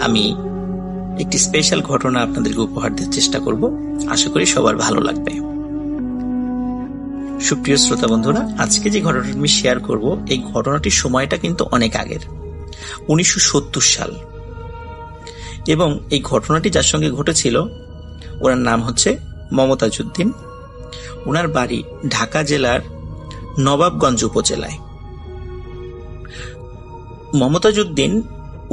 আমি একটি স্পেশাল ঘটনা আপনাদেরকে উপহার দেওয়ার চেষ্টা করব। আশা করি সবার ভালো লাগবে। সুপ্রিয় শ্রোতা বন্ধুরা, আজকে যে ঘটনাটি আমি শেয়ার করব, এই ঘটনাটির সময়টা কিন্তু অনেক আগের, 1970 সাল। এবং এই ঘটনাটি যার সঙ্গে ঘটেছিল ওনার নাম হচ্ছে মমতাজ উদ্দিন। ওনার বাড়ি ঢাকা জেলার নবাবগঞ্জ উপজেলায়। মমতাজ উদ্দিন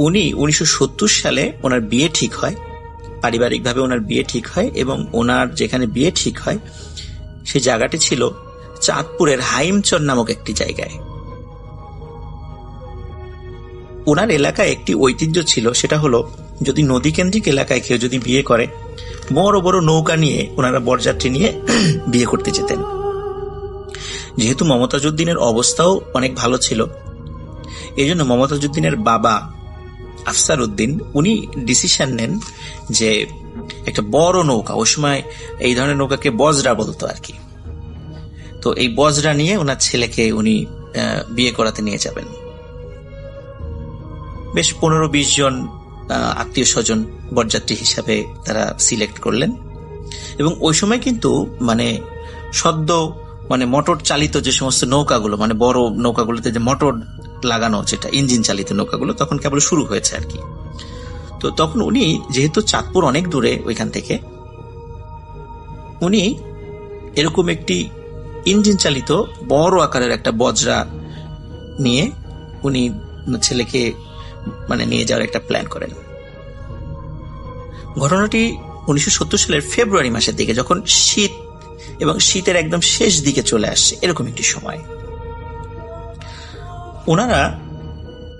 উনি 1970 সালে ওনার বিয়ে ঠিক হয়, পারিবারিকভাবে ওনার বিয়ে ঠিক হয়, এবং ওনার যেখানে বিয়ে ঠিক হয় সেই জায়গাটি ছিল চাঁদপুরের হাইমচর নামক একটি জায়গায়। ওনার এলাকায় একটি ঐতিহ্য ছিল, সেটা হলো যদি নদীকেন্দ্রিক এলাকায় কেউ যদি বিয়ে করে, বড় বড় নৌকা নিয়ে ওনারা বরযাত্রী নিয়ে বিয়ে করতে যেতেন। যেহেতু মমতাজ উদ্দিনের অবস্থাও অনেক ভালো ছিল, এই জন্য মমতাজ উদ্দিনের বাবা আফসার উদ্দিন উনি ডিসিশন নেন যে একটা বড় নৌকা, ওই সময় এই ধরনের নৌকাকে বজরা বলতো আর কি, তো এই বজরা নিয়ে ওনার ছেলেকে উনি বিয়ে করাতে নিয়ে যাবেন। বেশ 15-20 জন আত্মীয় স্বজন বরযাত্রী হিসাবে তারা সিলেক্ট করলেন। এবং ওই সময় কিন্তু সদ্য মোটর চালিত যে সমস্ত নৌকাগুলো, বড় নৌকাগুলোতে যে মোটর লাগানো, যেটা ইঞ্জিন চালিত নৌকাগুলো, তখন কেবল শুরু হয়েছে আর কি। তো তখন উনি, যেহেতু চাঁদপুর অনেক দূরে ওইখান থেকে, উনি এরকম একটি ইঞ্জিন চালিত বড় আকারের একটা বজরা নিয়ে উনি ছেলেকে নিয়ে যাওয়ার একটা প্ল্যান করেন। ঘটনাটি 1970 সালের ফেব্রুয়ারি মাসের দিকে, যখন শীত এবং শীতের একদম শেষ দিকে চলে আসছে, এরকম একটি সময়। ওনারা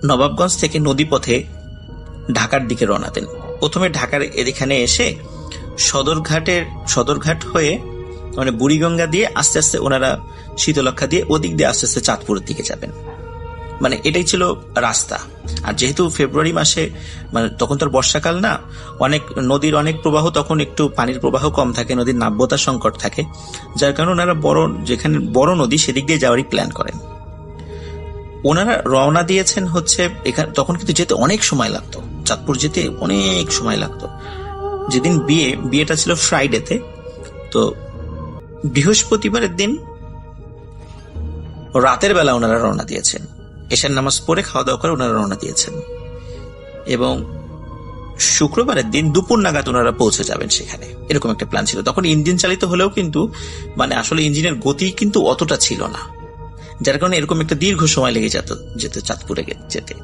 নবাবগঞ্জ থেকে নদীপথে ঢাকার দিকে রওনা দেন। প্রথমে ঢাকার এখানে এসে সদরঘাট হয়ে বুড়িগঙ্গা দিয়ে আস্তে আস্তে ওনারা শীতলক্ষা দিয়ে ওদিক দিয়ে আস্তে আস্তে চাঁদপুরের দিকে যাবেন। এটাই ছিল রাস্তা। আর যেহেতু ফেব্রুয়ারি মাসে তখন তো বর্ষাকাল না, নদীর অনেক প্রবাহ, তখন একটু পানির প্রবাহ কম থাকে, নদীর নাব্যতা সংকট থাকে, যার কারণে ওনারা যেখানে বড় নদী সেদিক দিয়ে যাওয়ারই প্ল্যান করেন। ওনারা রওনা দিয়েছেন হচ্ছে তখন কিন্তু যেতে অনেক সময় লাগতো, চাঁদপুর যেতে অনেক সময় লাগতো। যেদিন বিয়েটা ছিল ফ্রাইডেতে, তো বৃহস্পতিবারের দিন রাতের বেলা ওনারা রওনা দিয়েছেন। এশার নামাজ পড়ে খাওয়া দাওয়া করে ওনারা রওনা দিয়েছেন, এবং শুক্রবারের দিন দুপুর নাগাদ ওনারা পৌঁছে যাবেন সেখানে, এরকম একটা প্ল্যান ছিল। তখন ইঞ্জিন চালিত হলেও কিন্তু আসলে ইঞ্জিনের গতি কিন্তু অতটা ছিল না, যার কারণে এরকম একটা দীর্ঘ সময় লেগে যেত চাঁদপুরে যেতে।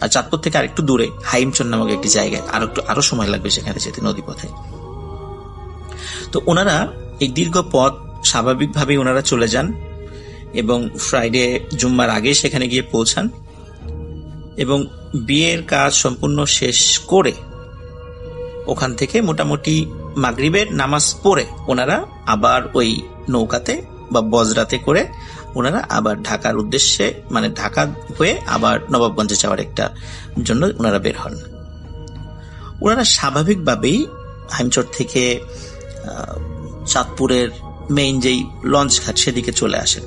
আর চাঁদপুর থেকে আরেকটু দূরে হাইমচর নামক একটি জায়গায় আরো সময় লাগবে সেখানে যেতে নদীপথে। তো ওনারা এই দীর্ঘ পথ স্বাভাবিকভাবেই ওনারা চলে যান, এবং ফ্রাইডে জুম্মার আগে সেখানে গিয়ে পৌঁছান, এবং বিয়ের কাজ সম্পূর্ণ শেষ করে ওখান থেকে মোটামুটি মাগরিবের নামাজ পড়ে ওনারা আবার ওই নৌকাতে বা বজরাতে করে ওনারা আবার ঢাকার উদ্দেশ্যে, ঢাকা হয়ে আবার নবাবগঞ্জে যাওয়ার একটা জন্য ওনারা বের হন। ওনারা স্বাভাবিকভাবেই হাইমচর থেকে চাঁদপুরের মেইন যেই লঞ্চ ঘাট সেদিকে চলে আসেন।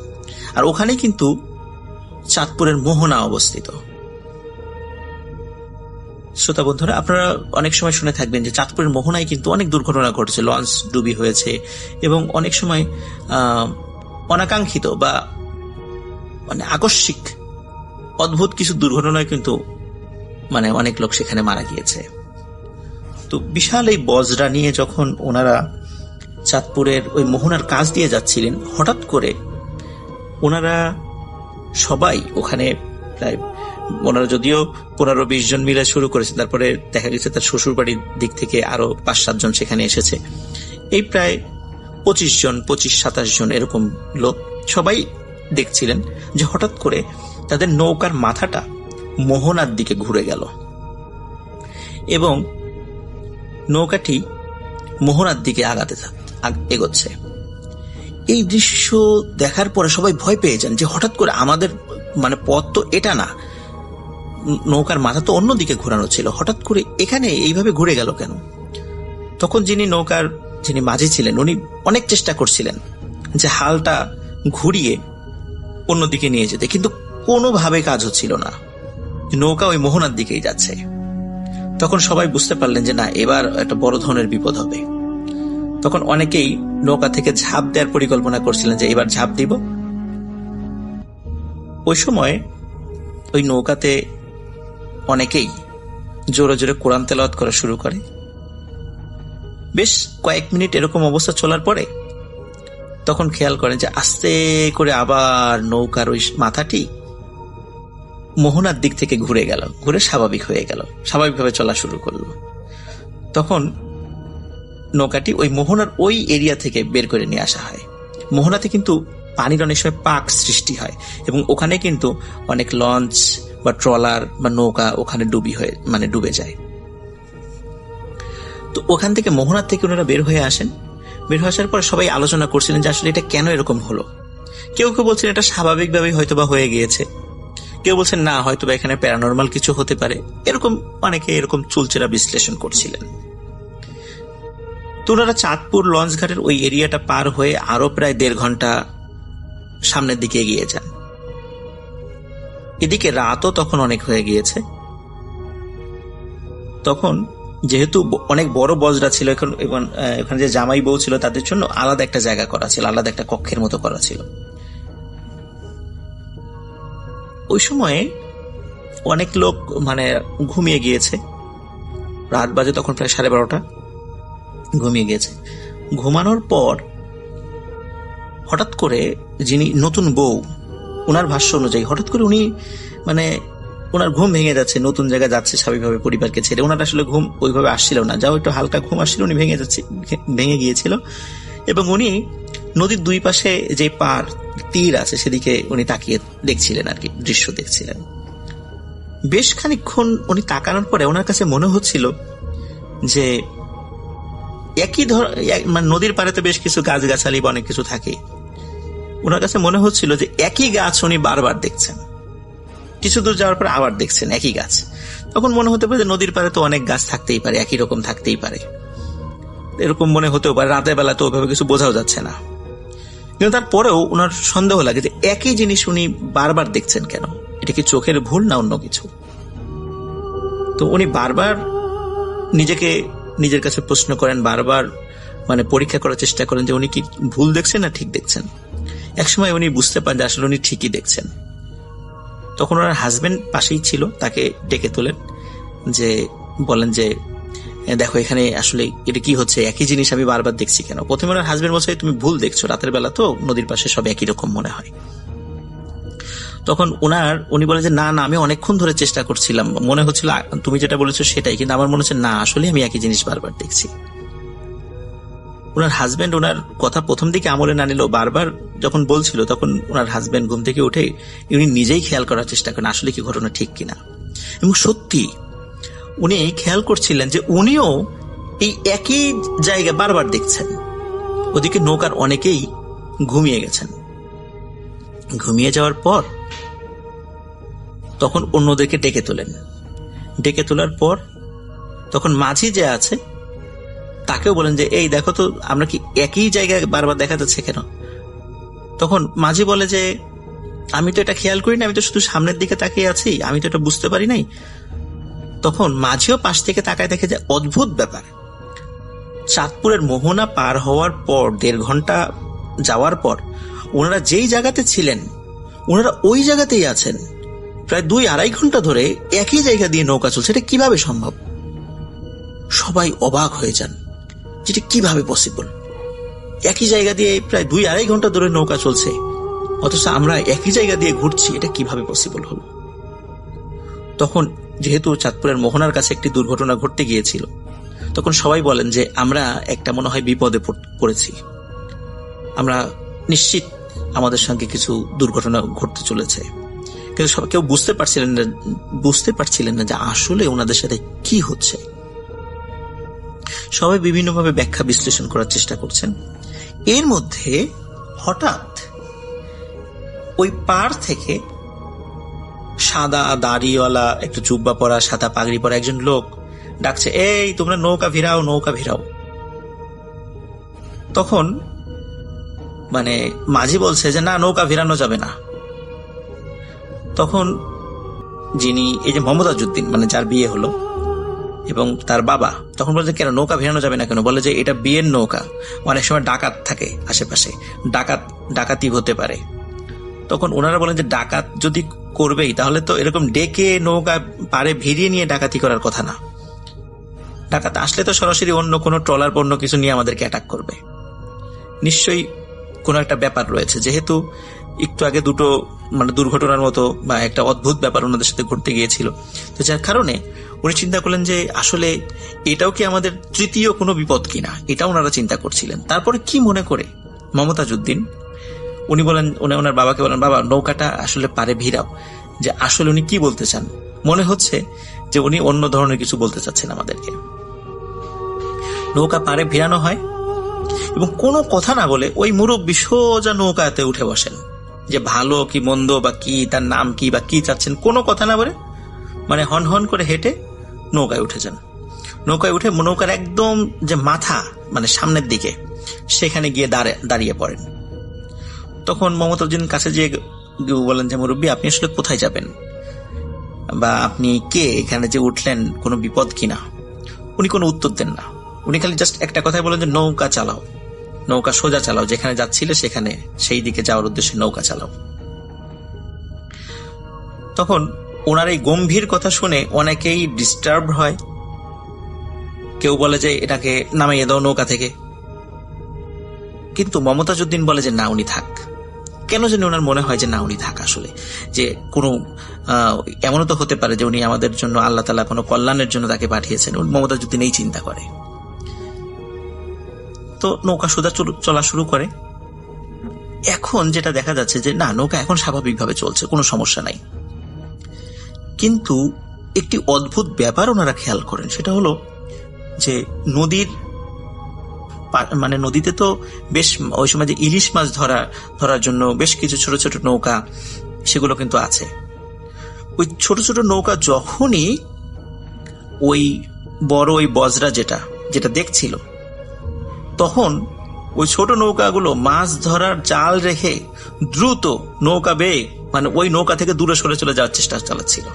আর ওখানে কিন্তু চাঁদপুরের মোহনা অবস্থিত। শ্রোতা বন্ধুরা, আপনারা অনেক সময় শুনে থাকবেন যে চাঁদপুরের মোহনায় কিন্তু অনেক দুর্ঘটনা ঘটেছে, লঞ্চ ডুবি হয়েছে, এবং অনেক সময় অনাকাঙ্ক্ষিত বা আকস্মিক অদ্ভুত কিছু দুর্ঘটনায় কিন্তু অনেক লোক সেখানে মারা গিয়েছে। তো বিশাল এই বজরা নিয়ে যখন ওনারা চাঁদপুরের ওই মোহনার কাজ দিয়ে যাচ্ছিলেন, হঠাৎ করে ওনারা সবাই ওখানে প্রায়, ওনারা যদিও 15-20 জন মিলে শুরু করেছে, তারপরে দেখা গেছে তার শ্বশুর বাড়ির দিক থেকে আরো 5-7 জন সেখানে এসেছে, এই প্রায় 25-27 জন এরকম লোক সবাই দেখছিলেন যে হঠাৎ করে তাদের নৌকার মাথাটা মোহনার দিকে ঘুরে গেল, এবং নৌকাটি মোহনার দিকে এগোচ্ছে। এই দৃশ্য দেখার পরে সবাই ভয় পেয়ে যান যে হঠাৎ করে আমাদের পথ তো এটা না, নৌকার মাথা তো অন্যদিকে ঘোরানো ছিল, হঠাৎ করে এখানে এইভাবে ঘুরে গেল কেন? তখন যিনি মাঝি ছিলেন, উনি অনেক চেষ্টা করছিলেন যে হালটা ঘুরিয়ে অন্যদিকে নিয়ে যেতে, কিন্তু কোনোভাবে কাজ হচ্ছিল না, নৌকা ওই মোহনার দিকেই যাচ্ছে। তখন সবাই বুঝতে পারলেন যে না, এবার একটা বড় ধরনের বিপদ হবে। তখন অনেকেই নৌকা থেকে ঝাঁপ দেওয়ার পরিকল্পনা করছিলেন যে এবার ঝাঁপ দিব। ওই সময় ওই নৌকাতে অনেকেই জোরে জোরে কোরআন তেলাওয়াত করা শুরু করে। বেশ কয়েক মিনিট এরকম অবস্থা চলার পরে তখন খেয়াল করেন যে আস্তে করে আবার নৌকার ওই মাথাটি মোহনার দিক থেকে ঘুরে গেল, ঘুরে স্বাভাবিক হয়ে গেল, স্বাভাবিকভাবে চলা শুরু করলো। তখন নৌকাটি ওই মোহনার ওই এরিয়া থেকে বের করে নিয়ে আসা হয়। মোহনাতে কিন্তু পানির অনেক সময় পাক সৃষ্টি হয় এবং ওখানে কিন্তু অনেক লঞ্চ বা ট্রলার বা নৌকা ওখানে ডুবে যায়। তো ওখান থেকে মোহনার থেকে ওনারা বের হয়ে আসেন। বের হয়ে আসার পরে সবাই আলোচনা করছিলেন যে আসলে এটা কেন এরকম হলো। কেউ কেউ বলছেন এটা স্বাভাবিকভাবেই হয়তোবা হয়ে গিয়েছে, কেউ বলছেন না হয়তোবা এখানে প্যারানরমাল কিছু হতে পারে। এরকম অনেকে এরকম চুলচেরা বিশ্লেষণ করছিলেন। তো ওনারা চাঁদপুর লঞ্চ ঘাটের ওই এরিয়াটা পার হয়ে আরো প্রায় 1.5 ঘন্টা সামনের দিকে এগিয়ে যান। এদিকে রাতও তখন অনেক হয়ে গিয়েছে। তখন যেহেতু অনেক বড় বজরা ছিল, এখানে যে জামাই বউ ছিল তাদের জন্য আলাদা একটা জায়গা করা ছিল, আলাদা একটা কক্ষের মতো করা ছিল। ওই সময়ে অনেক লোক ঘুমিয়ে গিয়েছে। রাত বাজে তখন প্রায় 12:30, ঘুমিয়ে গিয়েছে। ঘুমানোর পর হঠাৎ করে যিনি নতুন বউ, ওনার ভাষ্য অনুযায়ী হঠাৎ করে উনি ওনার ঘুম ভেঙে যাচ্ছে, নতুন জায়গায় যাচ্ছে স্বাভাবিকভাবে পরিবারকে ছেড়ে। ওনার আসলে ঘুম ওইভাবে আসছিল না, যাও একটু হালকা ঘুম আসছিল, উনি ভেঙে গিয়েছিল এবং উনি নদীর দুই পাশে যে পার তীর আছে সেদিকে উনি তাকিয়ে দেখছিলেন, আর কি দৃশ্য দেখছিলেন। বেশ খানিকক্ষণ উনি তাকানোর পরে ওনার কাছে মনে হচ্ছিল যে একই নদীর পাড়ে তো বেশ কিছু গাছগাছালি বা অনেক কিছু থাকে। ওনার কাছে মনে হচ্ছিল যে একই গাছ উনি বারবার দেখছেন, কিছু দূর যাওয়ার পর আবার দেখছেন একই গাছ। তখন মনে হতে পারে যে নদীর পাড়ে তো অনেক গাছ থাকতেই পারে, একই রকম থাকতেই পারে, এরকম মনে হতেও পারে। রাতের বেলা তো ওইভাবে কিছু বোঝাও যাচ্ছে না, কিন্তু তারপরেও ওনার সন্দেহ লাগে যে একই জিনিস উনি বারবার দেখছেন কেন, এটা কি চোখের ভুল না অন্য কিছু। তো উনি বারবার নিজের কাছে প্রশ্ন করেন, বারবার পরীক্ষা করার চেষ্টা করেন যে উনি কি ভুল দেখছেন না ঠিক দেখছেন। একসময় উনি বুঝতে পারেন যে আসলে উনি ঠিকই দেখছেন। তখন ওনার হাজবেন্ড পাশেই ছিল, তাকে ডেকে তোলেন, যে বলেন যে দেখো এখানে আসলে এটা কি হচ্ছে, একই জিনিস আমি বারবার দেখছি কেন। প্রথমে ওনার হাজবেন্ড বলছে তুমি ভুল দেখছো, রাতের বেলা তো নদীর পাশে সব একই রকম মনে হয়। তখন উনি বলে যে না আমি অনেকক্ষণ ধরে চেষ্টা করছিলাম, মনে হচ্ছিল তুমি যেটা বলেছো সেটাই, কিন্তু আমার মনে হচ্ছে না আসলে আমি একই জিনিস বারবার দেখছি। ওনার হাজবেন্ড ওনার কথা প্রথম দিকে আমলে না নিলেও বারবার যখন বলছিল, তখন ওনার হাজবেন্ড ঘুম থেকে উঠে উনি নিজেই খেয়াল করার চেষ্টা করেন আসলে কি ঘটনা ঠিক কিনা। এবং সত্যি উনি খেয়াল করছিলেন যে উনিও এই একই জায়গা বারবার দেখছেন। ওদিকে নৌকার অনেকেই ঘুমিয়ে গেছেন। ঘুমিয়ে যাওয়ার পর তখন অন্যদেরকে ডেকে তোলেন। ডেকে তোলার পর তখন মাঝি যে আছে তাকেও বলেন যে এই দেখো তো আমরা কি একই জায়গায় বারবার দেখা যাচ্ছে কেন। তখন মাঝি বলে যে আমি তো এটা খেয়াল করি না, আমি তো শুধু সামনের দিকে তাকিয়ে আছি, আমি তো এটা বুঝতে পারি নাই। তখন মাঝিও পাশ থেকে তাকায় দেখে যে অদ্ভুত ব্যাপার, চাঁদপুরের মোহনা পার হওয়ার পর 1.5 ঘন্টা যাওয়ার পর ওনারা যেই জায়গাতে ছিলেন ওনারা ওই জায়গাতেই আছেন। প্রায় 2-2.5 ঘন্টা ধরে একই জায়গা দিয়ে নৌকা চলছে, এটা কিভাবে সম্ভব। সবাই অবাক হয়ে যান, যেটা কিভাবে পসিবল। একই জায়গা দিয়ে প্রায় 2-2.5 ঘন্টা ধরে নৌকা চলছে, অথচ আমরা একই জায়গা দিয়ে ঘুরছি, এটা কিভাবে পসিবল হলো। তখন যেহেতু চাঁদপুরের মোহনার কাছে একটি দুর্ঘটনা ঘটতে গিয়েছিল, তখন সবাই বলেন যে আমরা একটা মনে হয় বিপদে পড়েছি, আমরা নিশ্চিত আমাদের সঙ্গে কিছু দুর্ঘটনা ঘটতে চলেছে। কিন্তু কেউ বুঝতে পারছিলেন না যে আসলে ওনাদের সাথে কি হচ্ছে। সবাই বিভিন্নভাবে ব্যাখ্যা বিশ্লেষণ করার চেষ্টা করছেন। এর মধ্যে হঠাৎ ওই পাড় থেকে সাদা দাড়িওয়ালা, একটু জুব্বা পরা, সাদা পাগড়ি পরা একজন লোক ডাকছে, এই তোমরা নৌকা ভিড়াও, নৌকা ভিড়াও। তখন মাঝি বলছে যে না, নৌকা ভিড়ানো যাবে না। তখন যিনি এই যে মোহাম্মদ আজউদ্দিন, যার বিয়ে হলো, এবং তার বাবা তখন বলে যে কেন নৌকা ভেড়ানো যাবে না কেন? বলে যে এটা বিয়ের নৌকা, অনেক সময় ডাকাত থাকে আশেপাশে, ডাকাতি হতে পারে। তখন ওনারা বলেন যে ডাকাত যদি করবেই তাহলে তো এরকম ডেকে নৌকা পারে ভিড়িয়ে নিয়ে ডাকাতি করার কথা না। ডাকাত আসলে তো সরাসরি অন্য কোনো ট্রলার বা অন্য কিছু নিয়ে আমাদেরকে অ্যাটাক করবে। নিশ্চয়ই কোনো একটা ব্যাপার রয়েছে, যেহেতু একটু আগে দুটো দুর্ঘটনার মতো বা একটা অদ্ভুত ব্যাপার ওনাদের সাথে ঘটতে গিয়েছিল। তো যার কারণে উনি চিন্তা করলেন যে আসলে এটাও কি আমাদের তৃতীয় কোনো বিপদ কিনা, এটা ওনারা চিন্তা করছিলেন। তারপরে কি মনে করে মমতাজউদ্দিন উনি বলেন, ওনার বাবাকে বলেন, বাবা নৌকাটা আসলে পারে ভিড়াও। যে আসলে উনি কি বলতে চান, মনে হচ্ছে যে উনি অন্য ধরনের কিছু বলতে চাচ্ছেন আমাদেরকে। নৌকা পারে ভিড়ানো হয় এবং কোনো কথা না বলে ওই মুরব্বি সোজা নৌকাতে উঠে বসেন। যে ভালো কি মন্দ বা কি, তার নাম কি বা কি চাচ্ছেন, কোনো কথা না বলে হন হন করে হেঁটে নৌকায় উঠে যান। নৌকায় উঠে নৌকার একদম যে মাথা সামনের দিকে, সেখানে গিয়ে দাঁড়িয়ে পড়েন। তখন মমতাজউদ্দিন কাছে গিয়ে বলেন যে মুরব্বি, আপনি আসলে কোথায় যাবেন বা আপনি কে, এখানে যে উঠলেন কোনো বিপদ কিনা? উনি কোনো উত্তর দেন না। উনি খালি জাস্ট একটা কথাই বলেন যে নৌকা চালাও, নৌকা সোজা চালাও, যেখানে যাচ্ছিলে সেখানে সেই দিকে যাওয়ার উদ্দেশ্যে নৌকা চালাও। তখন ওনার এই গম্ভীর কথা শুনে অনেকেই ডিস্টার্ব হয়। কেউ বলে যে এটাকে নামিয়ে দাও নৌকা থেকে, কিন্তু মমতাজউদ্দিন বলে যে না, উনি থাক। কেন জানি ওনার মনে হয় যে না, উনি থাক। আসলে যে কোনো এমনও তো হতে পারে যে উনি আমাদের জন্য, আল্লাহ তাআলা কোনো কল্যাণের জন্য তাকে পাঠিয়েছেন। মমতাজউদ্দিন এই চিন্তা করে। তো নৌকা সোজা চলা শুরু করে। এখন যেটা দেখা যাচ্ছে যে না, নৌকা এখন স্বাভাবিকভাবে চলছে, কোনো সমস্যা নাই। কিন্তু একটি অদ্ভুত ব্যাপার ওনারা খেয়াল করেন, সেটা হলো যে নদীতে তো বেশ ওই সময় যে ইলিশ মাছ ধরার জন্য বেশ কিছু ছোট ছোট নৌকা সেগুলো কিন্তু আছে। ওই ছোট ছোট নৌকা যখনই ওই বড় ওই বজরা যেটা দেখছিল, তখন ওই ছোট নৌকাগুলো মাছ ধরার জাল রেখে দ্রুত নৌকা বেয়ে ওই নৌকা থেকে দূরে সরে চলে যাওয়ার চেষ্টা চালাচ্ছিল।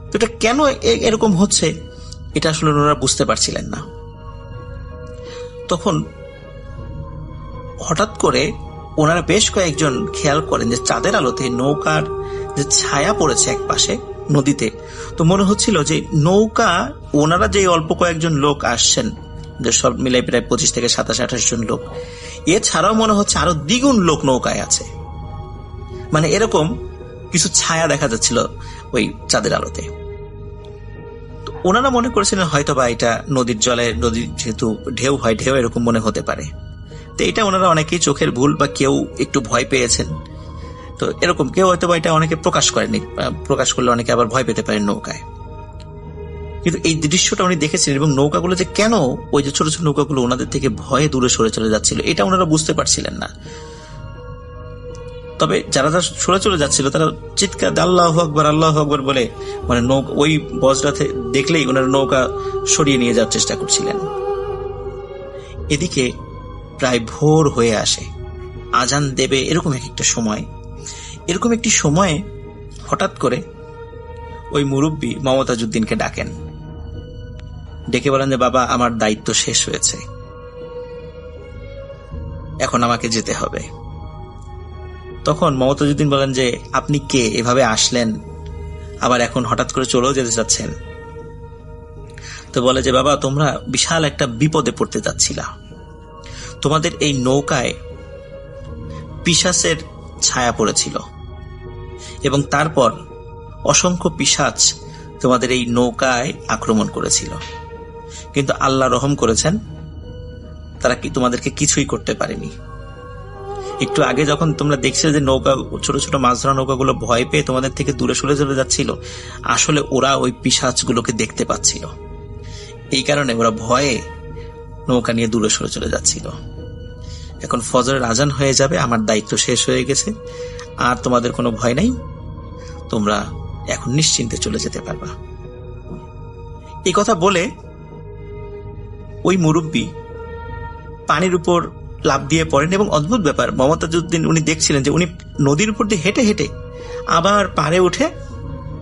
তো এটা কেন এরকম হচ্ছে, এটা আসলে ওনারা বুঝতে পারছিলেন না। তখন হঠাৎ করে ওনারা বেশ কয়েকজন খেয়াল করেন যে চাঁদের আলোতে নৌকার যে ছায়া পড়েছে এক পাশে নদীতে। তো মনে হচ্ছিল যে নৌকা, ওনারা যে অল্প কয়েকজন লোক আসছেন, যে সব মিলাই প্রায় 25 থেকে 27-28 জন লোক, এছাড়াও মনে হচ্ছে আরো দ্বিগুণ লোক নৌকায় আছে। এরকম কিছু ছায়া দেখা যাচ্ছিল ওই চাঁদের আলোতে। ওনারা মনে করেছিলেন হয়তো বা এটা নদীর যেহেতু ঢেউ হয়, ঢেউ এরকম মনে হতে পারে। তো এটা ওনারা অনেকেই চোখের ভুল বা কেউ একটু ভয় পেয়েছেন, তো এরকম কেউ হয়তো বা এটা অনেকে প্রকাশ করেনি, প্রকাশ করলে অনেকে আবার ভয় পেতে পারেন নৌকায়। কিন্তু এই দৃশ্যটা উনি দেখেছিলেন এবং নৌকাগুলো যে কেন ওই যে ছোট ছোট নৌকাগুলো ওনাদের থেকে ভয়ে দূরে সরে চলে যাচ্ছিল, এটা ওনারা বুঝতে পারছিলেন না। তবে যারা সরে চলে যাচ্ছিল তারা চিৎকার আল্লাহু আকবার, আল্লাহু আকবার বলে ওই বজরাতে দেখলেই ওনারা নৌকা সরিয়ে নিয়ে যাওয়ার চেষ্টা করছিলেন। এদিকে প্রায় ভোর হয়ে আসে, আজান দেবে এরকম একটি সময়ে হঠাৎ করে ওই মুরব্বি মমতাজউদ্দিনকে ডাকেন। ডেকে বলেন যে বাবা, আমার দায়িত্ব শেষ হয়েছে, এখন আমাকে যেতে হবে। তখন মমতাজউদ্দিন বলেন যে আপনি কে, এভাবে আসলেন আবার এখন হঠাৎ করে চলেও যেতে চাচ্ছেন? তো বলে যে বাবা, তোমরা বিশাল একটা বিপদে পড়তে যাচ্ছিলা। তোমাদের এই নৌকায় পিশাচের ছায়া পড়েছিল এবং তারপর অসংখ্য পিশাচ তোমাদের এই নৌকায় আক্রমণ করেছিল, কিন্তু আল্লাহ রহম করেছেন, তারা তোমাদেরকে কিছুই করতে পারেনি। একটু আগে যখন তোমরা দেখছিলে যে নৌকা, ছোট ছোট মাছ ধরা নৌকাগুলো ভয় পেয়ে তোমাদের থেকে দূরে সরে চলে যাচ্ছিল, আসলে ওরা ওই পিশাচগুলোকে দেখতে পাচ্ছিল, এই কারণে ওরা ভয়ে নৌকা নিয়ে দূরে সরে চলে যাচ্ছিল। এখন ফজরের আজান হয়ে যাবে, আমার দায়িত্ব শেষ হয়ে গেছে, আর তোমাদের কোনো ভয় নাই, তোমরা এখন নিশ্চিন্তে চলে যেতে পারবা। এই কথা বলে ওই মুরব্বি পানির উপর লাফ দিয়ে পড়েন এবং অদ্ভুত ব্যাপার, মমতাজউদ্দিন উনি দেখছিলেন যে উনি নদীর উপর দিয়ে হেঁটে হেঁটে আবার পাড়ে উঠে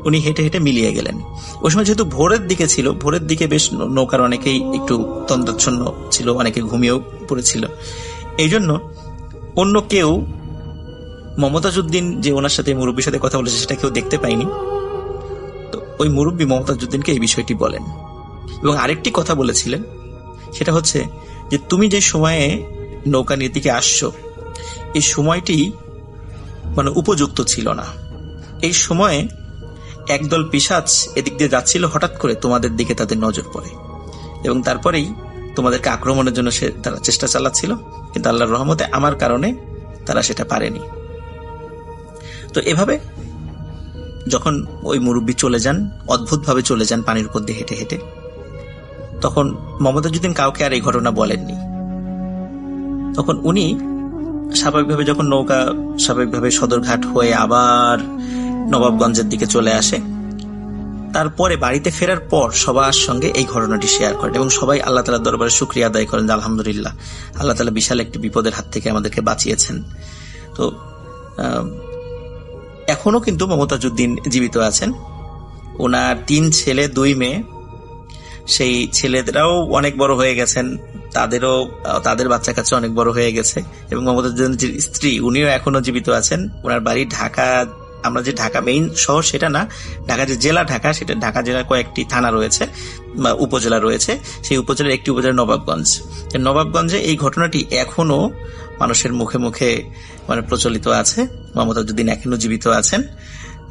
উনি হেঁটে হেঁটে মিলিয়ে গেলেন। ওই সময় যেহেতু ভোরের দিকে ছিল, ভোরের দিকে বেশ নৌকার অনেকেই একটু তন্দ্রাচ্ছন্ন ছিল, অনেকে ঘুমিয়েও পড়েছিল। এই জন্য অন্য কেউ, মমতাজউদ্দিন যে ওনার সাথে মুরব্বীর সাথে কথা বলেছে সেটা কেউ দেখতে পায়নি। তো ওই মুরব্বী মমতাজউদ্দিনকে এই বিষয়টি বলেন এবং আরেকটি কথা বলেছিলেন, সেটা হচ্ছে যে তুমি যে সময়ে নৌকা নিয়ে দিকে আসছো এই সময়টি মানে উপযুক্ত ছিল না। এই সময়ে একদল পিশাচ এদিক দিয়ে যাচ্ছিল, হঠাৎ করে তোমাদের দিকে তাদের নজর পড়ে এবং তারপরেই তোমাদেরকে আক্রমণের জন্য তারা চেষ্টা চালাচ্ছিল, কিন্তু আল্লাহর রহমতে আমার কারণে তারা সেটা পারেনি। তো এভাবে যখন ওই মুরব্বী চলে যান, অদ্ভুতভাবে চলে যান পানির উপর দিয়ে হেঁটে হেঁটে, তখন মমতাজউদ্দিন কাউকে আর এই ঘটনা বলেননি। তখন উনি স্বাভাবিকভাবে যখন নৌকা স্বাভাবিকভাবে সদরঘাট হয়ে আবার নবাবগঞ্জের দিকে চলে আসে, তারপরে বাড়িতে ফেরার পর সবার সঙ্গে এই ঘটনাটি শেয়ার করেন এবং সবাই আল্লাহ তাআলার দরবারে শুকরিয়া আদায় করেন যে আলহামদুলিল্লাহ, আল্লাহ তাআলা বিশাল একটি বিপদের হাত থেকে আমাদেরকে বাঁচিয়েছেন। তো এখনো কিন্তু মমতাজউদ্দিন জীবিত আছেন। ওনার 3 ছেলে 2 মেয়ে, সেই ছেলেদেরাও অনেক বড় হয়ে গেছেন, তাদের বাচ্চা কাচ্চা অনেক বড় হয়ে গেছে এবং মমতাজউদ্দিনের যে স্ত্রী উনিও এখনো জীবিত আছেন। ওনার বাড়ি ঢাকা, আমরা যে ঢাকা মেইন শহর সেটা না, ঢাকা যে জেলা ঢাকা, সেটা ঢাকা জেলার কয়েকটি থানা রয়েছে বা উপজেলা রয়েছে, সেই উপজেলার একটি উপজেলা নবাবগঞ্জ। নবাবগঞ্জে এই ঘটনাটি এখনো মানুষের মুখে মুখে মানে প্রচলিত আছে, মমতাজউদ্দিন এখনো জীবিত আছেন।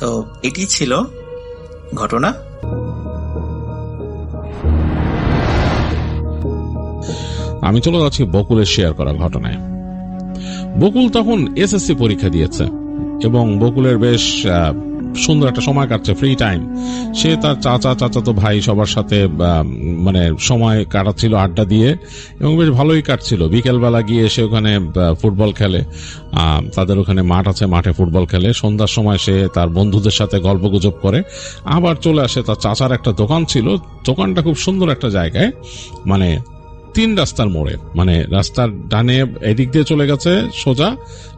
তো এটি ছিল ঘটনা। আমি চলে যাচ্ছি বকুলের শেয়ার করা ঘটনায়। বকুল তখন এসএসসি পরীক্ষা দিয়েছে এবং বকুলের বেশ সুন্দর একটা সময় কাটছে, ফ্রি টাইম। সে তার চাচাতো ভাই সবার সাথে মানে সময় কাটাচ্ছিল আড্ডা দিয়ে এবং বেশ ভালোই কাটছিল। বিকেলবেলা গিয়ে সে ওখানে ফুটবল খেলে, তাদের ওখানে মাঠ আছে, মাঠে ফুটবল খেলে। সন্ধ্যার সময় সে তার বন্ধুদের সাথে গল্পগুজব করে, আবার চলে আসে। তার চাচার একটা দোকান ছিল, দোকানটা খুব সুন্দর একটা জায়গায়, মানে 3 রাস্তার মোড়ে, মানে রাস্তার ডানে এদিক দিয়ে চলে গেছে সোজা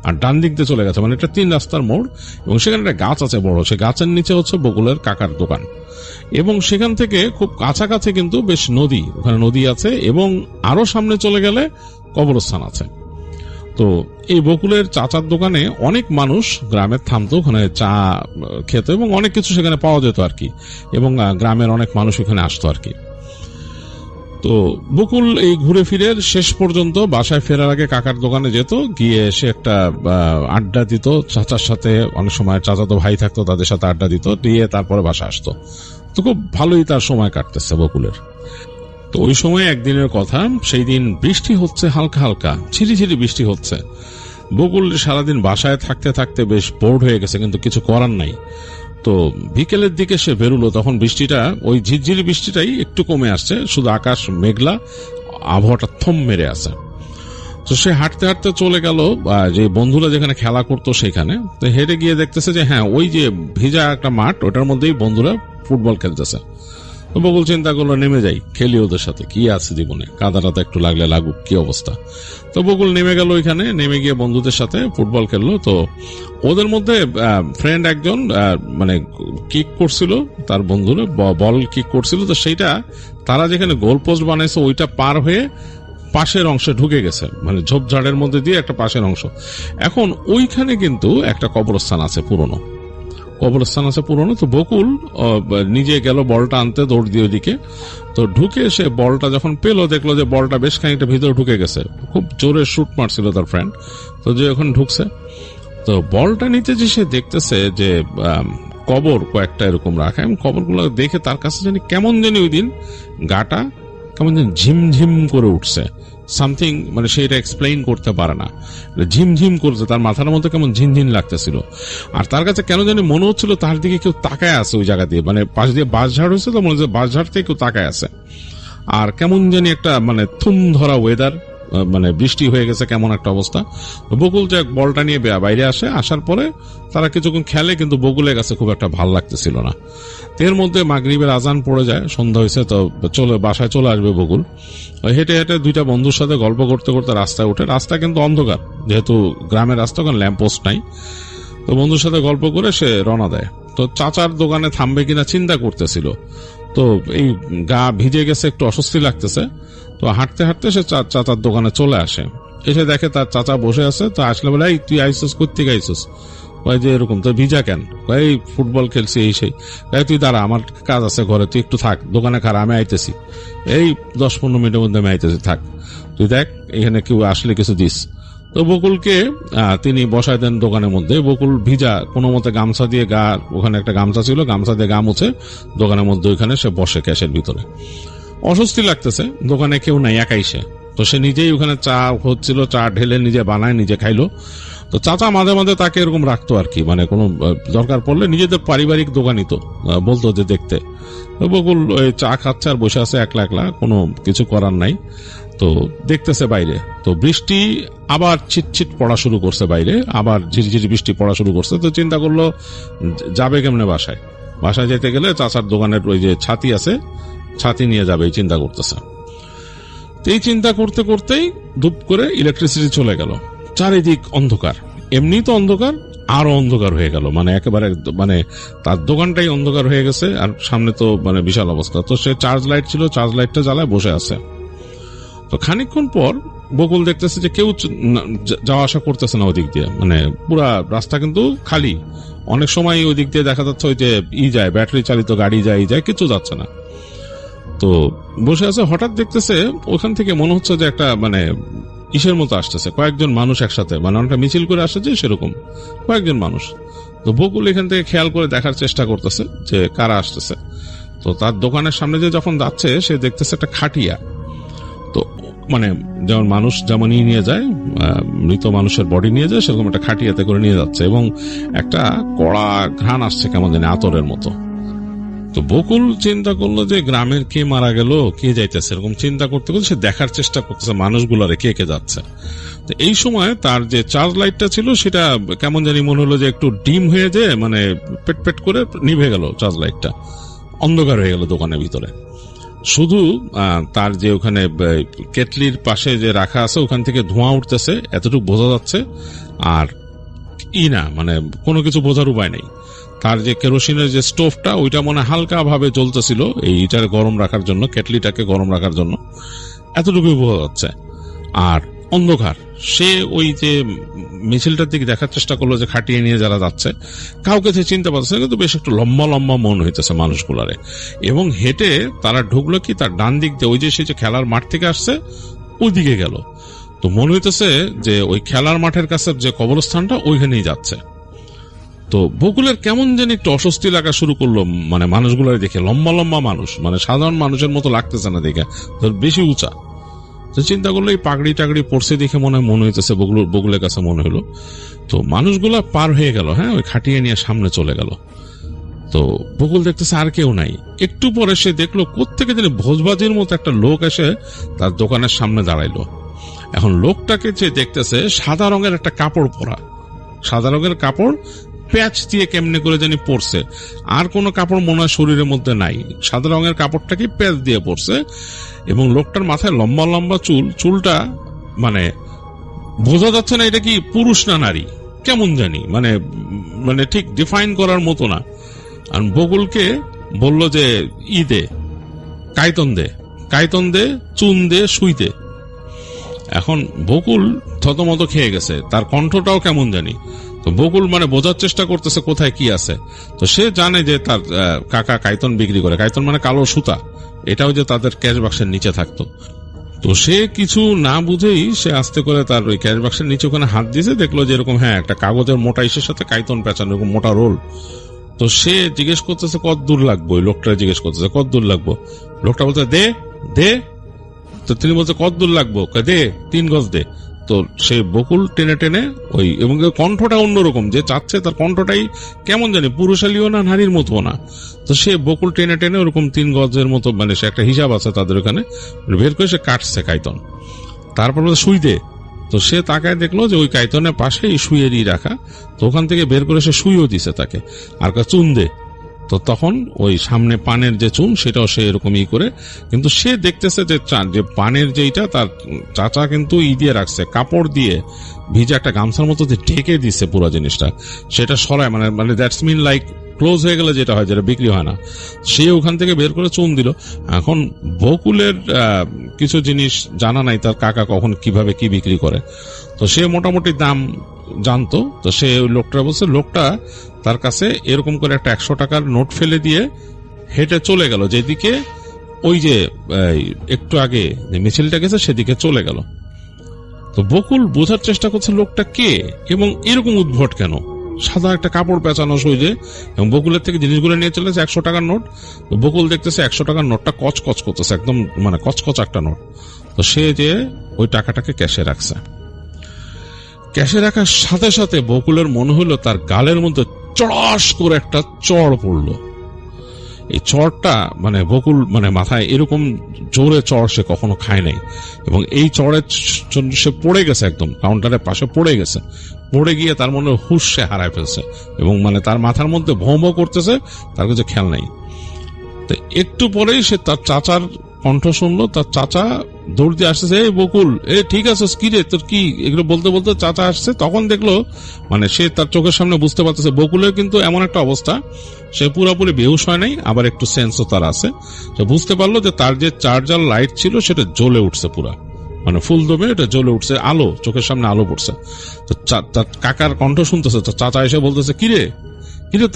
আর ডান দিক দিয়ে চলে গেছে, মানে এটা 3 রাস্তার মোড়। এবং সেখানে একটা গাছ আছে বড়, সে গাছের নিচে হচ্ছে বকুলের কাকার দোকান এবং সেখান থেকে খুব কাছাকাছি কিন্তু বেশ নদী, ওখানে নদী আছে এবং আরো সামনে চলে গেলে কবরস্থান আছে। তো এই বকুলের চাচার দোকানে অনেক মানুষ গ্রামের থামতো, ওখানে চা খেত এবং অনেক কিছু সেখানে পাওয়া যেত আর কি, এবং গ্রামের অনেক মানুষ ওখানে আসতো আর কি। তো বকুল এই ঘুরে ফিরে শেষ পর্যন্ত বাসায় ফেরার আগে কাকার দোকানে যেত, গিয়ে সে একটা আড্ডা দিত চাচার সাথে। অনেক সময় চাচাতো ভাই থাকতো, তাদের সাথে আড্ডা দিত, দিয়ে তারপরে বাসা আসতো। তো খুব ভালোই তার সময় কাটতেছে বকুলের। তো ওই সময় একদিনের কথা, সেই দিন বৃষ্টি হচ্ছে, হালকা হালকা ঝিরিঝিরি বৃষ্টি হচ্ছে। বকুল সারাদিন বাসায় থাকতে থাকতে বেশ বোর্ড হয়ে গেছে, কিন্তু কিছু করার নাই। তো বিকেলের দিকে সে বেরোলো, তখন বৃষ্টিটা, ওই ঝিরঝিরি বৃষ্টিটাই একটু কমে আসছে, শুধু আকাশ মেঘলা, আবহাওয়াটা থম মেরে আছে। তো সে হাঁটতে হাঁটতে চলে গেল যে বন্ধুরা যেখানে খেলা করতো সেখানে। তো হেঁটে গিয়ে দেখতেছে যে হ্যাঁ, ওই যে ভিজা একটা মাঠ, ওটার মধ্যেই বন্ধুরা ফুটবল খেলতেছে। তো বকুল চিন্তা করলো নেমে যাই, খেলি ওদের সাথে, কি আছে জীবনে, কাদা টাদা একটু লাগলে লাগুক, কি অবস্থা। তো বকুল নেমে গেল ওইখানে, নেমে গিয়ে বন্ধুদের সাথে ফুটবল খেললো। তো ওদের মধ্যে ফ্রেন্ড একজন মানে কিক করছিল, তার বন্ধুরা বল কিক করছিল। তো সেইটা তারা যেখানে গোল পোস্ট বানাইছে ওইটা পার হয়ে পাশের অংশে ঢুকে গেছে, মানে ঝোপঝাড়ের মধ্যে দিয়ে একটা পাশের অংশ। এখন ওইখানে কিন্তু একটা কবরস্থান আছে পুরনো, তো বকুল নিজে গেল বলটা আনতে, দৌড় দিয়ে ওইদিকে। তো ঢুকে সে বলটা যখন পেলো, দেখলো যে বলটা বেশ খানিকটা ভিতরে ঢুকে গেছে, খুব জোরে শুট মারছিল তার ফ্রেন্ড। তো যে এখন ঢুকছে, তো বলটা নিতে যে সে দেখতেছে যে কবর কয়েকটা এরকম রাখা, এবং কবরগুলো দেখে তার কাছে জানি কেমন জানি ওই দিন গাটা কেমন যেন ঝিমঝিম করে উঠছে, সামথিং, মানে সেটা এক্সপ্লেইন করতে পারে না, ঝিমঝিম করছে, তার মাথার মধ্যে কেমন ঝিনঝিন লাগতেছিল। আর তার কাছে কেন জানি মনে হচ্ছিল তার দিকে কেউ তাকায় আছে ওই জায়গা দিয়ে, মানে পাশ দিয়ে বাঁশঝাড় হয়েছে, তো মনে হচ্ছে বাঁশঝাড় থেকে কেউ তাকায় আছে। আর কেমন জানি একটা মানে থুম ধরা ওয়েদার, মানে বৃষ্টি হয়ে গেছে, কেমন একটা অবস্থা। বকুল যে বলটা নিয়ে বাইরে আসে, আসার পরে তারা কিছুক্ষণ খেলে, কিন্তু বকুলের কাছে খুব একটা ভাল লাগতেছিল না। এর মধ্যে মাগরিবের আজান পড়ে যায়, সন্ধ্যা হয়েছে, তো বাসায় চলে আসবে বকুল। হেঁটে হেঁটে 2টা বন্ধুর সাথে গল্প করতে করতে রাস্তায় উঠে, রাস্তা কিন্তু অন্ধকার, যেহেতু গ্রামের রাস্তা, ওখানে ল্যাম্পপোস্ট নাই। তো বন্ধুর সাথে গল্প করে সে রওনা দেয়। তো চাচার দোকানে থামবে কিনা চিন্তা করতেছিল। তো এই গা ভিজে গেছে, একটু অস্বস্তি লাগতেছে। তো হাঁটতে হাঁটতে সে চাচার দোকানে চলে আসে। এসে দেখে তার চাচা বসে আছে। তো আসলে বলে, এই তুই আইসিস, কোথেকে আইসিস? কয় যে এরকম। তো ভিজা কেন? এই ফুটবল খেলছি, এই সেই। তুই দাঁড়া, আমার কাজ আছে ঘরে, তুই একটু থাক, দোকানে খারা, আমি আইতেছি, এই 10-15 মিনিটের মধ্যে আমি আইতেছি, থাক, তুই দেখ এখানে কেউ আসলে কিছু দিস। তো বকুলকে তিনি বসায় দেন দোকানের মধ্যে। বকুল ভিজা, কোনো মতে গামছা দিয়ে গা, ওখানে একটা গামছা ছিল, গামছা দিয়ে গা মুছে দোকানের মধ্যে ওইখানে সে বসে ক্যাশের ভিতরে। অস্বস্তি লাগতেছে, দোকানে কেউ নাই, একাই সে। তো সে নিজেই ওখানে চা হচ্ছিল, চা ঢেলে নিজে বানায়, নিজে খাইলো। তো চাচা মাঝে মাঝে তাকে এরকম রাখতো আর কি, মানে কোনো দরকার পড়লে, নিজেদের পারিবারিক দোকানই তো, বলতো যে দেখতে। বকুল ওই চা খাচ্ছে আর বসে আছে একলা একলা, কোনো কিছু করার নাই। তো দেখতেছে বাইরে, তো বৃষ্টি আবার ছিটছিট পড়া শুরু করছে বাইরে, আবার ঝিরিঝিরি বৃষ্টি পড়া শুরু করছে। তো চিন্তা করলো যাবে কেমনে বাসায়। বাসায় যেতে গেলে চাচার দোকানের ওই যে ছাতি আছে, ছাতি নিয়ে যাবে এই চিন্তা করতেছে। এই চিন্তা করতে করতেই ধূপ করে ইলেকট্রিসিটি চলে গেল। চারিদিক অন্ধকার, এমনি তো অন্ধকার, আরো অন্ধকার হয়ে গেল, মানে একেবারে, মানে তার দোকানটাই অন্ধকার হয়ে গেছে। আর সামনে তো মানে বিশাল অবস্থা। তো সে চার্জ লাইট ছিল, চার্জ লাইটটা জ্বালায় বসে আছে। তো খানিকক্ষণ পর বকুল দেখতেছে যে কেউ যাওয়া আসা করতেছে না ওদিক দিয়ে, মানে পুরা রাস্তা কিন্তু খালি। অনেক সময় ওই দিক দিয়ে দেখা যাচ্ছে ওই যে যায়, ব্যাটারি চালিত গাড়ি যায়, কিছু যাচ্ছে না। তো বসে আছে, হঠাৎ দেখতেছে ওখান থেকে মনে হচ্ছে যে একটা মানে ইসের মতো আসতেছে, কয়েকজন মানুষ একসাথে, মানে অনেকটা মিছিল করে আসে যে সেরকম কয়েকজন মানুষ। তো বকুল এখান থেকে খেয়াল করে দেখার চেষ্টা করতেছে যে কারা আসতেছে। তো তার দোকানের সামনে যে যখন যাচ্ছে, সে দেখতেছে একটা খাটিয়া। তো মানে যেমন মানুষ যেমনই নিয়ে যায়, মৃত মানুষের বডি নিয়ে যায়, সেরকম একটা খাটিয়াতে করে নিয়ে যাচ্ছে, এবং একটা কড়া ঘ্রাণ আসছে কেমন জানি আতরের মতো। তো বকুল চিন্তা করলো যে গ্রামের কে মারা গেল, কে যাইতেছে, এরকম চিন্তা করতে করতে সে দেখার চেষ্টা করতেছে মানুষগুলারে কে কে যাচ্ছে। তো এই সময় তার যে চার্জ লাইটটা ছিল সেটা কেমন জানি মনে হলো যে একটু ডিম হয়ে যায়, মানে পেট পেট করে নিভে গেল চার্জ লাইটটা, অন্ধকার হয়ে গেল দোকানের ভিতরে। শুধু তার যে ওখানে কেটলির পাশে যে রাখা আছে ওখান থেকে ধোঁয়া উঠতেছে, এতটুকু বোঝা যাচ্ছে। আর না মানে কোনো কিছু বোঝার উপায় নেই। তার যে কেরোসিনের যে স্টোভটা, ওইটা মনে হালকা ভাবে জ্বলতেছিল এইটার গরম রাখার জন্য, কেটলিটাকে গরম রাখার জন্য, এতটুকুই বোঝা যাচ্ছে। আর অন্ধকার। সে ওই যে মিছিলটার দিকে দেখার চেষ্টা করলো যে খাটিয়ে নিয়ে যারা যাচ্ছে, কাউকে সে চিনতে পারছে, কিন্তু বেশ একটু লম্বা লম্বা মন হইতেছে মানুষগুলারে। এবং হেঁটে তারা ঢুকলো কি তার ডান দিক দিয়ে, ওই যে সে যে খেলার মাঠ থেকে আসছে ওই দিকে গেল। তো মনে হইতেছে যে ওই খেলার মাঠের কাছে যে কবরস্থানটা ওইখানেই যাচ্ছে। তো বকুলের কেমন যেন একটু অস্বস্তি লাগা শুরু করলো, মানে মানুষগুলো দেখে, লম্বা লম্বা মানুষ, মানে সাধারণ মানুষের মতো লাগতেছে না দেখে, বেশি উঁচা। তো চিন্তা করলো এই পাগড়ি টাগড়ি পড়ছে দেখে মনে হইতেছে বকুলের কাছে মনে হলো। তো মানুষগুলা পার হয়ে গেল, হ্যাঁ, ওই খাটিয়ে নিয়ে সামনে চলে গেল। তো বকুল দেখতেছে আর কেউ নাই। একটু পরে সে দেখলো কোত্থেকে যেন ভোজবাজির মতো একটা লোক এসে তার দোকানের সামনে দাঁড়াইলো। এখন লোকটাকে যে দেখতেছে সাদা রঙের একটা কাপড় পরা, সাদা রঙের কাপড় প্যাচ দিয়ে কেমনে করে জানি পড়ছে, আর কোনো কাপড় মনে হয় শরীরের মধ্যে নাই, সাদা রঙের কাপড়টাকে প্যাচ দিয়ে পড়ছে। এবং লোকটার মাথায় লম্বা লম্বা চুলটা মানে বোঝা যাচ্ছে না এটা কি পুরুষ না নারী, কেমন জানি মানে মানে ঠিক ডিফাইন করার মতো না। আর বকুলকে বলল যে দে, কাইতন দে, চুন দে, সুই দে। এখন বকুল থতমত খেয়ে গেছে, তার কণ্ঠটাও কেমন জানি। তো বকুল মানে বোঝার চেষ্টা করতেছে কোথায় কি আছে। তো সে জানে যে তার কাকা কাইতন বিক্রি করে, কাইতন মানে কালো সুতা, এটাও যে তাদের ক্যাশ বাক্সের নিচে থাকতো। তো সে কিছু না বুঝেই সে আস্তে করে তার ওই ক্যাশ বাক্সের নিচে ওখানে হাত দিয়েছে, দেখলো যে এরকম হ্যাঁ একটা কাগজের মোটা ইসের সাথে কাইতন পেঁচানো, এরকম মোটা রোল। তো সে জিজ্ঞেস করতেছে কত দূর লাগবো, ওই লোকটা জিজ্ঞেস করতেছে কত দূর লাগবো। লোকটা বলছে দে দে। তো তিনি বলছে কত দূর লাগবো, দে 3 গজ দে। তো সে বকুল টেনে টেনে ওই, এবং কণ্ঠটা অন্যরকম, যে চাচ্ছে তার কণ্ঠটাই কেমন জানি পুরুষালীও না নারীর মতো না। তো সে বকুল টেনে টেনে ওরকম 3 গজের মতো, মানে সে একটা হিসাব আছে তাদের ওখানে, বের করে সে কাটছে কাইতন। তারপর সুই দে। তো সে তাকায় দেখলো যে ওই কাইতনের পাশে এই সুইয়েরই রাখা। তো ওখান থেকে বের করে সে সুইও দিছে তাকে, আর চুন দে। তো তখন ওই সামনে পানের যে চুন সেটাও সে এরকমই করে, কিন্তু সে দেখতেছে যে পানের যেইটা তার চাচা কিন্তু দিয়ে রাখছে, কাপড় দিয়ে ভিজে একটা গামছার মতো যে ঢেকে দিচ্ছে পুরো জিনিসটা, সেটা সরায়, মানে দ্যাটস মিন লাইক ক্লোজ হয়ে গেলে যেটা হয়, যেটা বিক্রি হয় না, সে ওখান থেকে বের করে চুন দিল। এখন বকুলের কিছু জিনিস জানা নাই, তার কাকা কখন কিভাবে কি বিক্রি করে, তো সে মোটামুটি দাম জানতো। তো সে ওই লোকটা বলছে, লোকটা তার কাছে এরকম করে একটা 100 টাকার নোট ফেলে দিয়ে হেঁটে চলে গেল যেদিকে ওই যে একটু আগে যে মিছিলটা গেছে সেদিকে চলে গেল। তো বকুল বোঝার চেষ্টা করছে লোকটা কে এবং এরকম উদ্ভট কেন, সাদা একটা কাপড় পেঁচানো শরীরে, এবং বকুলের থেকে জিনিসগুলো নিয়ে চলেছে 100 টাকার নোট। তো বকুল দেখতেছে 100 টাকার নোটটা কচকচ করতেছে, একদম মানে কচকচ একটা নোট। তো সে যে ওই টাকাটাকে ক্যাশে রাখছে। ক্যাশে রাখার সাথে সাথে বকুলের মনে হলো তার গালের মধ্যে চড়াস করে একটা চড় পড়লো। এই চড়টা মানে বকুল মানে মাথায় এরকম জোরে চড় সে কখনো খায় নাই, এবং এই চড়ের জন্য সে পড়ে গেছে, একদম কাউন্টারের পাশে পড়ে গেছে। পড়ে গিয়ে তার মনে হুঁশ সে হারায় ফেলছে, এবং মানে তার মাথার মধ্যে ভোঁ ভোঁ করতেছে, তার কিছু খেয়াল নাই। তো একটু পরেই সে তার চাচার কণ্ঠ শুনলো। তার চাচা দৌড় দিয়ে আসতেছে, এই বকুল, ঠিক আছে, কি রে তোর কি, এগুলো বলতে বলতে চাচা আসছে। তখন দেখলো মানে সে তার চোখের সামনে বুঝতে পারতেছে বকুলের কিন্তু এমন একটা অবস্থা, সে পুরোপুরি বেহুশ হয় নাই, আবার একটু সেন্সও তার আছে। সে বুঝতে পারলো যে তার যে চার্জার লাইট ছিল সেটা জ্বলে উঠছে, পুরা মানে ফুল দমে এটা জ্বলে উঠছে, আলো চোখের সামনে আলো পড়ছে। তো তার কাকার কণ্ঠ শুনতেছে, তো চাচা এসে বলতেছে, কিরে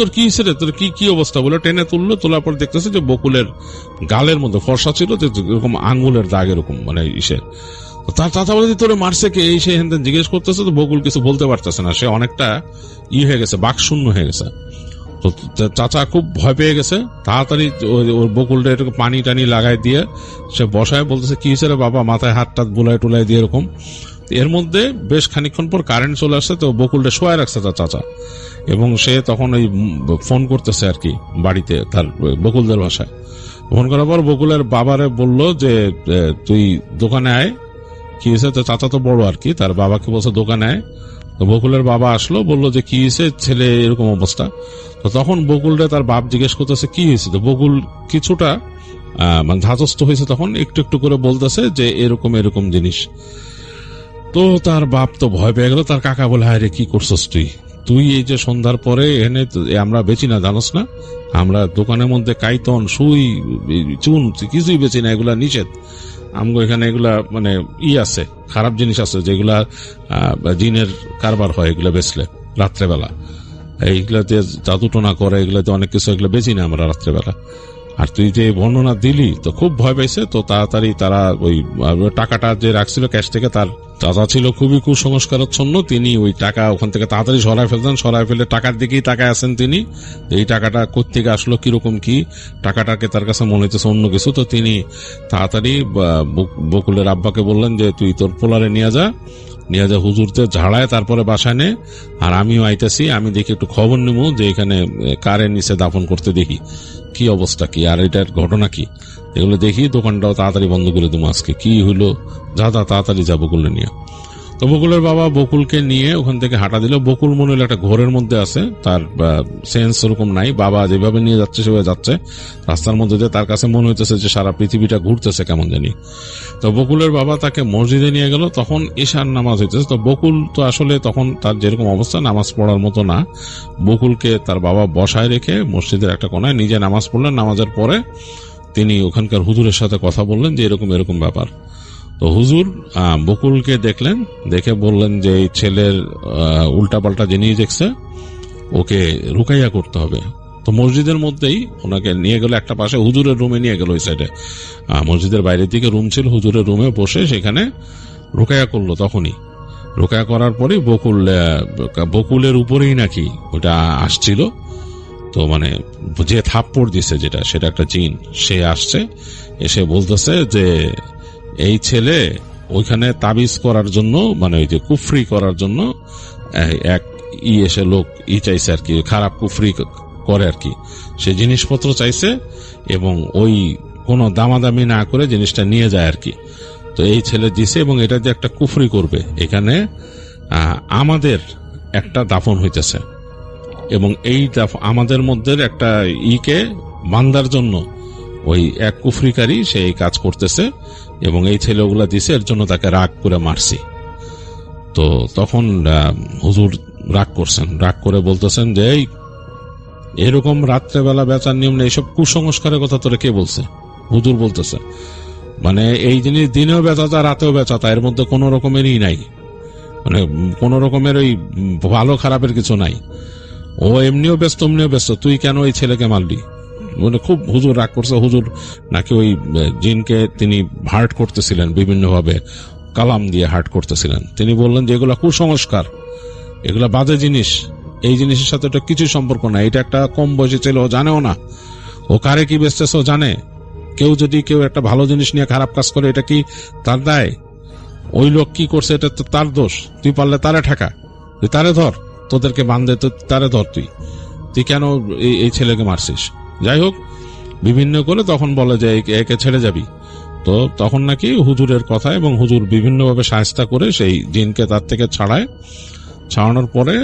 তোর কি হয়েছে রে, তোর কি অবস্থা, বলে টেনে তুললো। তোলার পর দেখতেছে যে বকুলের গালের মধ্যে ফর্সা ছিল, এরকম আঙ্গুলের দাগ এরকম মানে ইসে। তার চাচা বলে, তোরে মারছে কে, এই সে হেন জিজ্ঞেস করতেছে। তো বকুল কিছু বলতে পারতেছে না, সে অনেকটা হয়ে গেছে, বাকশূন্য হয়ে গেছে। তো চাচা খুব ভয় পেয়ে গেছে, তাড়াতাড়ি ওর বকুলটা এরকম পানি টানি লাগাই দিয়ে সে বসায়, বলতেছে, কি হয়েছে রে বাবা, মাথায় হাত টাত বুলাই টুলাই দিয়ে এরকম। এর মধ্যে বেশ খানিকক্ষণ পর কারেন্ট চলে আসছে, তো বকুলটা শোয়ায় রাখছে তার চাচা, এবং সে তখন ওই ফোন করতেছে আর কি বাড়িতে, তার বকুলদের বাসায় ফোন করার পর বকুলের বাবারে বলল যে তুই দোকানে আয়। কি হয়েছে, তো চাচা তো বড় আর কি, তার বাবাকে বলছে দোকানে আয়। তো বকুলের বাবা আসলো, বললো যে কি হয়েছে, ছেলে এরকম অবস্থা। তো তখন বকুলরে তার বাপ জিজ্ঞেস করতেছে কি হয়েছে। তো বকুল কিছুটা মানে ধাতস্থ হয়েছে, তখন একটু একটু করে বলতেছে যে এরকম এরকম জিনিস। তো তার বাপ তো ভয় পেয়ে গেল। তার কাকা বলে, হায় রে, কি করছস তুই এই যে সন্ধ্যার পরে এনে আমরা বেচি না, জানোস না, আমরা দোকানের মধ্যে কাইতন, সুই, চুন কিছুই বেচি না, এগুলা নিষেধ। আমগো এখানে এগুলা মানে আছে, খারাপ জিনিস আছে যেগুলা জিনের কারবার হয়, এগুলা বেচলে রাত্রেবেলা, এইগুলাতে জাদুটোনা করে, এগুলাতে অনেক কিছু, এগুলো বেচি না আমরা রাত্রেবেলা। আর তুই যে বর্ণনা দিলি, তো খুব ভয় পাইছে। তো তাড়াতাড়ি তারা ওই টাকাটা যে রাখছিল ক্যাশ থেকে, তার চাচা ছিল খুবই কুসংস্কারাচ্ছন্ন, তিনি ওই টাকা ওখান থেকে তাড়াতাড়ি সরাই ফেলতেন, সরাই ফেলে টাকার দিকেই তাকায় আছেন তিনি, এই টাকাটা কোত্থেকে আসলো, কিরকম কি, টাকাটাকে তার কাছে মনে হইতেছে অন্য কিছু। তো তিনি তাড়াতাড়ি বকুলের আব্বাকে বললেন যে তুই তোর পোলারে নিয়ে যা হুজুরতে ঝাড়ায় তারপরে বাসায় নে, আর আমিও আইতেছি, আমি দেখি একটু খবর নিবো যে এখানে কারের নিচে দাফন করতে, দেখি কি অবস্থা কি, আর এটার ঘটনা কি, এগুলো দেখি, দোকানটাও তাড়াতাড়ি বন্ধ করে দেবো, আজকে কি হইলো, যা তাড়াতাড়ি যা বকুলে নিয়ে। তো বকুলের বাবা বকুলকে নিয়ে ওখান থেকে হাঁটা দিল। বকুল মনে হলো একটা ঘোরের মধ্যে আছে, তার সেন্স ওরকম নাই, বাবা যেভাবে নিয়ে যাচ্ছে সেভাবে যাচ্ছে রাস্তার মধ্যে দিয়ে, তার কাছে মনে হইতেছে যে সারা পৃথিবীটা ঘুরতেছে কেমন জানি। তো বকুলের বাবা তাকে মসজিদে নিয়ে গেল, তখন ঈশার নামাজ হইতেছে। তো বকুল তো আসলে তখন তার যেরকম অবস্থা, নামাজ পড়ার মতো না। বকুলকে তার বাবা বসায় রেখে মসজিদের একটা কোনায় নিজে নামাজ পড়লেন। নামাজের পরে তিনি ওখানকার হুজুরের সাথে কথা বললেন যে এরকম এরকম ব্যাপার। তো হুজুর বকুলকে দেখলেন, দেখে বললেন যে এই ছেলের উল্টাপাল্টা জিনিস দেখছে, ওকে রুকাইয়া করতে হবে। তো মসজিদের মধ্যেই ওনাকে নিয়ে গেল একটা পাশে, হুজুরের রুমে নিয়ে গেল, ওই সাইডে মসজিদের বাইরের দিকে রুম ছিল, হুজুরের রুমে বসে সেখানে রুকাইয়া করলো। তখনই রুকাইয়া করার পরেই বকুলের উপরেই নাকি ওটা আসছিল। তো মানে যে থাপ্পড় দিছে যেটা, সেটা একটা জিন, সে আসছে, এসে বলতেছে যে এই ছেলে ওইখানে তাবিজ করার জন্য, মানে ওই যে কুফরি করার জন্য এক এসে লোক চাইছে আর কি, খারাপ কুফরি করে আর কি, সে জিনিসপত্র চাইছে, এবং ওই কোনো দামাদামি না করে জিনিসটা নিয়ে যায় আর কি। তো এই ছেলে দিছে, এবং এটা যে একটা কুফরি করবে, এখানে আমাদের একটা দাফন হইতেছে, এবং এই আমাদের মধ্যে একটা ইকে বান্দার জন্য ওই এক কুফরিকারী সেই কাজ করতেছে, এবং এই ছেলেগুলা দিছে, এর জন্য তাকে রাগ করে মারছি। তো তখন হুজুর রাগ করছেন, রাগ করে বলতেছেন যে এই এরকম রাত্রেবেলা বেচার নিয়ম নেই, এসব কুসংস্কারের কথা তোরা কে বলছে? হুজুর বলতেছে। মানে এই জিনিস দিনেও বেচাতা রাতেও বেচাতা, এর মধ্যে কোনো রকমেরই নাই, মানে কোন রকমের ওই ভালো খারাপের কিছু নাই। ও এমনিও ব্যস্ত অমনিও ব্যস্ত, তুই কেন ওই ছেলেকে মারলি? মানে খুব হুজুর রাগ করছে। হুজুর নাকি ওই জিনকে তিনি হার্ট করতেছিলেন, বিভিন্নভাবে কালাম দিয়ে হার্ট করতেছিলেন। তিনি বললেন যে এগুলা কুসংস্কার, এগুলা বাজে জিনিস, এই জিনিসের সাথে এটা কিছু সম্পর্ক নাই। এটা একটা কম বয়সী ছেলে, ও জানেও না ও কারে কি বেচতেছে, ও জানে। কেউ একটা ভালো জিনিস নিয়ে খারাপ কাজ করে, এটা কি তার দায়? ওই লোক কি করছে এটা তো তার দোষ, তুই পারলে তারে ঠেকা, তুই তারে ধর, তোদেরকে বান্ধে তো তারে ধর, তুই কেন এই ছেলেকে মারছিস? যাই হোক, বিভিন্ন করে তখন বলে যে একে ছেড়ে যাবি। তো তখন নাকি হুজুরের কথা এবং হুজুর বিভিন্নভাবে সাহায্য করে সেই জিনকে তার থেকে ছাড়ানোর পরে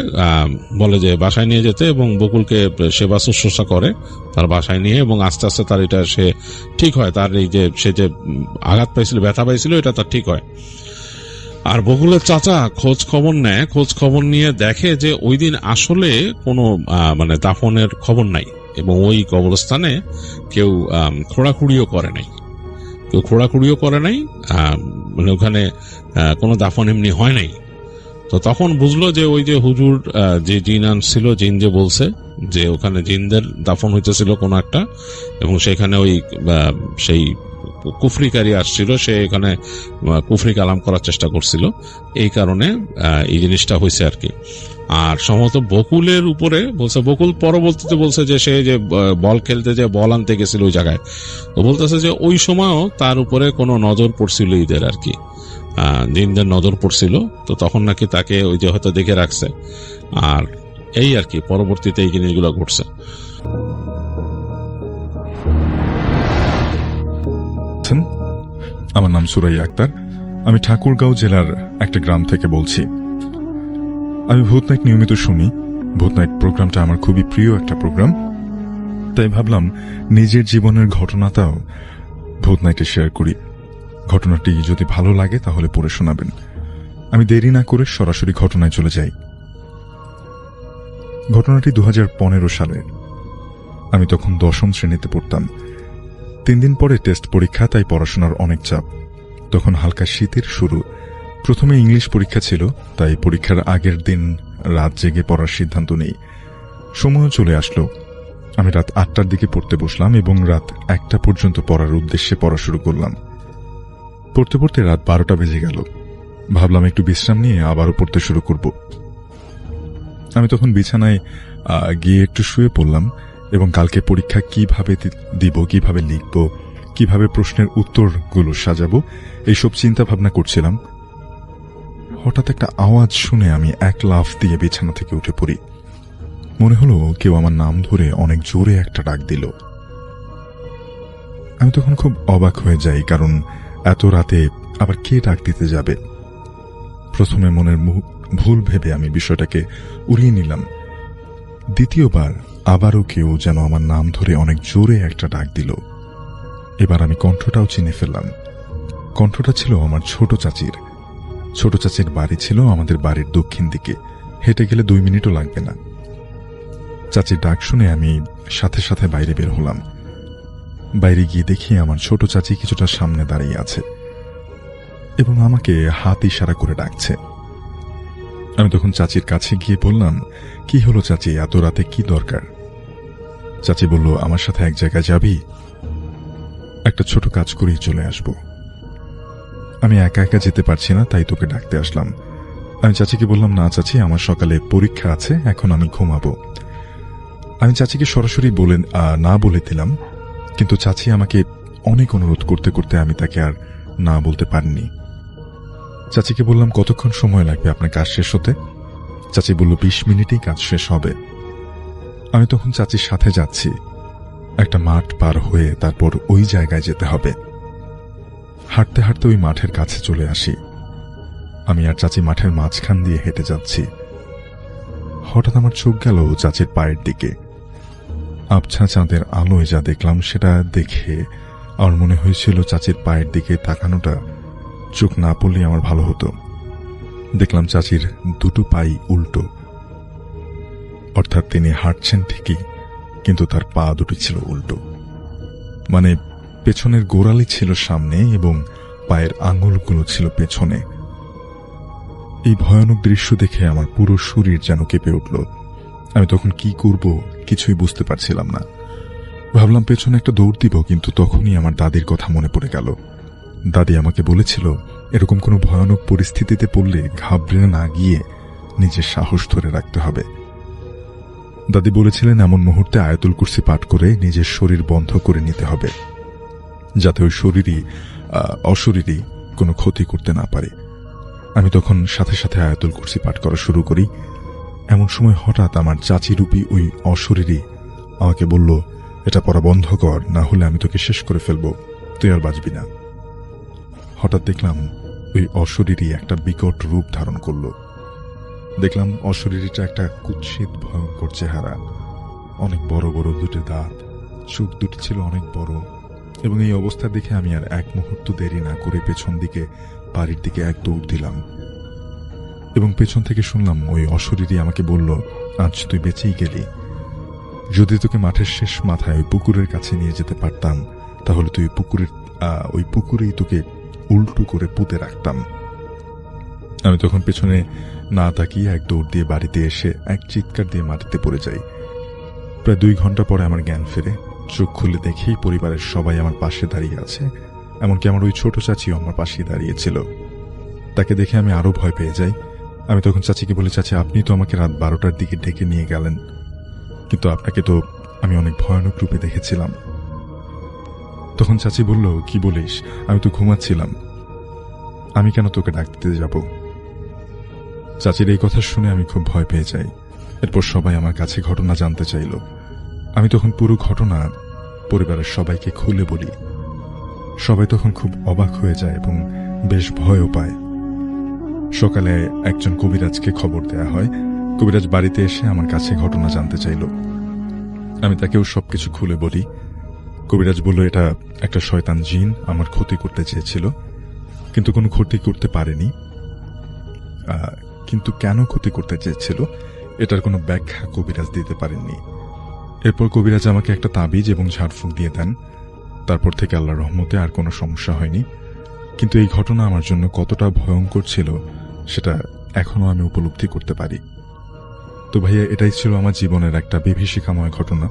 বলে যে বাসায় নিয়ে যেতে, এবং বকুলকে সেবা শুশ্রূষা করে তার বাসায় নিয়ে, এবং আস্তে আস্তে তার এটা সে ঠিক হয়, তার এই যে সে যে আঘাত পাইছিল, ব্যথা পাইছিল, এটা তার ঠিক হয়। আর বকুলের চাচা খোঁজ খবর নেয়, খোঁজ খবর নিয়ে দেখে যে ওই দিন আসলে কোনো মানে দাফনের খবর নাই, এবং ওই কবরস্থানে কেউ খোঁড়াখুড়িও করে নাই, মানে ওখানে কোনো দাফন এমনি হয় নাই। তো তখন বুঝলো যে ওই যে হুজুর যে জিন আনছিল, জিন যে বলছে যে ওখানে জিনদের দাফন হইতেছিল কোনো একটা, এবং সেখানে ওই সেই কুফরিকারী আসছিল, সে এখানে কুফরি কালাম করার চেষ্টা করছিল, এই কারণে এই জিনিসটা হয়েছে আর কি। আর সম্ভবত বকুলের উপরে বলছে, বকুল পরবর্তীতে বলছে যে সে যে বল খেলতে যে বল আনতে গেছিল ওই জায়গায়, তো বলতেছে যে ওই সময়ও তার উপরে কোনো নজর পড়ছিল ঈদের আর কি, জিনদের নজর পড়ছিল। তো তখন নাকি তাকে ওই যে হয়তো দেখে রাখছে, আর এই আর কি পরবর্তীতে এই জিনিসগুলো ঘটছে। আমার নাম সুরাইয়া আক্তার, আমি ঠাকুরগাঁও জেলার একটা গ্রাম থেকে বলছি। আমি ভূত নাইট নিয়মিত শুনি। ভূত নাইট প্রোগ্রামটা আমার খুবই প্রিয় একটা প্রোগ্রাম, তাই ভাবলাম নিজের জীবনের ঘটনাটাও ভূত নাইটে শেয়ার করি। ঘটনাটি যদি ভালো লাগে তাহলে পড়ে শোনাবেন। আমি দেরি না করে সরাসরি ঘটনায় চলে যাই। ঘটনাটি 2015 সালে। আমি তখন 10ম শ্রেণীতে পড়তাম। 3 দিন পরে টেস্ট পরীক্ষা, তাই পড়াশোনার অনেক চাপ। তখন হালকা শীতের শুরু। প্রথমে ইংলিশ পরীক্ষা ছিল, তাই পরীক্ষার আগের দিন রাত জেগে পড়ার সিদ্ধান্ত নেই। সময়ও চলে আসলো। আমি রাত 8টার দিকে পড়তে বসলাম এবং রাত 1টা পর্যন্ত পড়ার উদ্দেশ্যে পড়া শুরু করলাম। পড়তে পড়তে রাত 12টা বেজে গেল। ভাবলাম একটু বিশ্রাম নিয়ে আবারও পড়তে শুরু করব। আমি তখন বিছানায় গিয়ে একটু শুয়ে পড়লাম এবং কালকে পরীক্ষা কিভাবে দিব, কিভাবে লিখব, কিভাবে প্রশ্নের উত্তরগুলো সাজাবো, এইসব চিন্তা ভাবনা করছিলাম। হঠাৎ একটা আওয়াজ শুনে আমি এক লাফ দিয়ে বিছানা থেকে উঠে পড়ি। মনে হলো কেউ আমার নাম ধরে অনেক জোরে একটা ডাক দিল। আমি তখন খুব অবাক হয়ে যাই, কারণ এত রাতে আবার কে ডাক দিতে যাবে। প্রথমে মনের ভুল ভেবে আমি বিষয়টাকে উড়িয়ে নিলাম। দ্বিতীয়বার আবারও কেউ যেন আমার নাম ধরে অনেক জোরে একটা ডাক দিল। এবার আমি কণ্ঠটাও চিনে ফেললাম। কণ্ঠটা ছিল আমার ছোট চাচির। ছোট চাচির বাড়ি ছিল আমাদের বাড়ির দক্ষিণ দিকে, হেঁটে গেলে 2 মিনিটও লাগবে না। চাচির ডাক শুনে আমি সাথে সাথে বাইরে বের হলাম। বাইরে গিয়ে দেখি আমার ছোট চাচি কিছুটা সামনে দাঁড়িয়ে আছে এবং আমাকে হাত ইশারা করে ডাকছে। আমি তখন চাচির কাছে গিয়ে বললাম, কি হলো চাচি, এত রাতে কি দরকার? চাচি বলল, আমার সাথে এক জায়গায় যাবি? একটা ছোট কাজ করেই চলে আসব। আমি একা একা যেতে পারছি না, তাই তোকে ডাকতে আসলাম। আমি চাচিকে বললাম, না চাচি, আমার সকালে পরীক্ষা আছে, এখন আমি ঘুমাবো। আমি চাচিকে সরাসরি না বলে দিলাম, কিন্তু চাচি আমাকে অনেক অনুরোধ করতে করতে আমি তাকে আর না বলতে পারিনি। চাচিকে বললাম, কতক্ষণ সময় লাগবে আপনার কাজ শেষ হতে? চাচি বলল, 20 মিনিটেই কাজ শেষ হবে। আমি তখন চাচির সাথে যাচ্ছি। একটা মাঠ পার হয়ে তারপর ওই জায়গায় যেতে হবে। হাঁটতে হাঁটতে ওই মাঠের কাছে চলে আসি। আমি আর চাচি মাঠের মাঝখান দিয়ে হেঁটে যাচ্ছি। হঠাৎ আমার চোখ গেল চাচির পায়ের দিকে। আবছা চাঁদের আলোয় যা দেখলাম সেটা দেখে আমার মনে হয়েছিল চাচির পায়ের দিকে তাকানোটা চোখ না পড়লে আমার ভালো হতো। দেখলাম চাচির দুটো পাই উল্টো, অর্থাৎ তিনি হাঁটছেন ঠিকই, কিন্তু তার পা দুটি ছিল উল্টো, মানে পেছনের গোড়ালি ছিল সামনে এবং পায়ের আঙুলগুলো ছিল পেছনে। এই ভয়ানক দৃশ্য দেখে আমার পুরো শরীর যেন কেঁপে উঠল। আমি তখন কি করব কিছুই বুঝতে পারছিলাম না। ভাবলাম পেছনে একটা দৌড় দিব, কিন্তু তখনই আমার দাদির কথা মনে পড়ে গেল। দাদি আমাকে বলেছিল এরকম কোনো ভয়ানক পরিস্থিতিতে পড়লে ঘাবড়ে না গিয়ে নিজের সাহস ধরে রাখতে হবে। দাদি বলেছিলেন এমন মুহূর্তে আয়াতুল কুরসি পাঠ করে নিজের শরীর বন্ধ করে নিতে হবে, যাতে ওই অশরীরই কোনো ক্ষতি করতে না পারে। আমি তখন সাথে সাথে আয়াতুল কুরসি পাঠ করা শুরু করি। এমন সময় হঠাৎ আমার চাচি রূপী ওই অশরীরই আমাকে বলল, এটা পড়া বন্ধ কর, না হলে আমি তোকে শেষ করে ফেলবো, তুই আর বাঁচবি না। হঠাৎ দেখলাম ওই অশরীরই একটা বিকট রূপ ধারণ করল। দেখলাম অশরীরীটা একটা কুৎসিত ভয়ঙ্কর চেহারা, অনেক বড় বড় দুটো দাঁত, চোখ দুটি ছিল অনেক বড়। এবং এই অবস্থা দেখে আমি আর এক মুহূর্ত দেরি না করে পেছন দিকে বাড়ির দিকে এক দৌড় দিলাম এবং পেছন থেকে শুনলাম ওই অশরীরী আমাকে বলল, আজ তুই বেঁচেই গেলি। যদি তোকে মাঠের শেষ মাথায় ওই পুকুরের কাছে নিয়ে যেতে পারতাম, তাহলে তুই ওই পুকুরেই তোকে উল্টো করে পুঁতে রাখতাম। আমি তখন পেছনে না তাকিয়ে এক দৌড় দিয়ে বাড়িতে এসে এক চিৎকার দিয়ে মাটিতে পড়ে যাই। প্রায় 2 ঘন্টা পরে আমার জ্ঞান ফেরে। চোখ খুলে দেখেই পরিবারের সবাই আমার পাশে দাঁড়িয়ে আছে, এমনকি আমার ওই ছোট চাচিও আমার পাশেই দাঁড়িয়েছিল। তাকে দেখে আমি আরো ভয় পেয়ে যাই। আমি তখন চাচিকে বলি, চাচি আপনি তো আমাকে রাত 12টার দিকে ডেকে নিয়ে গেলেন, কিন্তু আপনাকে তো আমি অনেক ভয়ানক রূপে দেখেছিলাম। তখন চাচি বলল, কি বলিস, আমি তো ঘুমাচ্ছিলাম, আমি কেন তোকে ডাক দিতে যাব? চাচির এই কথা শুনে আমি খুব ভয় পেয়ে যাই। এরপর সবাই আমার কাছে ঘটনা জানতে চাইল। আমি তখন পুরো ঘটনা পরিবারের সবাইকে খুলে বলি। সবাই তখন খুব অবাক হয়ে যায় এবং বেশ ভয়ও পায়। সকালে একজন কবিরাজকে খবর দেয়া হয়। কবিরাজ বাড়িতে এসে আমার কাছে ঘটনা জানতে চাইল। আমি তাকেও সবকিছু খুলে বলি। কবিরাজ বলল, এটা একটা শয়তান জিন আমার ক্ষতি করতে চেয়েছিল, কিন্তু কোনো ক্ষতি করতে পারেনি। কিন্তু কেন ক্ষতি করতে চেয়েছিল এটার কোনো ব্যাখ্যা কবিরাজ দিতে পারেননি। এরপর কবিরাজ আমাকে একটা তাবিজ এবং ঝাড়ফুঁক দিয়ে দেন। তারপর থেকে আল্লাহর রহমতে আর কোনো সমস্যা হয়নি। কিন্তু এই ঘটনা আমার জন্য কতটা ভয়ঙ্কর ছিল সেটা এখনো আমি উপলব্ধি করতে পারি। তো ভাইয়া, এটাই ছিল আমার জীবনের একটা বিভীষিকাময় ঘটনা।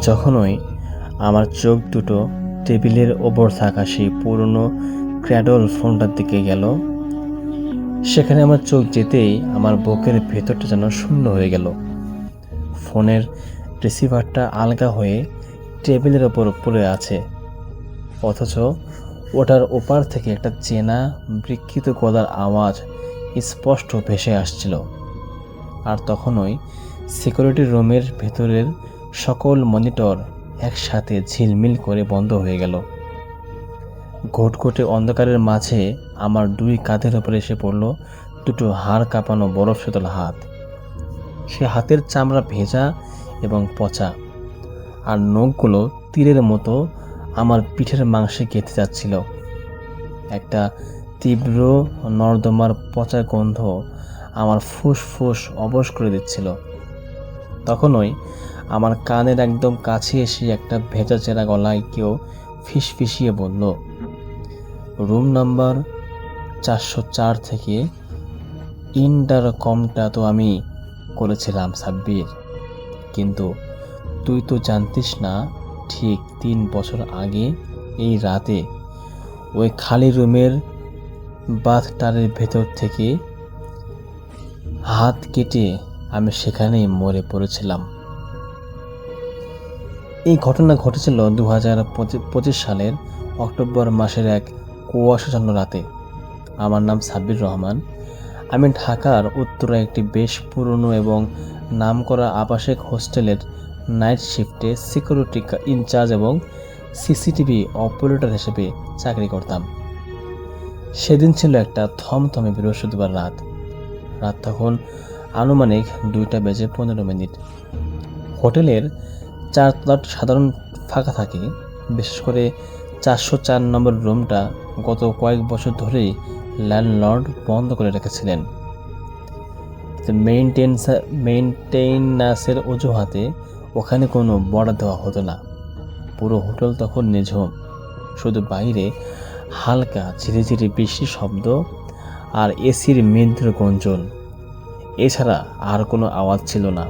যখনই আমার চোখ দুটো টেবিলের ওপর থাকা সেই পুরনো ক্র্যাডল ফোনটার দিকে গেল, সেখানে আমার চোখ যেতেই আমার বুকের ভেতরটা যেন শূন্য হয়ে গেল। ফোনের রিসিভারটা আলগা হয়ে টেবিলের ওপর পড়ে আছে, অথচ ওটার ওপার থেকে একটা চেনা বিকৃত গলার আওয়াজ স্পষ্ট ভেসে আসছিল। আর তখনই সিকিউরিটি রুমের ভেতরের সকল মনিটর একসাথে ঝিলমিল করে বন্ধ হয়ে গেল। ঘটঘটে অন্ধকারের মাঝে আমার 2 কাঁধের ওপরে এসে পড়ল দুটো হাড় কাঁপানো বরফ শীতল হাত। সে হাতের চামড়া ভেজা এবং পচা, আর নখগুলো তীরের মতো আমার পিঠের মাংসে গেঁথে যাচ্ছিল। একটা তীব্র নর্দমার পচা গন্ধ আমার ফুসফুস অবশ করে দিচ্ছিল। তখনই আমার কানের একদম কাছে এসে একটা ভেজা চেরা গলায় কেউ ফিসফিসিয়ে বলল, রুম নাম্বার 404 থেকে ইন্টারকমটা তো আমি করেছিলাম সাব্বির, কিন্তু তুই তো জানতিস না ঠিক 3 বছর আগে এই রাতে ওই খালি রুমের বাথটারের ভেতর থেকে হাত কেটে আমি সেখানেই মরে পড়েছিলাম। এই ঘটনা ঘটেছিল 2025 সালের অক্টোবর মাসের এক কুয়াশাচ্ছন্ন রাতে। আমার নাম সাব্বির রহমান। আমি ঢাকার উত্তরা একটি বেশ পুরনো এবং নামকরা আবাসিক হোস্টেলের নাইট শিফটে সিকিউরিটি ইনচার্জ এবং সিসিটিভি অপারেটর হিসেবে চাকরি করতাম। সেদিন ছিল একটা থমথমে বৃহস্পতিবার রাত। তখন আনুমানিক 2:15। হোটেলের 4 তলাটা সাধারণ ফাঁকা থাকে। বিশেষ করে 404 নম্বর রুমটা গত কয়েক বছর ধরেই ল্যান্ডলর্ড বন্ধ করে রেখেছিলেন। যে মেইনটেইনান্সের অজুহাতে ওখানে কোনো বর্ডার দেওয়া হতো না। পুরো হোটেল তখন নিঝুম, শুধু বাইরে হালকা ঝিরিঝিরি বৃষ্টির শব্দ আর এসির মৃদু গঞ্জন, এছাড়া আর কোনো আওয়াজ ছিল না।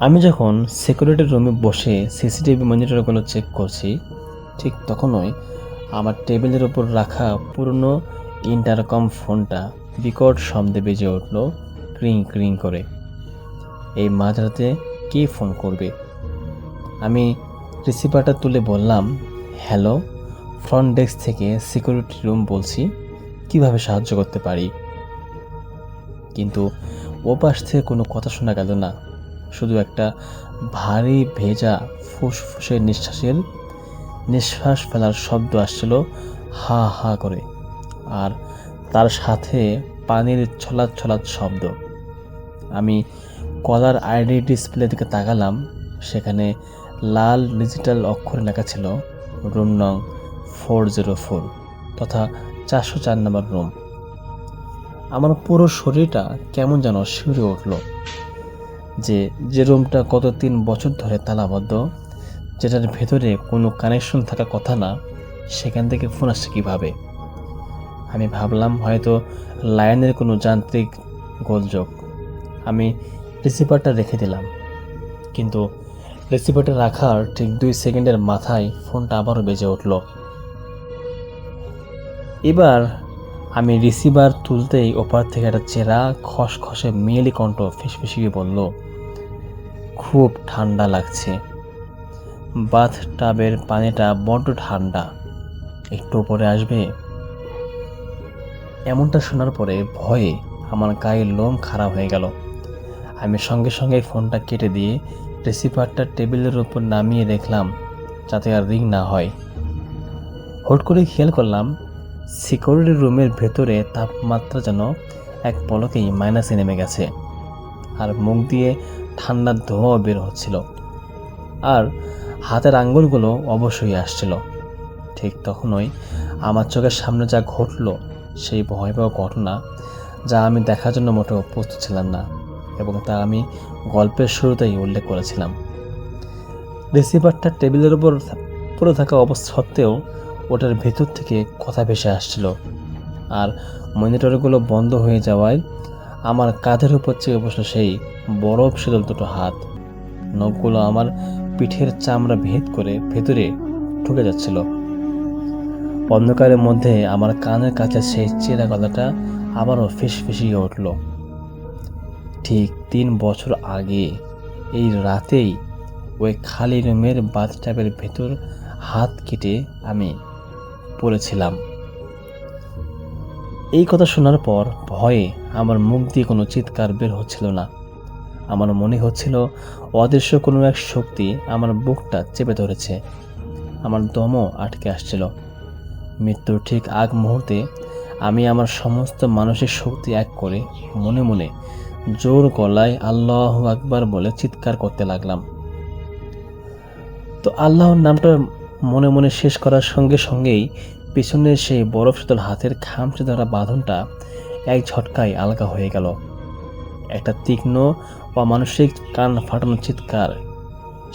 আমি যখন সিকিউরিটি রুমে বসে সিসিটিভি মনিটরগুলো চেক করছি, ঠিক তখনই আমার টেবিলের ওপর রাখা পুরনো ইন্টারকম ফোনটা বিকট শব্দে বেজে উঠল, ক্রিং ক্রিং করে। এই মাঝরাতে কে ফোন করবে? আমি রিসিভারটা তুলে বললাম, হ্যালো, ফ্রন্ট ডেস্ক থেকে সিকিউরিটি রুম বলছি, কিভাবে সাহায্য করতে পারি? কিন্তু ওপাশ থেকে কোনো কথা শোনা গেল না, শুধু একটা ভারী ভেজা ফুসফুসে নিঃশ্বাস ফেলার শব্দ আসছিল, হা হা করে, আর তার সাথে পানির ছলাৎ ছলাৎ শব্দ। আমি কলার আইডি ডিসপ্লে দিকে তাকালাম, সেখানে লাল ডিজিটাল অক্ষরে লেখা ছিল রুম নং 404 তথা 404 নম্বর রুম। আমার পুরো শরীরটা কেমন যেন শিউরে উঠল, যে রুমটা গত 3 বছর ধরে তালাবদ্ধ, যেটার ভেতরে কোনো কানেকশন থাকার কথা না, সেখান থেকে ফোন আসছে কীভাবে? আমি ভাবলাম হয়তো লাইনের কোনো যান্ত্রিক গোলযোগ। আমি রিসিভারটা রেখে দিলাম, কিন্তু রিসিভারটা রাখার ঠিক 2 সেকেন্ডের মাথায় ফোনটা আবারও বেজে উঠল। এবার আমি রিসিভার তুলতেই ওপার থেকে একটা চেরা খসখসে মেয়েলি কণ্ঠ ফিসফিসিয়ে বলল, খুব ঠান্ডা লাগছে, বাথ টাবের পানিটা বড্ড ঠান্ডা, একটু উপরে আসবে? এমনটা শোনার পরে ভয়ে আমার গায়ের লোম খাড়া হয়ে গেল। আমি সঙ্গে সঙ্গে ফোনটা কেটে দিয়ে রিসিভারটা টেবিলের উপর নামিয়ে দেখলাম যাতে আর রিং না হয়। হুট করে খেয়াল করলাম সিকিউরিটি রুমের ভেতরে তাপমাত্রা যেন এক পলকেই মাইনাসে নেমে গেছে, আর মুখ দিয়ে ঠান্ডার ধোঁয়া বের হচ্ছিল, আর হাতের আঙ্গুলগুলো অবশ্যই আসছিল। ঠিক তখনই আমার চোখের সামনে যা ঘটল, সেই ভয়াবহ ঘটনা, যা আমি দেখার জন্য মোটেও প্রস্তুত ছিলাম না, এবং তা আমি গল্পের শুরুতেই উল্লেখ করেছিলাম। রিসিভারটা টেবিলের উপর পড়ে থাকা অবস্থা সত্ত্বেও ওটার ভেতর থেকে কথা ভেসে আসছিল, আর মনিটরগুলো বন্ধ হয়ে যাওয়ায় আমার কাঁধের উপর চেয়ে বসলো সেই বরফ শীতল দুটো হাত। নখগুলো আমার পিঠের চামড়া ভেদ করে ভেতরে ঢুকে যাচ্ছিল। অন্ধকারের মধ্যে আমার কানের কাছে সেই চেরা গলাটা আবারও ফিসফিসিয়ে উঠল। ঠিক 3 বছর আগে এই রাতেই ওই খালি রুমের বাথটাবের ভেতর হাত কেটে আমি পড়েছিলাম। এই কথা শোনার পর ভয়ে আমার মুখ দিয়ে কোনো চিৎকার বের হচ্ছিল না। আমার মনে হচ্ছিল অদৃশ্য কোনো এক শক্তি আমার বুকটা চেপে ধরেছে, আমার দমও আটকে আসছিল। মৃত্যুর ঠিক আগ মুহূর্তে আমি আমার সমস্ত মানসিক শক্তি এক করে মনে মনে জোর গলায় আল্লাহু আকবার বলে চিৎকার করতে লাগলাম। তো আল্লাহর নামটা মনে মনে শেষ করার সঙ্গে সঙ্গেই পিছনের সেই বরফ শীতল হাতের খামচে ধরা বাঁধনটা এক ঝটকায় আলগা হয়ে গেল। একটা তীক্ষ্ণ অমানসিক কান ফাটানো চিৎকার,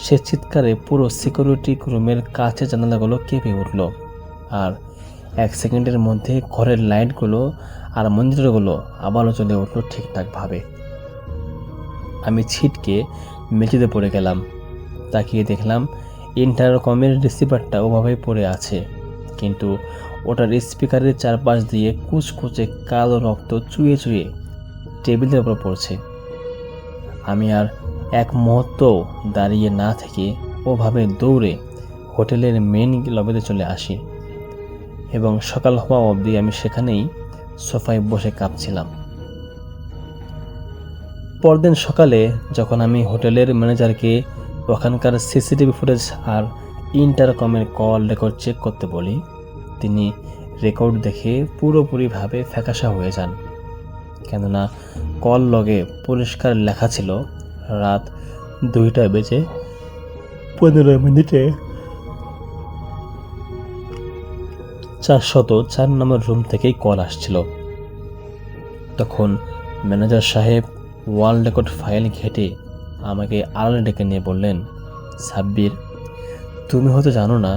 সে চিৎকারে পুরো সিকিউরিটি রুমের কাছে জানালাগুলো কেঁপে উঠল, আর 1 সেকেন্ডের মধ্যে ঘরের লাইটগুলো আর মনিটরগুলো আবারও চলে উঠল ঠিকঠাকভাবে। আমি ছিটকে মেঝেতে পড়ে গেলাম। তাকিয়ে দেখলাম ইন্টারকমের রিসিভারটা ওভাবেই পড়ে আছে, কিন্তু ওটার স্পিকারের চারপাশ দিয়ে কুচকুচে কালো রক্ত চুয়ে চুয়ে টেবিলের উপর পড়ছে। আমি আর এক মুহূর্ত দাঁড়িয়ে না থেকে ওভাবে দৌড়ে হোটেলের মেন লবিতে চলে আসি, এবং সকাল হওয়া অবধি আমি সেখানেই সোফায় বসে কাঁপছিলাম। পরদিন সকালে যখন আমি হোটেলের ম্যানেজারকে ওখানকার সিসিটিভি ফুটেজ আর ইন্টারকমের কল রেকর্ড চেক করতে বলি, তিনি রেকর্ড দেখে পুরোপুরিভাবে ফ্যাকাশা হয়ে যান। কেননা কল লগে পরিষ্কার লেখা ছিল রাত 2:15 404 নম্বর রুম থেকেই কল আসছিল। তখন ম্যানেজার সাহেব ওয়ার্ল্ড রেকর্ড ফাইল ঘেটে আমাকে আড়ালে ডেকে নিয়ে বললেন, সাব্বির, তুমি হয়তো জানো না,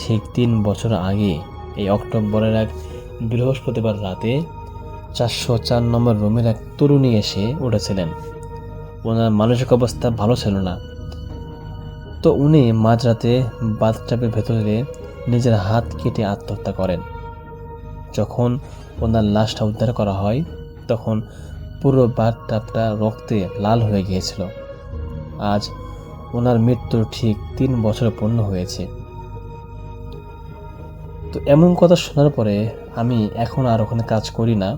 ঠিক 3 বছর আগে এই অক্টোবরের এক বৃহস্পতিবার রাতে 404 নম্বর রুমের এক তরুণী এসে উঠেছিলেন। ওনার মানসিক অবস্থা ভালো ছিল না, তো উনি মাঝরাতে বাথটাবের ভেতরে নিজের হাত কেটে আত্মহত্যা করেন। যখন ওনার লাশটা উদ্ধার করা হয় তখন পুরো বাথটাবটা রক্তে লাল হয়ে গিয়েছিল। আজ ওনার মৃত্যুর ঠিক 3 বছর পূর্ণ হয়েছে। তো এমন কথা শোনার পরে আমি এখন আর ওখানে কাজ করি না।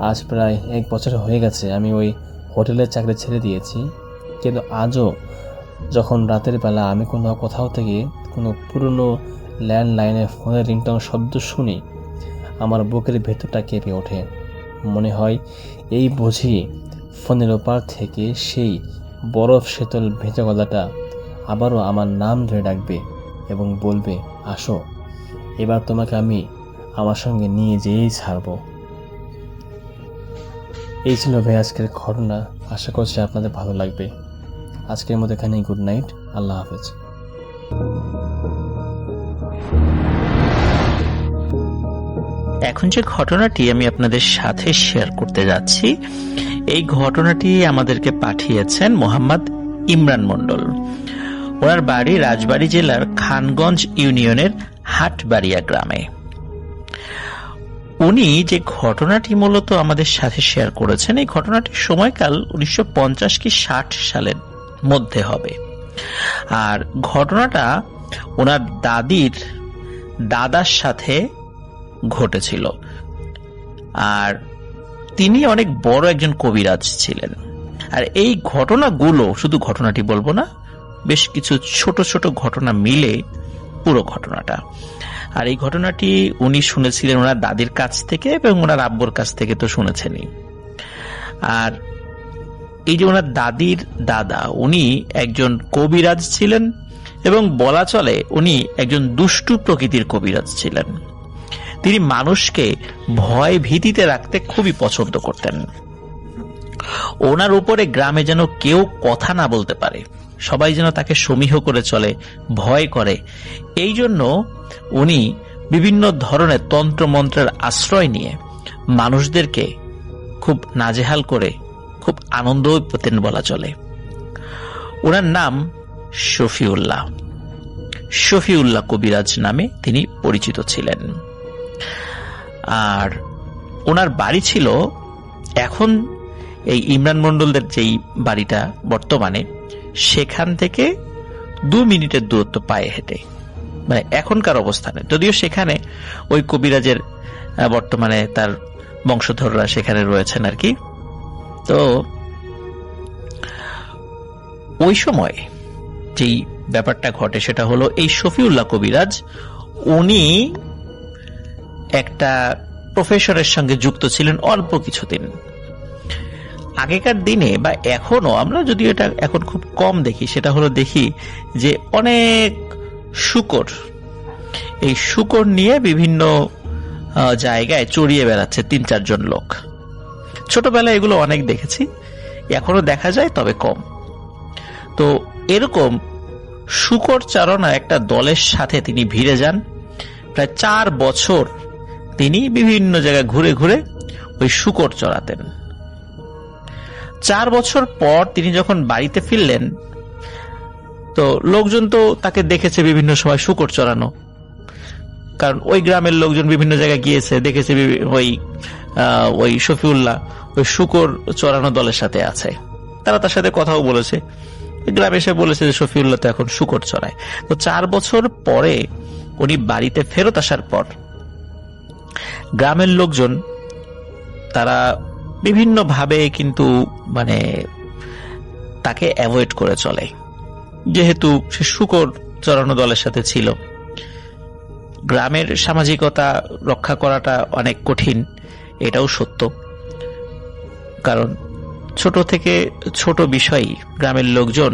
আজ প্রায় 1 বছর হয়ে গেছে আমি ওই হোটেলের চাকরি ছেড়ে দিয়েছি। কিন্তু আজও যখন রাতের বেলা আমি কোথাও থেকে কোনো পুরনো ল্যান্ডলাইনে ফোনের রিংটং শব্দ শুনি, আমার বুকের ভেতরটা কেঁপে ওঠে। মনে হয় এই বুঝি ফোনের ওপার থেকে সেই বরফ শীতল ভেজা গলাটা আবারও আমার নাম ধরে ডাকবে এবং বলবে, আসো, এবার তোমাকে আমি আমার সঙ্গে নিয়ে যেয়েই ছাড়বো। এই ছিল ভাই আজকের ঘটনা। আশা করছি আপনাদের ভালো লাগবে। আজকের মতো এখানেই গুড নাইট, আল্লাহ হাফেজ। এখন যে ঘটনাটি আমি আপনাদের সাথে শেয়ার করতে যাচ্ছি, এই ঘটনাটি আমাদেরকে পাঠিয়েছেন মোহাম্মদ ইমরান মণ্ডল। ওনার বাড়ি রাজবাড়ী জেলার খানগঞ্জ ইউনিয়নের হাটবাড়িয়া গ্রামে। উনি যে ঘটনাটি মূলত আমাদের সাথে শেয়ার করেছেন, এই ঘটনাটির সময়কাল 1950 কি 60 সালের মধ্যে হবে। আর ঘটনাটা ওনার দাদার সাথে ঘটেছিল। আর তিনি অনেক বড় একজন কবিরাজ ছিলেন। আর এই ঘটনাগুলো, শুধু ঘটনাটি বলবো না, বেশ কিছু ছোট ছোট ঘটনা মিলে পুরো ঘটনাটা। আর এই ঘটনাটি উনি শুনেছিলেন ওনার দাদির কাছ থেকে এবং ওনার আব্বুর কাছ থেকে তো শুনেছেনই। আর এই যে ওনার দাদির দাদা, উনি একজন কবিরাজ ছিলেন এবং বলা চলে উনি একজন দুষ্টু প্রকৃতির কবিরাজ ছিলেন। তিনি মানুষকে ভয় ভীতিতে রাখতে খুবই পছন্দ করতেন। ওনার উপরে গ্রামে যেন কেউ কথা না বলতে পারে, সবাই যেন তাকে সমীহ করে চলে, ভয় করে। এই জন্য উনি বিভিন্ন ধরনের তন্ত্র মন্ত্রের আশ্রয় নিয়ে মানুষদেরকে খুব নাজেহাল করে খুব আনন্দ পেতেন বলা চলে। ওনার নাম শফিউল্লাহ কবিরাজ নামে তিনি পরিচিত ছিলেন। আর ওনার বাড়ি ছিল এখন এই ইমরান মণ্ডলদের যেই বাড়িটা বর্তমানে, সেখান থেকে 2 মিনিটের দূরত্ব পায়ে হেঁটে, মানে এখনকার অবস্থানে। যদিও সেখানে ওই কবিরাজের বর্তমানে তার বংশধররা সেখানে রয়েছেন আর কি। তো ওই সময় যেই ব্যাপারটা ঘটে সেটা হলো, এই শফিউল্লাহ কবিরাজ উনি একটা প্রফেশনের সঙ্গে যুক্ত ছিলেন অল্প কিছুদিন। আগেকার দিনে বা এখনো আমরা যদি এটা এখন খুব কম দেখি, সেটা হলো দেখি যে অনেক শূকর, এই শূকর নিয়ে বিভিন্ন জায়গায় চড়িয়ে বেড়াচ্ছে 3-4 জন লোক। ছোটবেলায় এগুলো অনেক দেখেছি, এখনো দেখা যায় তবে কম। তো এরকম শূকর চারণা একটা দলের সাথে তিনি ভিড়ে যান। প্রায় 4 বছর তিনি বিভিন্ন জায়গায় ঘুরে ঘুরে ওই শূকর চড়াতেন। 4 বছর পর তিনি যখন বাড়িতে ফিরলেন, তো লোকজন তো তাকে দেখেছে বিভিন্ন সময় শূকর চড়ানো, কারণ ওই গ্রামের লোকজন বিভিন্ন জায়গায় গিয়েছে, দেখেছে ওই শফিউল্লাহ ওই শূকর চড়ানো দলের সাথে আছে। তারা তার সাথে কথাও বলেছে, গ্রামে এসে বলেছে যে শফিউল্লাহ তো এখন শূকর চড়ায়। তো 4 বছর পরে উনি বাড়িতে ফেরত আসার পর গ্রামের লোকজন তারা বিভিন্ন ভাবে কিন্তু মানে তাকে অ্যাভয়েড করে চলে, যেহেতু সে শূকর চড়ানো দলের সাথে ছিল। গ্রামের সামাজিকতা রক্ষা করাটা অনেক কঠিন, এটাও সত্য। কারণ ছোট থেকে ছোট বিষয়ই গ্রামের লোকজন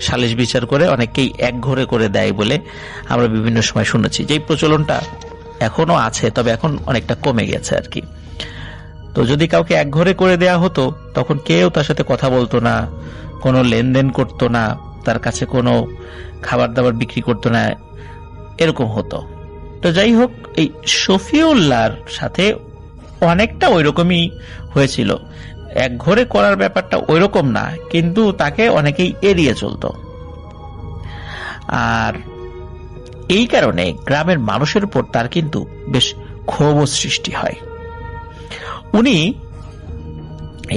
সালিশ বিচার করে অনেকেই একঘরে করে দেয় বলে আমরা বিভিন্ন সময় শুনেছি। যেই প্রচলনটা এখনো আছে, তবে এখন অনেকটা কমে গেছে আর কি। তো যদি কাউকে একঘরে করে দেয়া হতো তখন কেউ তার সাথে কথা বলতো না, কোনো লেনদেন করতো না, তার কাছে কোনো খাবার দাবার বিক্রি করতো না, এরকম হতো। তো যাই হোক, এই শফিউল্লাহর সাথে অনেকটা ওইরকমই হয়েছিল। একঘরে করার ব্যাপারটা ওইরকম না, কিন্তু তাকে অনেকেই এড়িয়ে চলতো। আর এই কারণে গ্রামের মানুষের উপর তার কিন্তু বেশ ক্ষোভ সৃষ্টি হয়। উনি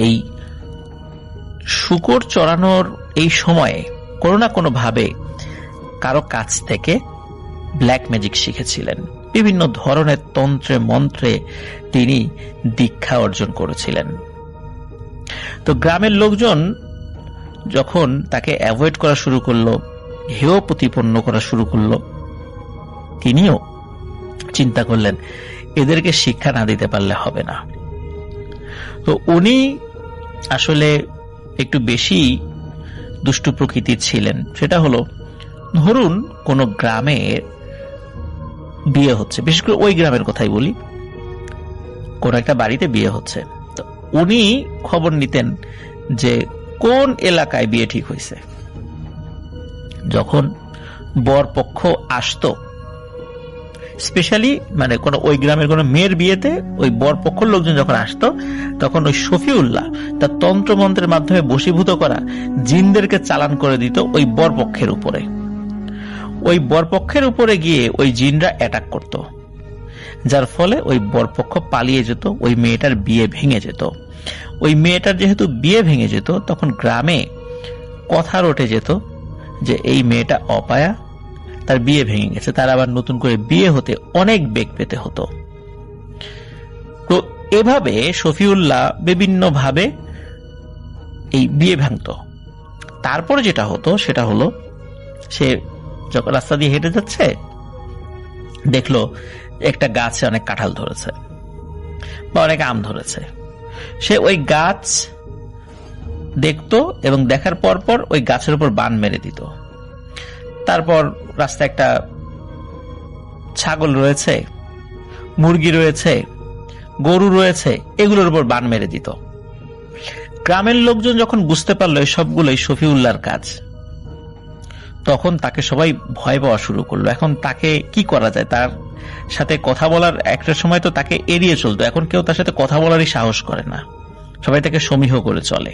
এই শূকর চড়ানোর এই সময়ে কোনো না কোনো ভাবে কারো কাছ থেকে ব্ল্যাক ম্যাজিক শিখেছিলেন। বিভিন্ন ধরনের তন্ত্রে মন্ত্রে তিনি দীক্ষা অর্জন করেছিলেন। তো গ্রামের লোকজন যখন তাকে অ্যাভয়েড করা শুরু করলো, হেয় প্রতিপন্ন করা শুরু করলো, তিনিও চিন্তা করলেন এদেরকে শিক্ষা না দিতে পারলে হবে না। তো উনি আসলে একটু বেশি দুষ্টু প্রকৃতির ছিলেন। সেটা হলো, ধরুন কোনো গ্রামে বিয়ে হচ্ছে, বিশেষ করে ওই গ্রামের কথাই বলি, কোন একটা বাড়িতে বিয়ে হচ্ছে, তো উনি খবর নিতেন যে কোন এলাকায় বিয়ে ঠিক হয়েছে। যখন বর পক্ষ আসতো, স্পেশালি মানে কোন ওই গ্রামের কোন মেয়ের বিয়েতে ওই বর পক্ষের লোকজন যখন আসতো, তখন ওই শফিউল্লাহ তার তন্ত্রমন্ত্রের মাধ্যমে বশীভূত করা জিনদেরকে চালান করে দিত ওই বর পক্ষের উপরে। ওই বরপক্ষের উপরে গিয়ে ওই জিনরা অ্যাটাক করত, যার ফলে ওই বরপক্ষ পালিয়ে যেত, ওই মেয়েটার বিয়ে ভেঙে যেত। ওই মেয়েটার যেহেতু বিয়ে ভেঙে যেত, তখন গ্রামে কথা রটে যেত যে এই মেয়েটা অপায়া, তার বিয়ে ভেঙে গেছে, তার আবার নতুন করে বিয়ে হতে অনেক বেগ পেতে হতো। তো এভাবে শফিউল্লাহ বিভিন্ন ভাবে এই বিয়ে ভাঙত। তারপরে যেটা হতো সেটা হলো, সে যখন রাস্তা দিয়ে হেঁটে যাচ্ছে, দেখলো একটা গাছে অনেক কাঁঠাল ধরেছে বা অনেক আম ধরেছে, সে ওই গাছ দেখতো এবং দেখার পর পর ওই গাছের উপর বান মেরে দিত। তারপর রাস্তায় একটা ছাগল রয়েছে, মুরগি রয়েছে, গরু রয়েছে, এগুলোর উপর বান মেরে দিত। গ্রামের লোকজন যখন বুঝতে পারলো এই সবগুলোই শফিউল্লাহর কাজ, তখন তাকে সবাই ভয় পাওয়া শুরু করলো। এখন তাকে কি করা যায়? তার সাথে কথা বলার একটা সময় তো তাকে এড়িয়ে চলতো, এখন কেউ তার সাথে কথা বলারই সাহস করে না, সবাই তাকে সমীহ করে চলে।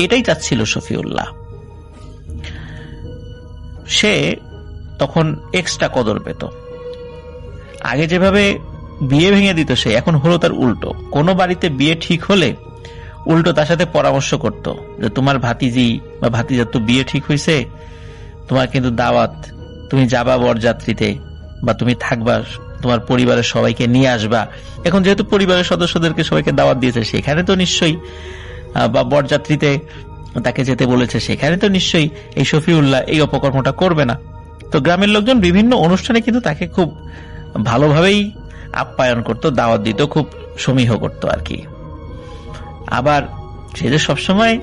এটাই চাচ্ছিল শফিউল্লাহ। সে তখন এক্সট্রা কদর পেত। আগে যেভাবে বিয়ে ভেঙে দিত সে, এখন হলো তার উল্টো। কোনো বাড়িতে বিয়ে ঠিক হলে উল্টো তার সাথে পরামর্শ করত যে তোমার ভাতিজি বা ভাতিজার তো বিয়ে ঠিক হয়েছে, তোমার কিন্তু দাওয়াত, তুমি যাবা বরযাত্রীতে বা তুমি থাকবা, তোমার পরিবারের সবাইকে নিয়ে আসবা। এখন যেহেতু পরিবারের সদস্যদেরকে সবাইকে দাওয়াত দিয়েছে, সেখানে তো নিশ্চয়ই, বা বরযাত্রীতে তাকে যেতে বলেছে, সেখানে তো নিশ্চয়ই এই শফিউল্লাহ এই অপকর্মটা করবে না। তো গ্রামের লোকজন বিভিন্ন অনুষ্ঠানে কিন্তু তাকে খুব ভালোভাবেই আপ্যায়ন করত, দাওয়াত দিত, খুব সমীহ করত আর কি। আবার সে যে সবসময়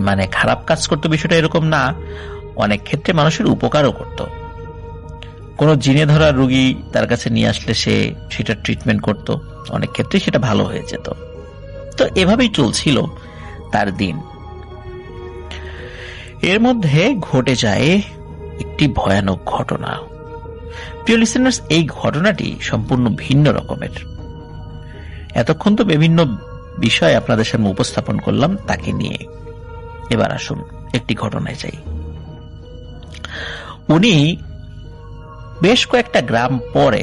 মানে খারাপ কাজ করতো বিষয়টা এরকম না, অনেক ক্ষেত্রে মানুষের উপকারও করত। কোনো জিনে ধরা রোগী তার কাছে নিয়ে আসলে সে সেটা ট্রিটমেন্ট করত, অনেক ক্ষেত্রে সেটা ভালো হয়ে যেত। তো এভাবেই চলছিল তার দিন। এর মধ্যে ঘটে যায় একটি ভয়ানক ঘটনা। প্রিয় লিসেনার্স, এই ঘটনাটি সম্পূর্ণ ভিন্ন রকমের। এতক্ষণ তো বিভিন্ন বিষয় আপনাদের সামনে উপস্থাপন করলাম তাকে নিয়ে, এবার আসুন একটি ঘটনায় যাই। উনি বেশ কয়েকটা গ্রাম পরে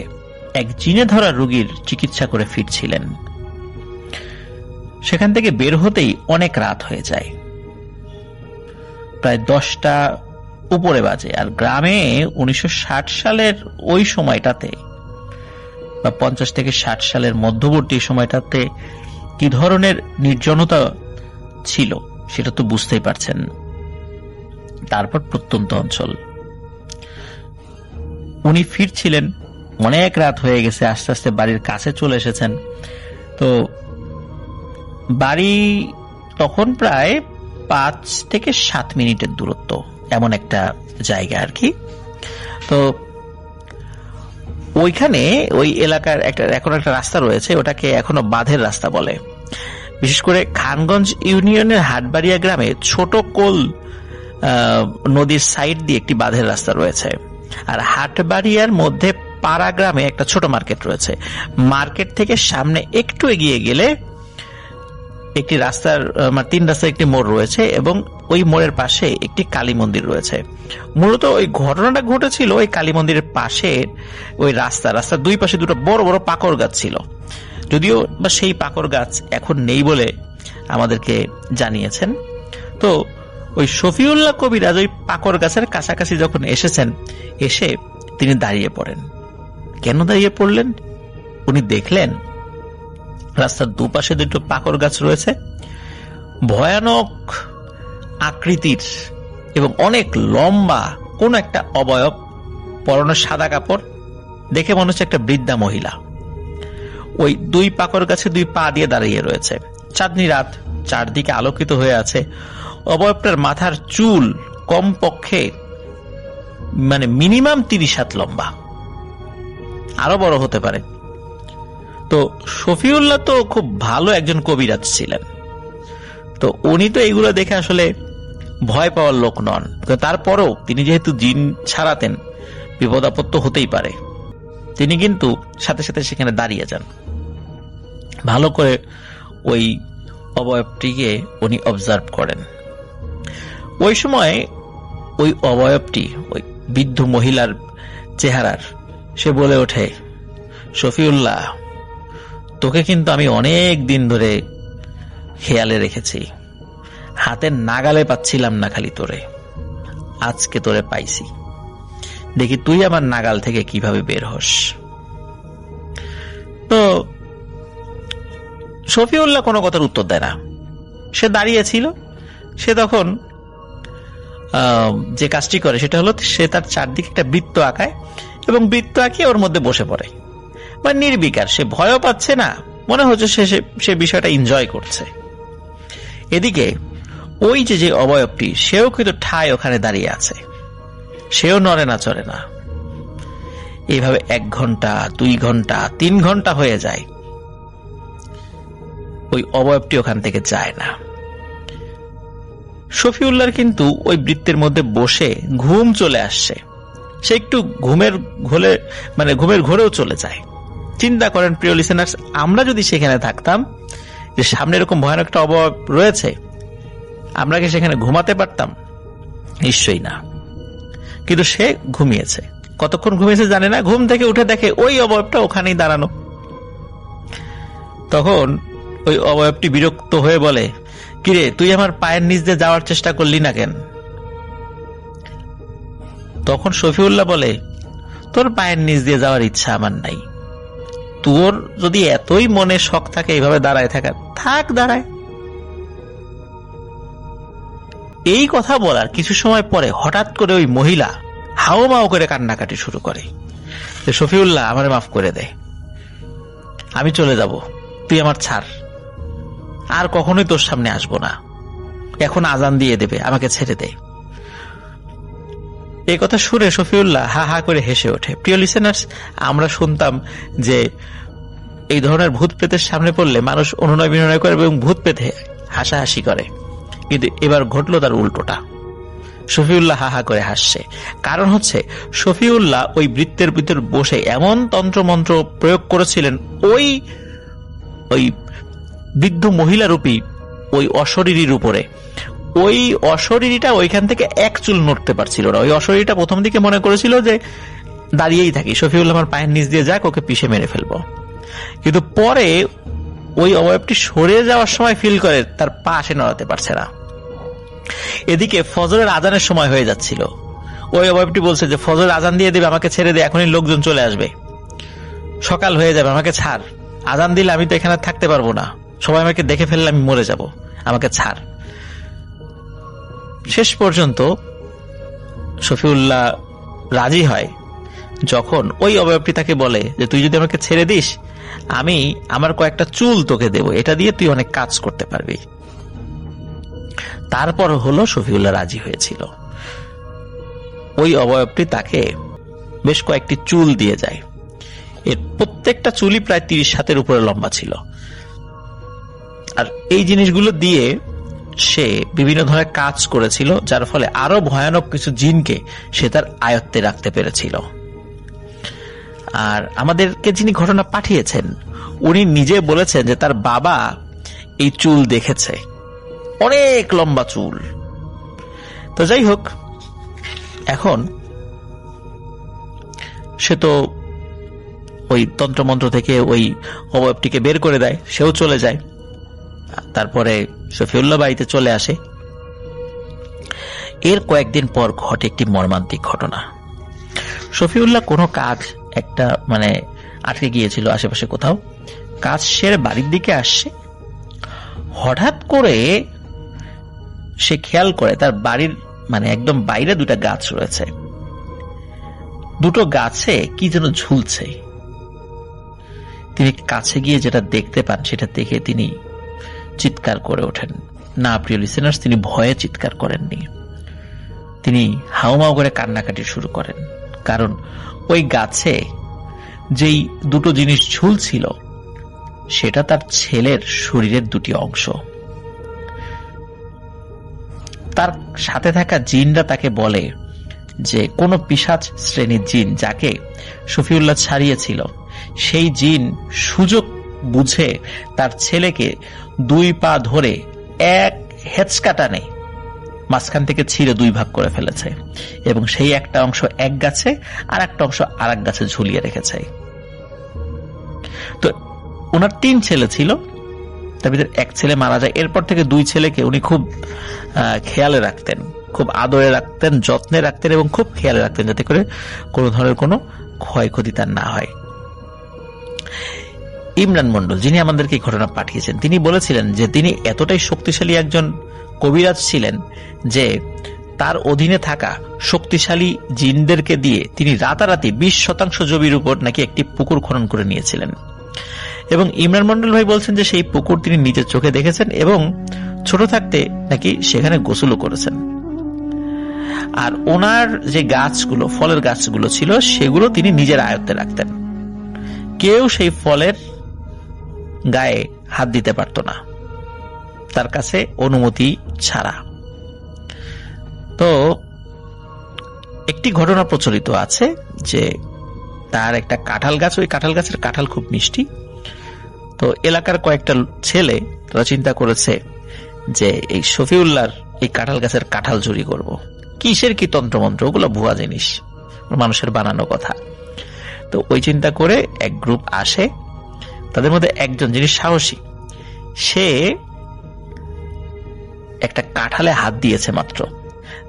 এক জিনে ধরা রোগীর চিকিৎসা করে ফিরছিলেন। সেখান থেকে বের হতেই অনেক রাত হয়ে যায়, প্রায় 10টা উপরে বাজে। আর গ্রামে 1960 সালের ওই সময়টাতে বা 50 থেকে 60 সালের মধ্যবর্তী সময়টাতে কি ধরনের নির্জনতা ছিল সেটা তো বুঝতেই পারছেন। তারপর প্রত্যন্ত অঞ্চল, উনি ফিরছিলেন, অনেক রাত হয়ে গেছে, আস্তে আস্তে বাড়ির কাছে চলে এসেছেন। তো বাড়ি তখন প্রায় 5 থেকে 7 মিনিটের দূরত্ব, এমন একটা জায়গা আর কি। তো ওইখানে ওই এলাকার এখন একটা রাস্তা রয়েছে, ওটাকে এখনো বাঁধের রাস্তা বলে। বিশেষ করে খানগঞ্জ ইউনিয়নের হাটবাড়িয়া গ্রামে ছোট কোল নদীর সাইড দিয়ে একটি বাঁধের রাস্তা রয়েছে। আর হাটবাড়িয়ার মধ্যে পাড়া গ্রামে একটা ছোট মার্কেট রয়েছে। মার্কেট থেকে সামনে একটু এগিয়ে গেলে একটি রাস্তার 3 রাস্তার একটি মোড় রয়েছে এবং ওই মোড়ের পাশে একটি কালী মন্দির রয়েছে। মূলত ওই ঘটনাটা ঘটেছিল ওই কালী মন্দিরের পাশে ওই রাস্তার দুই পাশে দুটো বড় বড় পাকড় গাছ ছিল। যদিও বা সেই পাকড় গাছ এখন নেই বলে আমাদেরকে জানিয়েছেন। তো ওই শফিউল্লাহ কবিরাজ ওই পাকড় গাছের কাছাকাছি যখন এসেছেন, এসে তিনি দাঁড়িয়ে পড়েন। কেন দাঁড়িয়ে পড়লেন? উনি দেখলেন রাস্তার দুপাশে দুটো পাকড় গাছ রয়েছে, ভয়ানক আকৃতির এবং অনেক লম্বা কোন একটা অবয়ব, পরনে সাদা কাপড়, দেখে মনে হচ্ছে একটা বৃদ্ধা মহিলা। ওই দুই পাকড় গাছে দুই পা দিয়ে দাঁড়িয়ে রয়েছে। চাঁদনি রাত, চারদিকে আলোকিত হয়ে আছে। অবয়বটার মাথার চুল কমপক্ষে মিনিমাম 30 হাত লম্বা, আরো বড় হতে পারে। তো শফিউল্লাহ তো খুব ভালো একজন কবিরাজ ছিলেন। তো উনি তো এইগুলো দেখে আসলে ভয় পাওয়ার লোক নন। তারপরও তিনি যেহেতু জিন ছাড়াতেন, বিপদ আপদ তো হতেই পারে, তিনি কিন্তু সাথে সাথে সেখানে দাঁড়িয়ে যান। ভালো করে ওই অবয়বটিকে উনি অবজার্ভ করেন। ওই সময় ওই অবয়বটি ওই বৃদ্ধ মহিলার চেহারার, সে বলে ওঠে, শফিউল্লাহ, তোকে কিন্তু আমি অনেক দিন ধরে খেয়ালে রেখেছি, হাতের নাগালে পাচ্ছিলাম না খালি তোরে, আজকে তোরে পাইছি, দেখি তুই আমার নাগাল থেকে কিভাবে বের হস। তো শফিউল্লাহ কোনো কথার উত্তর দেয় না, সে দাঁড়িয়েছিল। সে তখন যে কাজটি করে সেটা হলো সে তার চারদিকে একটা বৃত্ত আঁকায় এবং বৃত্ত আঁকিয়ে ওর মধ্যে বসে পড়ে। নির্বিকার, সে ভয়ও পাচ্ছে না, মনে হচ্ছে সে বিষয়টা এনজয় করছে। এদিকে ওই যে অবয়বটি, সেও কিন্তু ঠায় ওখানে দাঁড়িয়ে আছে, সেও নড়ে না চড়ে না। এইভাবে 1 ঘন্টা, 2 ঘন্টা, 3 ঘন্টা হয়ে যায়, ওই অবয়বটি ওখান থেকে যায় না। শফিউল্লাহর কিন্তু ওই বৃত্তের মধ্যে বসে ঘুম চলে আসছে। সে একটু ঘুমের ঘোরেও চলে যায়। চিন্তা করেন প্রিয় লিসেনার্স, আমরা যদি সেখানে থাকতাম, যে সামনে এরকম ভয়ানক একটা অবয়ব রয়েছে, আমরা কি সেখানে ঘুমাতে পারতাম? নিশ্চয়ই না। কিন্তু সে ঘুমিয়েছে। কতক্ষণ ঘুমিয়েছে জানে না। ঘুম থেকে উঠে দেখে ওই অবয়বটা ওখানেই দাঁড়ানো। তখন ওই অবয়বটি বিরক্ত হয়ে বলে, কিরে, তুই আমার পায়ের নিচ দিয়ে যাওয়ার চেষ্টা করলি না কেন? তখন শফিউল্লাহ বলে, তোর পায়ের নিচ দিয়ে যাওয়ার ইচ্ছা আমার নাই। তোর যদি এতই মনে শখ থাকে এইভাবে দাঁড়ায় থাকার, থাক দাঁড়ায়। এই কথা বলার কিছু সময় পরে হঠাৎ করে ওই মহিলা হাও মাও করে কান্নাকাটি শুরু করে। শফিউল্লাহ, আমারে মাফ করে দে, আমি চলে যাব, তুই আমার ছাড়, আর কখনোই তোর সামনে আসবো না, এখন আজান দিয়ে দেবে, আমাকে ছেড়ে দে। এই কথা শুনে শফিউল্লাহ হা হা করে হেসে ওঠে। প্রিয় লিসেনার্স, আমরা শুনতাম যে এই ধরনের ভূত প্রেতের সামনে পড়লে মানুষ অনুনয় বিনয় করে এবং ভূত প্রেতে হাসাহাসি করে, কিন্তু এবার ঘটলো তার উল্টোটা। শফিউল্লাহ হা হা করে হাসছে। কারণ হচ্ছে শফিউল্লাহ ওই বৃত্তের ভিতর বসে এমন তন্ত্রমন্ত্র প্রয়োগ করেছিলেন ওই বৃদ্ধ মহিলারূপী ওই অশরীরীর উপরে। ওই অশরীরীটা ওইখান থেকে এক চুল নড়তে পারছিল না। ওই অশরীরীটা প্রথম দিকে মনে করেছিল যে দাঁড়িয়েই থাকি, শফিউল্লাহ আমার পায়ের নিচ দিয়ে যাক, ওকে পিষে মেরে ফেলবো। কিন্তু পরে ওই অবয়বটি সরে যাওয়ার সময় ফিল করে তার পা সে নড়াতে পারছে না। এদিকে ফজরের আজানের সময় হয়ে যাচ্ছিল। ওই অবয়বটি বলছে যে ফজরের আজান দিয়ে দেবে, আমাকে ছেড়ে দে, এখনই লোকজন চলে আসবে, সকাল হয়ে যাবে, আমাকে ছাড়, আজান দিলে আমি তো এখানে থাকতে পারবো না, সবাই আমাকে দেখে ফেললে আমি মরে যাব, আমাকে ছাড়। শেষ পর্যন্ত শফিউল্লাহ রাজি হয় যখন ওই অবয়বটি তাকে বলে যে তুই যদি আমাকে ছেড়ে দিস, আমি আমার কয়েকটা চুল তোকে দেব, এটা দিয়ে তুই অনেক কাজ করতে পারবি। তারপর হলো শফিউল্লাহ রাজি হয়েছিল। ওই অবয়বটি তাকে বেশ কয়েকটি চুল দিয়ে যায় এর প্রত্যেকটা চুলই প্রায় 30 হাতের উপরে লম্বা ছিল। আর এই জিনিসগুলো দিয়ে সে বিভিন্ন ধরনের কাজ করেছিল, যার ফলে আরো ভয়ানক কিছু জিনকে সে তার আয়ত্তে রাখতে পেরেছিল। আর আমাদেরকে যিনি ঘটনা পাঠিয়েছেন উনি নিজে বলেছেন যে তার বাবা এই চুল দেখেছে, অনেক লম্বা চুল। তো যাই হোক, এখন সে তো ওই তন্ত্রমন্ত্র থেকে ওই অবয়বটিকে বের করে দেয়, সেও চলে যায়। তারপরে শফিউল্লাহ বাড়িতে চলে আসে। এর কয়েকদিন পর ঘটে একটি মর্মান্তিক ঘটনা। শফিউল্লাহ কোনো কাজ একটা আটকে গিয়েছিল আশেপাশে কোথাও, কাজ সেরে বাড়ির দিকে আসছে। হঠাৎ করে সে খেয়াল করে তার বাড়ির একদম বাইরে দুটা গাছ রয়েছে, দুটো গাছে কি যেন ঝুলছে। তিনি কাছে গিয়ে যেটা দেখতে পান সেটা দেখে তিনি চিৎকার করে ওঠেন। না প্রিয় লিসেনার্স, তিনি ভয়ে চিৎকার করেননি, তিনি হাউমাউ করে কান্নাকাটি শুরু করেন। কারণ ওই গাছে যেই দুটো জিনিস ঝুলছিল সেটা তার ছেলের শরীরের দুটি অংশ। তার সাথে থাকা জিনরা তাকে বলে যে কোন পিশাচ শ্রেণীর জিন যাকে শফিউল্লাহ ছাড়িয়েছিল, সেই জিন সুযোগ বুঝে তার ছেলেকে 2 পা ধরে এক হেঁচকা টানে মাঝখান থেকে ছিঁড়ে 2 ভাগ করে ফেলেছে এবং সেই একটা অংশ এক গাছে আর একটা অংশ আর এক গাছে ঝুলিয়ে রেখেছে। তো ওনার 3 ছেলে ছিল, তার ভিতরে এক ছেলে মারা যায়। এরপর থেকে 2 ছেলেকে উনি খুব খেয়ালে রাখতেন, খুব আদরে রাখতেন, যত্নে রাখতেন এবং খুব খেয়ালে রাখতেন যাতে করে কোনো ধরনের কোনো ক্ষয়ক্ষতি তার না হয়। ইমরান মন্ডল যিনি আমাদেরকে এই ঘটনা পাঠিয়েছেন, তিনি বলেছিলেন যে তিনি এতটাই শক্তিশালী একজন কবিরাজ ছিলেন যে তার অধীনে থাকা শক্তিশালী জিনদেরকে দিয়ে তিনি রাতারাতি 20% জমির উপর নাকি একটি পুকুর খনন করে নিয়েছিলেন। এবং ইমরান মন্ডল ভাই বলছেন যে সেই পুকুর তিনি নিজের চোখে দেখেছেন এবং ছোট থাকতে নাকি সেখানে গোসলও করেছেন। আর ওনার যে গাছগুলো, ফলের গাছগুলো ছিল, সেগুলো তিনি নিজের আয়ত্তে রাখতেন, কেউ সেই ফলের গায়ে হাত দিতে পারত না তার কাছে অনুমতি ছাড়া। তো একটি ঘটনা প্রচলিত আছে যে তার একটা কাঁঠাল গাছ, ওই কাঁঠাল গাছের কাঁঠাল খুব মিষ্টি। তো এলাকার কয়েকটা ছেলে তারা চিন্তা করেছে যে এই শফিউল্লাহর এই কাঁঠাল গাছের কাঁঠাল চুরি করব। কিসের কি তন্ত্রমন্ত্র, ওগুলো ভুয়া জিনিস, মানুষের বানানো কথা। তো ওই চিন্তা করে এক গ্রুপ আসে, তাদের মধ্যে একজন যিনি সাহসী, সে একটা কাঁঠালে হাত দিয়েছে মাত্র,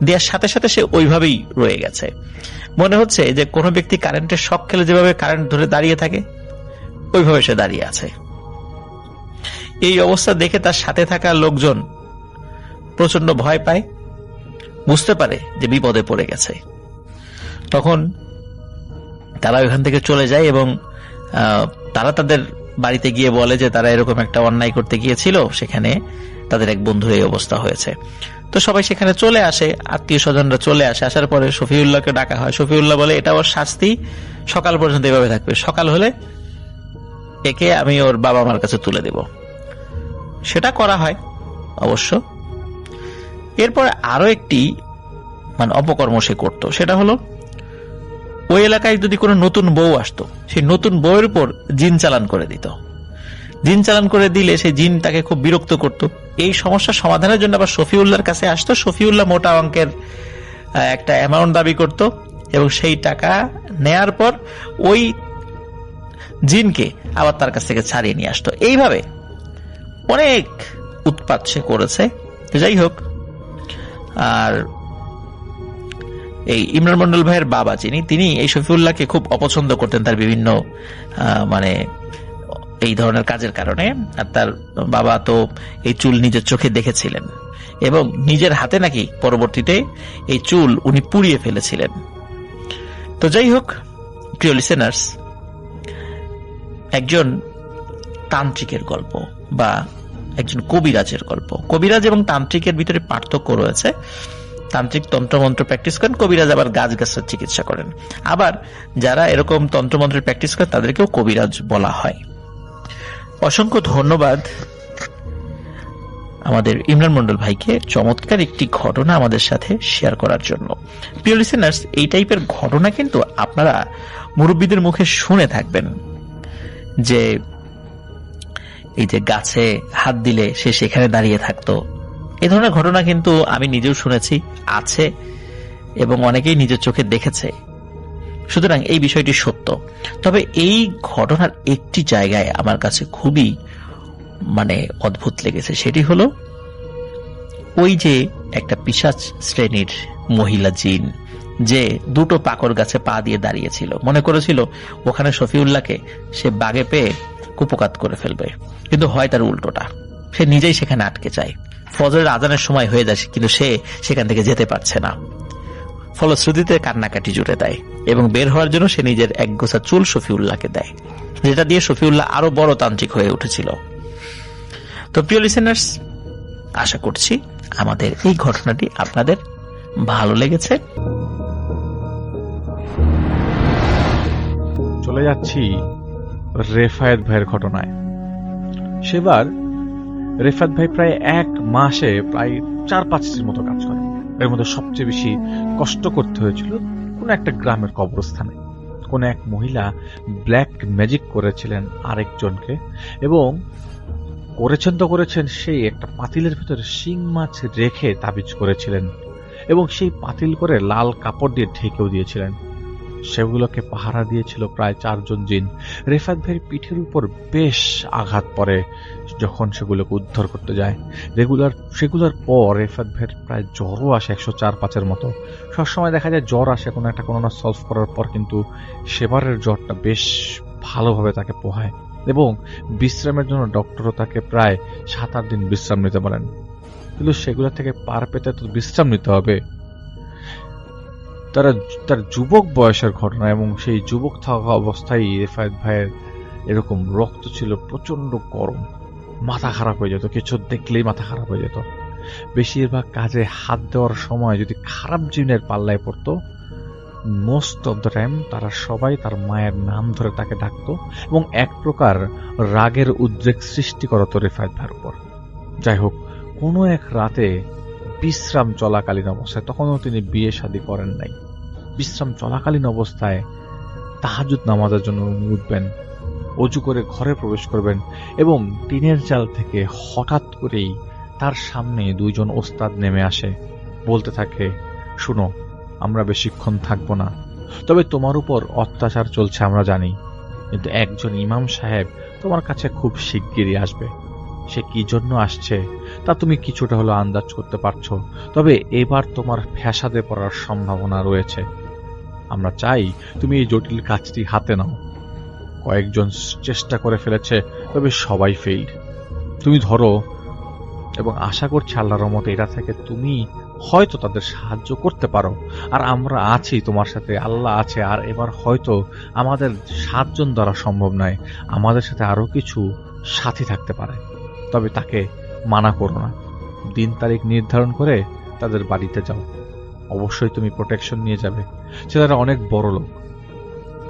দেওয়ার সাথে সাথে সে ওইভাবেই রয়ে গেছে। মনে হচ্ছে যে কোনো ব্যক্তি কারেন্টের শক খেলে যেভাবে কারেন্ট ধরে দাঁড়িয়ে থাকে ওইভাবে সে দাঁড়িয়ে আছে। এই অবস্থা দেখে তার সাথে থাকা লোকজন প্রচন্ড ভয় পায়, বুঝতে পারে যে বিপদে পড়ে গেছে। তখন তারা ওইখান থেকে চলে যায় এবং তারা তাদের বাড়িতে গিয়ে বলে যে তারা এরকম একটা অন্যায় করতে গিয়েছিল, সেখানে তাদের এক বন্ধুর এই অবস্থা হয়েছে। তো সবাই সেখানে চলে আসে, আত্মীয় স্বজনরা চলে আসে। আসার পরে শফিউল্লাহকে ডাকা হয়। শফিউল্লাহ বলে এটা ওর শাস্তি, সকাল পর্যন্ত এভাবে থাকবে, সকাল হলে একে আমি ওর বাবা মার কাছে তুলে দেব। সেটা করা হয় অবশ্য। এরপরে আরো একটি অপকর্ম সে করত, সেটা হলো ওই এলাকায় যদি কোনো নতুন বউ আসতো, সেই নতুন বউয়ের উপর জিন চালান করে দিত। জিন চালান করে দিলে সেই জিন তাকে খুব বিরক্ত করত। এই সমস্যা সমাধানের জন্য আবার শফিউল্লাহর কাছে আসতো। শফিউল্লাহ মোটা অঙ্কের একটা অ্যামাউন্ট দাবি করত এবং সেই টাকা নেয়ার পর ওই জিনকে আবার তার কাছ থেকে ছাড়িয়ে নিয়ে আসতো। এইভাবে অনেক উৎপাত সে করেছে। যাই হোক, আর এই ইমরান মন্ডল ভাইয়ের বাবা তিনি এই শফিউল্লাহকে খুব অপছন্দ করতেন তার বিভিন্ন এই ধরনের কাজের কারণে। আর তার বাবা তো এই চুল নিজের চোখে দেখেছিলেন এবং নিজের হাতে নাকি পরবর্তীতে এই চুল উনি পুড়িয়ে ফেলেছিলেন। তো যাই হোক প্রিয় লিসেনার্স, একজন তান্ত্রিকের গল্প বা একজন কবিরাজের গল্প। কবিরাজ এবং তান্ত্রিকের ভিতরে পার্থক্য রয়েছে। তান্ত্রিক তন্ত্রমন্ত্র প্র্যাকটিস করেন, কবিরাজ আবার গাছ গাছের চিকিৎসা করেন। আবার যারা এরকম তন্ত্রমন্ত্রের প্র্যাকটিস করেন তাদেরকেও কবিরাজ বলা হয়। অসংখ্য ধন্যবাদ আমাদের ইমরান মন্ডল ভাইকে চমৎকার একটি ঘটনা আমাদের সাথে শেয়ার করার জন্য। প্রিয় লিসেনার্স, এই টাইপের ঘটনা কিন্তু আপনারা মুরব্বীদের মুখে শুনে থাকবেন, যে এই যে গাছে হাত দিলে সে সেখানে দাঁড়িয়ে থাকতো। এই ধরনের ঘটনা কিন্তু আমি নিজেও শুনেছি, আছে, এবং অনেকেই নিজের চোখে দেখেছে। সুতরাং এই বিষয়টি সত্য। তবে এই ঘটনার একটি জায়গায় আমার কাছে খুবই অদ্ভুত লেগেছে। সেটি হলো ওই যে একটা পিশাচ শ্রেণীর মহিলা জিন, যে দুটো পাকড় গাছে পা দিয়ে দাঁড়িয়েছিল, মনে করেছিল ওখানে শফিউল্লাহকে সে বাগে পেয়ে কুপকাত করে ফেলবে, কিন্তু হয় তার উল্টোটা। সে নিজেই সেখানে আটকে যায়। ফজরের আজানের সময় হয়ে যায়, কিন্তু সে সেখান থেকে যেতে পারছে না। ফলশ্রুতিতে কান্নাকাটি জুড়ে দেয় এবং বের হওয়ার জন্য সে নিজের এক গোছা চুল শফিউল্লাহকে দেয়, যেটা দিয়ে শফিউল্লাহ আরো বড় তান্ত্রিক হয়ে উঠেছিল। তো প্রিয় লিসেনার্স, আশা করছি আমাদের এই ঘটনাটি আপনাদের ভালো লেগেছে। চলে যাচ্ছি রেফায়েত ভাইয়ের ঘটনায়। সেবার রেফায়েত ভাই প্রায় 1 মাসে প্রায় 4-5টির মতো কাজ করে। এর মধ্যে সবচেয়ে বেশি কষ্ট করতে হয়েছিল কোন একটা গ্রামের কবরস্থানে। কোন এক মহিলা ব্ল্যাক ম্যাজিক করেছিলেন আরেকজনকে, এবং করেছেন সেই একটা পাতিলের ভিতরে শিং মাছ রেখে তাবিজ করেছিলেন, এবং সেই পাতিল করে লাল কাপড় দিয়ে ঢেকেও দিয়েছিলেন। সেগুলোকে পাহারা দিয়েছিল প্রায় 4 জন জিন। রেফায়েত ভাইয়ের পিঠের উপর বেশ আঘাত পড়ে যখন সেগুলোকে উদ্ধার করতে যায়। সেগুলোর পর রেফায়েত ভাইয়ের প্রায় জ্বরও আসে 104-5-এর মতো। সবসময় দেখা যায় জ্বর আসে কোনো না সলভ করার পর, কিন্তু সেবারের জ্বরটা বেশ ভালোভাবে তাকে পোহায়, এবং বিশ্রামের জন্য ডক্টরও তাকে প্রায় 7-8 দিন বিশ্রাম নিতে বলেন। কিন্তু সেগুলো থেকে পার পেতে তো বিশ্রাম নিতে হবে। তার যুবক বয়সের ঘটনা, এবং সেই যুবক থাকা অবস্থায় রেফায়েত ভাইয়ের এরকম রক্ত ছিল প্রচন্ড গরম, মাথা খারাপ হয়ে যেত, কিছু দেখলেই মাথা খারাপ হয়ে যেত। বেশিরভাগ কাজে হাত দেওয়ার সময় যদি খারাপ জিনের পাল্লায় পড়তো, মোস্ট অফ দ্য টাইম তারা সবাই তার মায়ের নাম ধরে তাকে ডাকতো, এবং এক প্রকার রাগের উদ্রেক সৃষ্টি করতো রেফায়েত ভাইয়ের উপর। যাই হোক, কোনো এক রাতে বিশ্রাম চলাকালীন অবস্থায়, তখনও তিনি বিয়ে শাদী করেন নাই, বিশ্রাম চলাকালীন অবস্থায় তাহাজ্জুদ নামাজের জন্য উঠবেন, অজু করে ঘরে প্রবেশ করবেন, এবং টিনের চাল থেকে হঠাৎ করেই তার সামনে 2 জন ওস্তাদ নেমে আসে। বলতে থাকে, শুনো, আমরা বেশিক্ষণ থাকবো না, তবে তোমার উপর অত্যাচার চলছে আমরা জানি, কিন্তু একজন ইমাম সাহেব তোমার কাছে খুব শিগগিরই আসবে। সে কি জন্য আসছে তা তুমি কিছুটা হলো আন্দাজ করতে পারছো, তবে এবার তোমার ফ্যাসাদে পড়ার সম্ভাবনা রয়েছে। আমরা চাই তুমি এই জটিল কাজটি হাতে নাও। কয়েকজন চেষ্টা করে ফেলেছে, তবে সবাই ফেইল্ড। তুমি ধরো, এবং আশা করছি আল্লাহর রহমতে এটা থেকে তুমি হয়তো তাদের সাহায্য করতে পারো। আর আমরা আছি তোমার সাথে, আল্লাহ আছে। আর এবার হয়তো আমাদের 7 জন দ্বারা সম্ভব নয়, আমাদের সাথে আরো কিছু সাথী থাকতে পারে, তবে তাকে মানা করো না। দিন তারিখ নির্ধারণ করে তাদের বাড়িতে যাও। অবশ্যই তুমি প্রোটেকশন নিয়ে যাবে। ছেলেরা অনেক বড় লোক,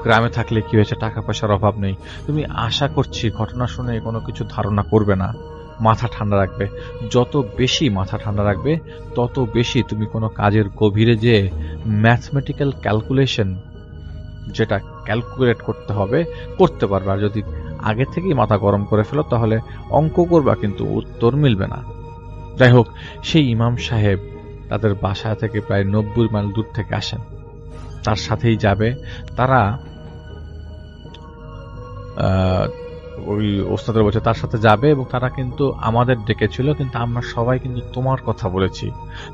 গ্রামে থাকলে কি হয়েছে, টাকা পয়সার অভাব নেই। তুমি আশা করছি ঘটনা শুনে কোনো কিছু ধারণা করবে না, মাথা ঠান্ডা রাখবে। যত বেশি মাথা ঠান্ডা রাখবে, তত বেশি তুমি কোনো কাজের গভীরে যে ম্যাথমেটিক্যাল ক্যালকুলেশন, যেটা ক্যালকুলেট করতে হবে, করতে পারবে। আর যদি আগে থেকেই মাথা গরম করে ফেলো, তাহলে অঙ্ক করবা কিন্তু উত্তর মিলবে না। যাই হোক, সেই ইমাম সাহেব তাদের বাসা থেকে প্রায় 90 মাইল দূর থেকে আসেন, তার সাথেই যাবে। তারা ওই ওস্তাদের বলছে তার সাথে যাবে, এবং তারা কিন্তু আমাদের ডেকেছিল, কিন্তু আমরা সবাই কিন্তু তোমার কথা বলেছি।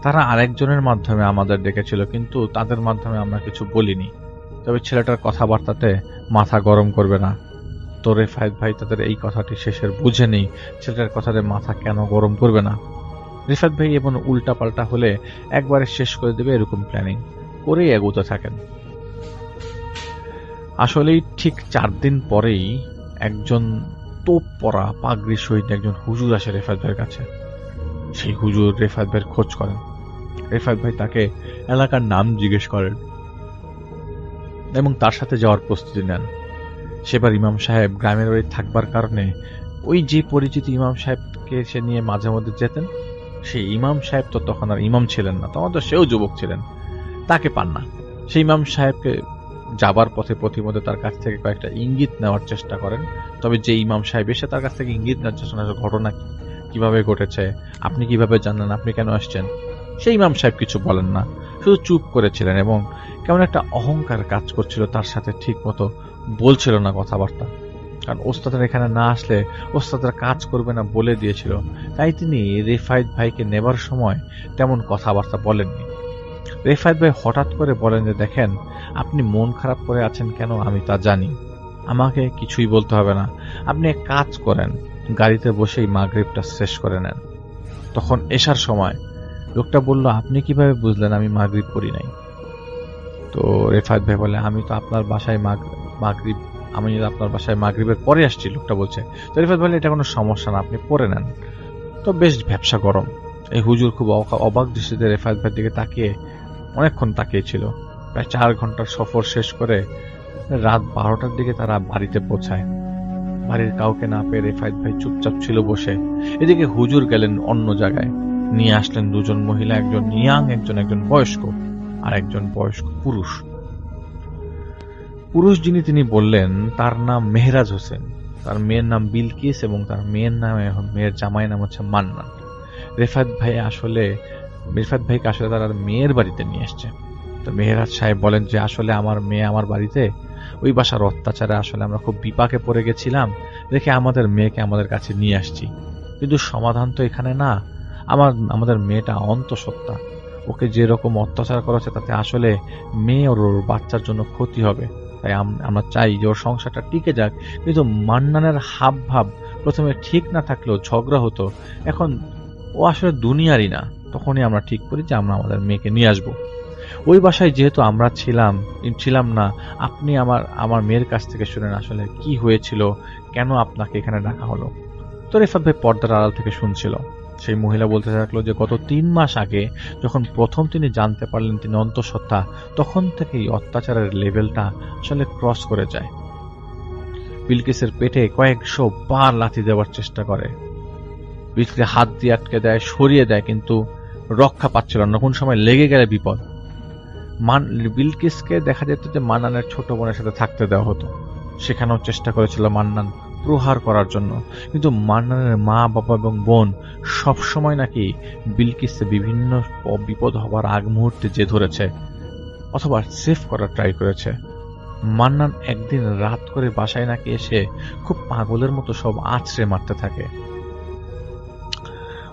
তারা আরেকজনের মাধ্যমে আমাদের ডেকেছিল, কিন্তু তাদের মাধ্যমে আমরা কিছু বলিনি। তবে ছেলেটার কথাবার্তাতে মাথা গরম করবে না। তো রেফায়েত ভাই তাদের এই কথাটি শেষের বুঝে নেই, ছেলেটার কথাতে মাথা কেন গরম করবে না। রেফায়েত ভাই এবং উল্টা পাল্টা হলে একবারে শেষ করে দেবে, এরকম প্ল্যানিং করেই এগোতে থাকেন। আসলেই ঠিক 4 দিন পরেই একজন তোপ পরা পাগড়ি সহিত একজন হুজুর আসে রেফায়েত ভাইয়ের কাছে। সেই হুজুর রেফায়েত ভাইয়ের খোঁজ করেন, রেফাত ভাই তাকে এলাকার নাম জিজ্ঞেস করেন এবং তার সাথে যাওয়ার প্রস্তুতি নেন। সেবার ইমাম সাহেব গ্রামের বাড়ি থাকবার কারণে ওই যে পরিচিত ইমাম সাহেবকে সে নিয়ে মাঝে মধ্যে যেতেন, সেই ইমাম সাহেব তো তখন আর ইমাম ছিলেন না, তখন তো সেও যুবক ছিলেন, তাকে পান না। সেই ইমাম সাহেবকে যাবার পথে প্রতিমধ্যে তার কাছ থেকে কয়েকটা ইঙ্গিত নেওয়ার চেষ্টা করেন, তবে যে ইমাম সাহেব এসে তার কাছ থেকে ইঙ্গিত নেওয়ার চেষ্টা করেন ঘটনা কিভাবে ঘটেছে, আপনি কিভাবে জানলেন, আপনি কেন আসছেন, সেই ইমাম সাহেব কিছু বলেন না, শুধু চুপ করেছিলেন এবং কেমন একটা অহংকার কাজ করছিল, তার সাথে ঠিক মতো বলছিল না কথাবার্তা। কারণ ওস্তাদের এখানে না আসলে ওস্তাদের কাজ করবে না বলে দিয়েছিল, তাই তিনি রেফায়েত ভাইকে নেবার সময় তেমন কথাবার্তা বলেননি। রেফায়েত ভাই হঠাৎ করে বলেন যে, দেখেন আপনি মন খারাপ করে আছেন কেন আমি তা জানি, আমাকে কিছুই বলতে হবে না, আপনি এক কাজ করেন, গাড়িতে বসেই মাগরিবটা শেষ করে নেন। তখন এশার সময় লোকটা বলল, আপনি কিভাবে বুঝলেন আমি মাগরিব পড়ি নাই? তো রেফায়েত ভাই বলে, আমি তো আপনার বাসায় আপনার বাসায় মাগরিবের পরে আসছি, লোকটা বলছে। তো রেফায়েত বলে, এটা কোনো সমস্যা না, আপনি পড়ে নেন। তো বেশ ভ্যাপসা গরম। এই হুজুর খুব অবাক দৃষ্টিতে রেফায়েত ভাইয়ের দিকে তাকিয়ে অনেকক্ষণ তাকিয়েছিল। প্রায় 4 ঘন্টার সফর শেষ করে রাত 12টার দিকে তারা বাড়িতে পৌঁছায়। বাড়ির কাউকে না পেয়ে রেফায়েত ভাই চুপচাপ ছিল বসে। এদিকে হুজুর গেলেন অন্য জায়গায়, নিয়ে আসলেন 2 জন মহিলা, একজন ইয়াং, একজন বয়স্ক, আর একজন বয়স্ক পুরুষ। যিনি তিনি বললেন তার নাম মেহরাজ হোসেন, তার মেয়ের নাম বিলকিস এবং তার মেয়ের জামাইয়ের নাম হচ্ছে মান্নান। রেফায়েত ভাইকে আসলে তারা মেয়ের বাড়িতে নিয়ে এসছে। তো মেহরাজ সাহেব বলেন যে, আসলে আমার মেয়ে আমার বাড়িতে, ওই বাসার অত্যাচারে আসলে আমরা খুব বিপাকে পড়ে গেছিলাম, দেখে আমাদের মেয়েকে আমাদের কাছে নিয়ে আসছি। কিন্তু সমাধান তো এখানে না, আমাদের মেয়েটা অন্তঃসত্ত্বা, ওকে যেরকম অত্যাচার করেছে তাতে আসলে মেয়ে ওর বাচ্চার জন্য ক্ষতি হবে, তাই আমরা চাই যে ওর সংসারটা টিকে যাক। কিন্তু মান্নানের হাব ভাব প্রথমে ঠিক না থাকলেও ঝগড়া হতো, এখন ও আসলে দুনিয়ারই না। তখনই আমরা ঠিক করি যে আমরা আমাদের মেয়েকে নিয়ে আসবো। ওই বাসায় যেহেতু আমরা ছিলাম না, আপনি আমার মেয়ের কাছ থেকে শুনেন আসলে কি হয়েছিল, কেন আপনাকে এখানে ডাকা হলো। তো রেফাত ভাই পর্দার আড়াল থেকে শুনছিল। সেই মহিলা বলতে থাকলো যে, গত 3 মাস আগে যখন প্রথম তিনি জানতে পারলেন তিনি অন্তঃসত্ত্বা, তখন থেকেই অত্যাচারের লেভেলটা আসলে ক্রস করে যায়। বিলকিসের পেটে কয়েকশো বার লাথি দেওয়ার চেষ্টা করে, বিলকিসকে হাত দিয়ে আটকে দেয়, সরিয়ে দেয়, কিন্তু রক্ষা পাচ্ছিল না, কোন সময় লেগে গেলে বিপদ। বিলকিসকে দেখা যেত যে মান্নানের ছোট বোনের সাথে থাকতে দেওয়া হতো, সেখানেও চেষ্টা করেছিল মান্নান প্রহার করার জন্য, কিন্তু মান্নানের মা বাবা এবং বোন সবসময় নাকি বিলকিসে বিভিন্ন বিপদ হবার আগ মুহূর্তে যে ধরেছে অথবা সেভ করার ট্রাই করেছে। মান্নান একদিন রাত করে বাসায় নাকি এসে খুব পাগলের মতো সব আছড়ে মারতে থাকে,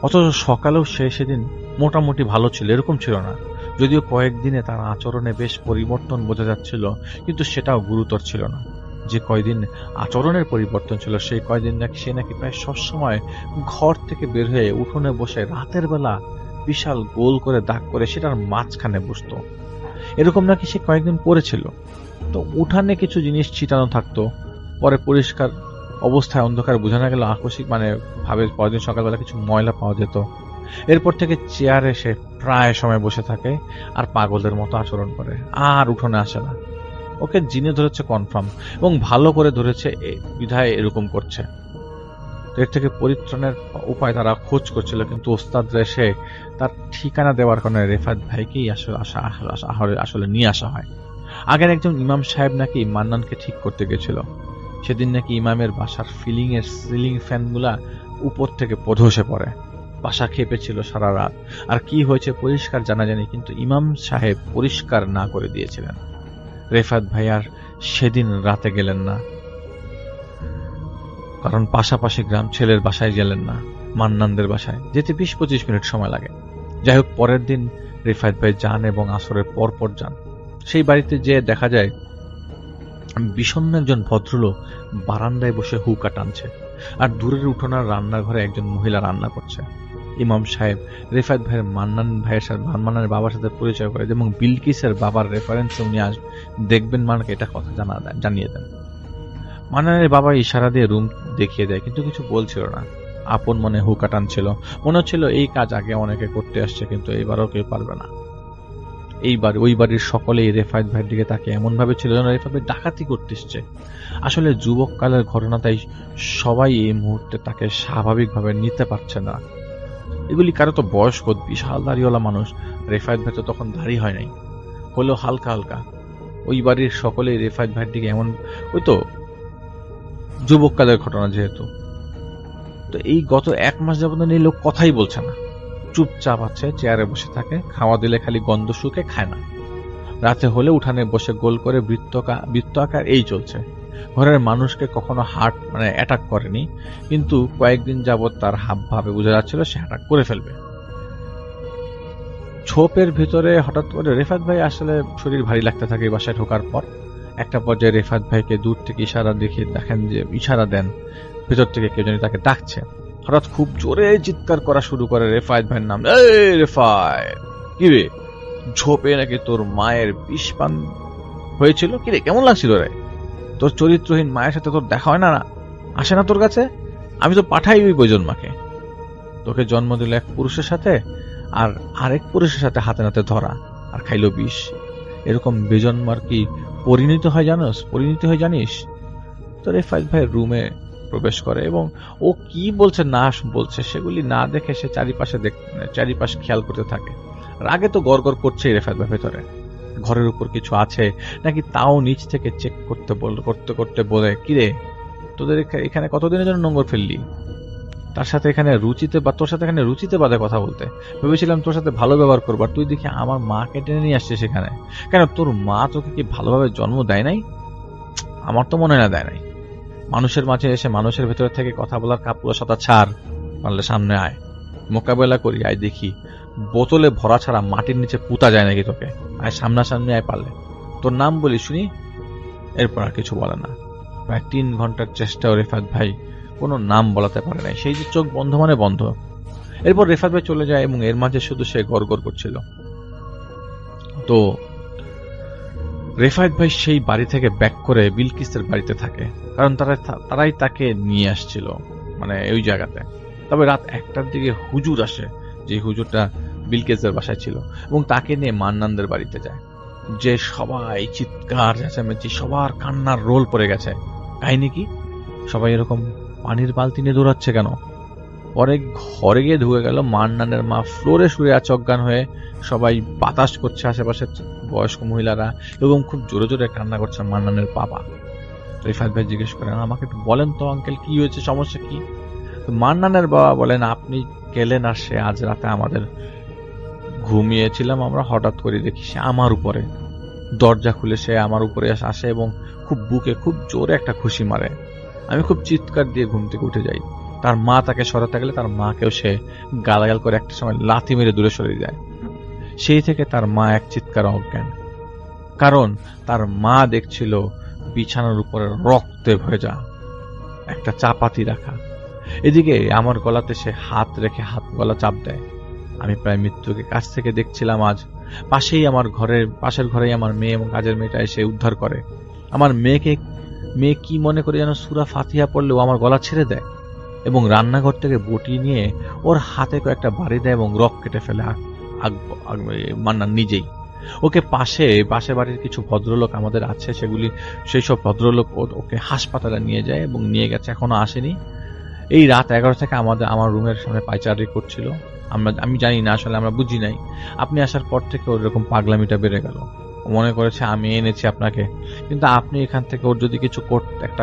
অথচ সকালেও সেদিন মোটামুটি ভালো ছিল, এরকম ছিল না। যদিও কয়েকদিনে তার আচরণে বেশ পরিবর্তন বোঝা যাচ্ছিল, কিন্তু সেটাও গুরুতর ছিল না। যে কয়দিন আচরণের পরিবর্তন ছিল, সেই কয়দিন নাকি সে প্রায় সবসময় ঘর থেকে বের হয়ে উঠোনে বসে রাতের বেলা বিশাল গোল করে দাগ করে সেটার মাঝখানে বসতো। এরকম নাকি সে কয়েকদিন করেছিল। তো উঠানে কিছু জিনিস ছিটানো থাকতো, পরে পরিষ্কার অবস্থায় অন্ধকার বোঝা না গেল আকস্মিক ভাবে পরদিন সকালবেলা কিছু ময়লা পাওয়া যেত। এরপর থেকে চেয়ারে সে প্রায় সময় বসে থাকে আর পাগলের মতো আচরণ করে, আর উঠোনে আসে না। ওকে জিনে ধরেছে কনফার্ম, এবং ভালো করে ধরেছে বিধায় এরকম করছে। এর থেকে পরিত্রাণের উপায় তারা খোঁজ করছিল, কিন্তু ওস্তাদরা এসে তার ঠিকানা দেওয়ার কারণে রেফাত ভাইকেই আসলে নিয়ে আসা হয়। আগের একজন ইমাম সাহেব নাকি মান্নানকে ঠিক করতে গেছিল। সেদিন নাকি ইমামের বাসার সিলিং ফ্যানগুলা উপর থেকে ধসে পড়ে, বাসা খেপেছিল সারা রাত। আর কি হয়েছে পরিষ্কার জানা যায়নি, কিন্তু ইমাম সাহেব পরিষ্কার না করে দিয়েছিলেন। রেফাত ভাই আর সেদিন রাতে গেলেন না, কারণ পাশাপাশি গ্রাম, ছেলের বাসায় গেলেন না, মান্নানদের বাসায় যেতে 20-25 মিনিট সময় লাগে। যাই হোক, পরের দিন রেফাত ভাই যান এবং আসরের পর যান। সেই বাড়িতে যে দেখা যায় বিষণ্ণ একজন ভদ্রলোক বারান্দায় বসে হুকা টানছে, আর দূরের উঠোনার রান্নাঘরে একজন মহিলা রান্না করছে। ইমাম সাহেব রেফাত ভাইয়ের মান্নানের বাবার সাথে পরিচয় করে এবং বিলকিসের বাবার রেফারেন্সে উনি দেখবেন মান্নানকে এটা কথা জানিয়ে দেন। মান্নানের বাবা ইশারা দিয়ে রুম দেখিয়ে দেয়, কিন্তু কিছু বলছিল না। আপন মনে হুকা টানছিল। মনে হচ্ছিল এই কাজ আগে অনেকে করতে আসছে, কিন্তু এইবারও কেউ পারবে না। এইবার ওই বাড়ির সকলেই রেফায়েত ভাইয়ের দিকে তাকে এমন ভাবে ছিল যেন রেফায়েত ভাই ডাকাতি করতে এসছে। আসলে যুবককালের ঘটনা, তাই সবাই এই মুহূর্তে তাকে স্বাভাবিকভাবে নিতে পারছে না। এগুলি কারো তো বয়স্ক বিশাল দাড়িওয়ালা মানুষ, রেফায়েত ভাই তো তখন দাড়ি হয় নাই, হলেও হালকা হালকা। ওই বাড়ির সকলেই রেফায়েত ভাইয়ের দিকে এমন, ওই তো যুবককালের ঘটনা যেহেতু। তো এই গত 1 মাস যাবত এই লোক কথাই বলছে না, চুপচাপ আছে, চেয়ারে বসে থাকে, খাওয়া দিলে খালি গন্ধ শুকে খায় না। রাতে হলে উঠানে বসে গোল করে বৃত্ত আকার এই চলছে। ঘরের মানুষকে কখনো অ্যাটাক করেনি, কিন্তু কয়েকদিন যাবত তার হাব ভাবে বোঝা যাচ্ছিল সে অ্যাটাক করে ফেলবে। ছোপের ভিতরে হঠাৎ করে রেফাত ভাই আসলে শরীর ভারী লাগতে থাকে বাসায় ঢোকার পর। একটা পর্যায়ে রেফাত ভাইকে দূর থেকে ইশারা দেখে দেখেন যে ইশারা দেন, ভেতর থেকে কেউ জানি তাকে ডাকছে। হঠাৎ খুব জোরে চিৎকার করা শুরু করে রেফায়েত ভাইয়ের নাম, এই রেফায়েত, কিরে ঝোপে নাকি তোর মায়ের বিষ পান হয়েছিল? কিরে কেমন লাগছিল রে? তোর চরিত্রহীন মায়ের সাথে তোর দেখা হয় না, আসে না তোর কাছে? আমি তো পাঠাই ওই বৈজন্মাকে। তোকে জন্ম দিল এক পুরুষের সাথে, আর আরেক পুরুষের সাথে হাতে নাতে ধরা, আর খাইলো বিষ। এরকম বেজন্মার কি পরিণতি হয় জানিস? তো রেফায়েত ভাই রুমে প্রবেশ করে এবং ও কি বলছে না বলছে সেগুলি না দেখে সে চারিপাশ খেয়াল করতে থাকে। রাগে তো গড়গড় করছে রেফায়েত ভাই ভেতরে, ঘরের উপর কিছু আছে নাকি তাও নিচ থেকে চেক করতে বলে, কিরে তোদের এখানে কতদিনের জন্য নোংর ফেললি? তোর সাথে এখানে রুচিতে বাদে কথা বলতে ভেবেছিলাম, তোর সাথে ভালো ব্যবহার করবার, তুই দেখি আমার মাকে টেনে নিয়ে আসছিস সেখানে। কেন তোর মা তোকে কি ভালোভাবে জন্ম দেয় নাই? আমার তো মনে হয় না দেয় নাই। মানুষের মাঝে এসে মানুষের ভেতরে থেকে কথা বলার কাপুরুষতা ছাড়, পারলে সামনে আয়, মোকাবেলা করি, আয় দেখি বোতলে ভরা ছাড়া মাটির নিচে পুঁতা যায় নাকি তোকে। আয় সামনাসামনি আয়, পারলে তোর নাম বলি শুনি। এরপর আর কিছু বলে না। প্রায় 3 ঘন্টার চেষ্টাও রেফাত ভাই কোনো নাম বলাতে পারে নাই, সেই যে চোখ বন্ধ মানে বন্ধ। এরপর রেফাত ভাই চলে যায় এবং এর মাঝে শুধু সে গড়গড় করছিল। তো রেফায়েত ভাই সেই বাড়ি থেকে ব্যাক করে বিলকিসের বাড়িতে থাকে, কারণ তারাই তাকে নিয়ে আসছিল মানে ওই জায়গাতে। তবে রাত 1টার দিকে হুজুর আসে, যে হুজুরটা বিলকিসের বাসায় ছিল, এবং তাকে নিয়ে মান্নানদের বাড়িতে যায়। যে সবাই চিৎকার চেঁচামেচি, সবার কান্নার রোল পড়ে গেছে। কাহিনী কি? সবাই এরকম পানির বালতি নিয়ে দৌড়াচ্ছে কেন? পরে ঘরে গিয়ে ঢুকে গেল মান্নানের মা ফ্লোরে শুয়ে আছে অজ্ঞান হয়ে। সবাই বাতাস করছে আশেপাশের বয়স্ক মহিলারা, এবং খুব জোরে জোরে কান্না করছে মান্নানের বাবা। রিফাত ভাই জিজ্ঞেস করেন, আমাকে একটু বলেন তো আঙ্কেল, কি হয়েছে, সমস্যা কি? মান্নানের বাবা বলেন, আপনি গেলেন আর সে আজ রাতে আমাদের ঘুমিয়েছিলাম আমরা, হঠাৎ করে দেখি সে আমার উপরে, দরজা খুলে সে আমার উপরে আসে এবং খুব বুকে খুব জোরে একটা খুশি মারে। আমি খুব চিৎকার দিয়ে ঘুম থেকে উঠে যাই। তার মা তাকে সরাতে গেলে তার মাকেও সে গালাগাল করে একটা সময় লাথি মেরে দূরে সরে যায়। সেই থেকে তার মা এক চিৎকার অজ্ঞান, কারণ তার মা দেখছিল বিছানার উপরে রক্তে ভেজা একটা চাপাতি রাখা। এদিকে আমার গলাতে সে হাত রেখে হাত গলা চাপ দেয়। আমি প্রায় মৃত্যুকে কাছ থেকে দেখছিলাম। আজ পাশের ঘরেই আমার মেয়ে এবং কাজের মেয়েটা এসে উদ্ধার করে। আমার মেয়ে কি মনে করে যেন সূরা ফাতিহা পড়লেও আমার গলা ছেড়ে দেয় এবং রান্নাঘর থেকে বটি নিয়ে ওর হাতে কয়েকটা বাড়ি দেয় এবং রক কেটে ফেলে মান্নান নিজেই। ওকে পাশে বাড়ির কিছু ভদ্রলোক আমাদের আছে, সেই সব ভদ্রলোক ওকে হাসপাতালে নিয়ে যায় এবং নিয়ে গেছে, এখনো আসেনি। এই রাত 11 থেকে আমার রুমের সামনে পায়চারি করছিল। আমি জানি না, আসলে আমরা বুঝি নাই। আপনি আসার পর থেকে ওর এরকম পাগলামিটা বেড়ে গেল। মনে করেছে আমি এনেছি আপনাকে, কিন্তু আপনি এখান থেকে ওর যদি কিছু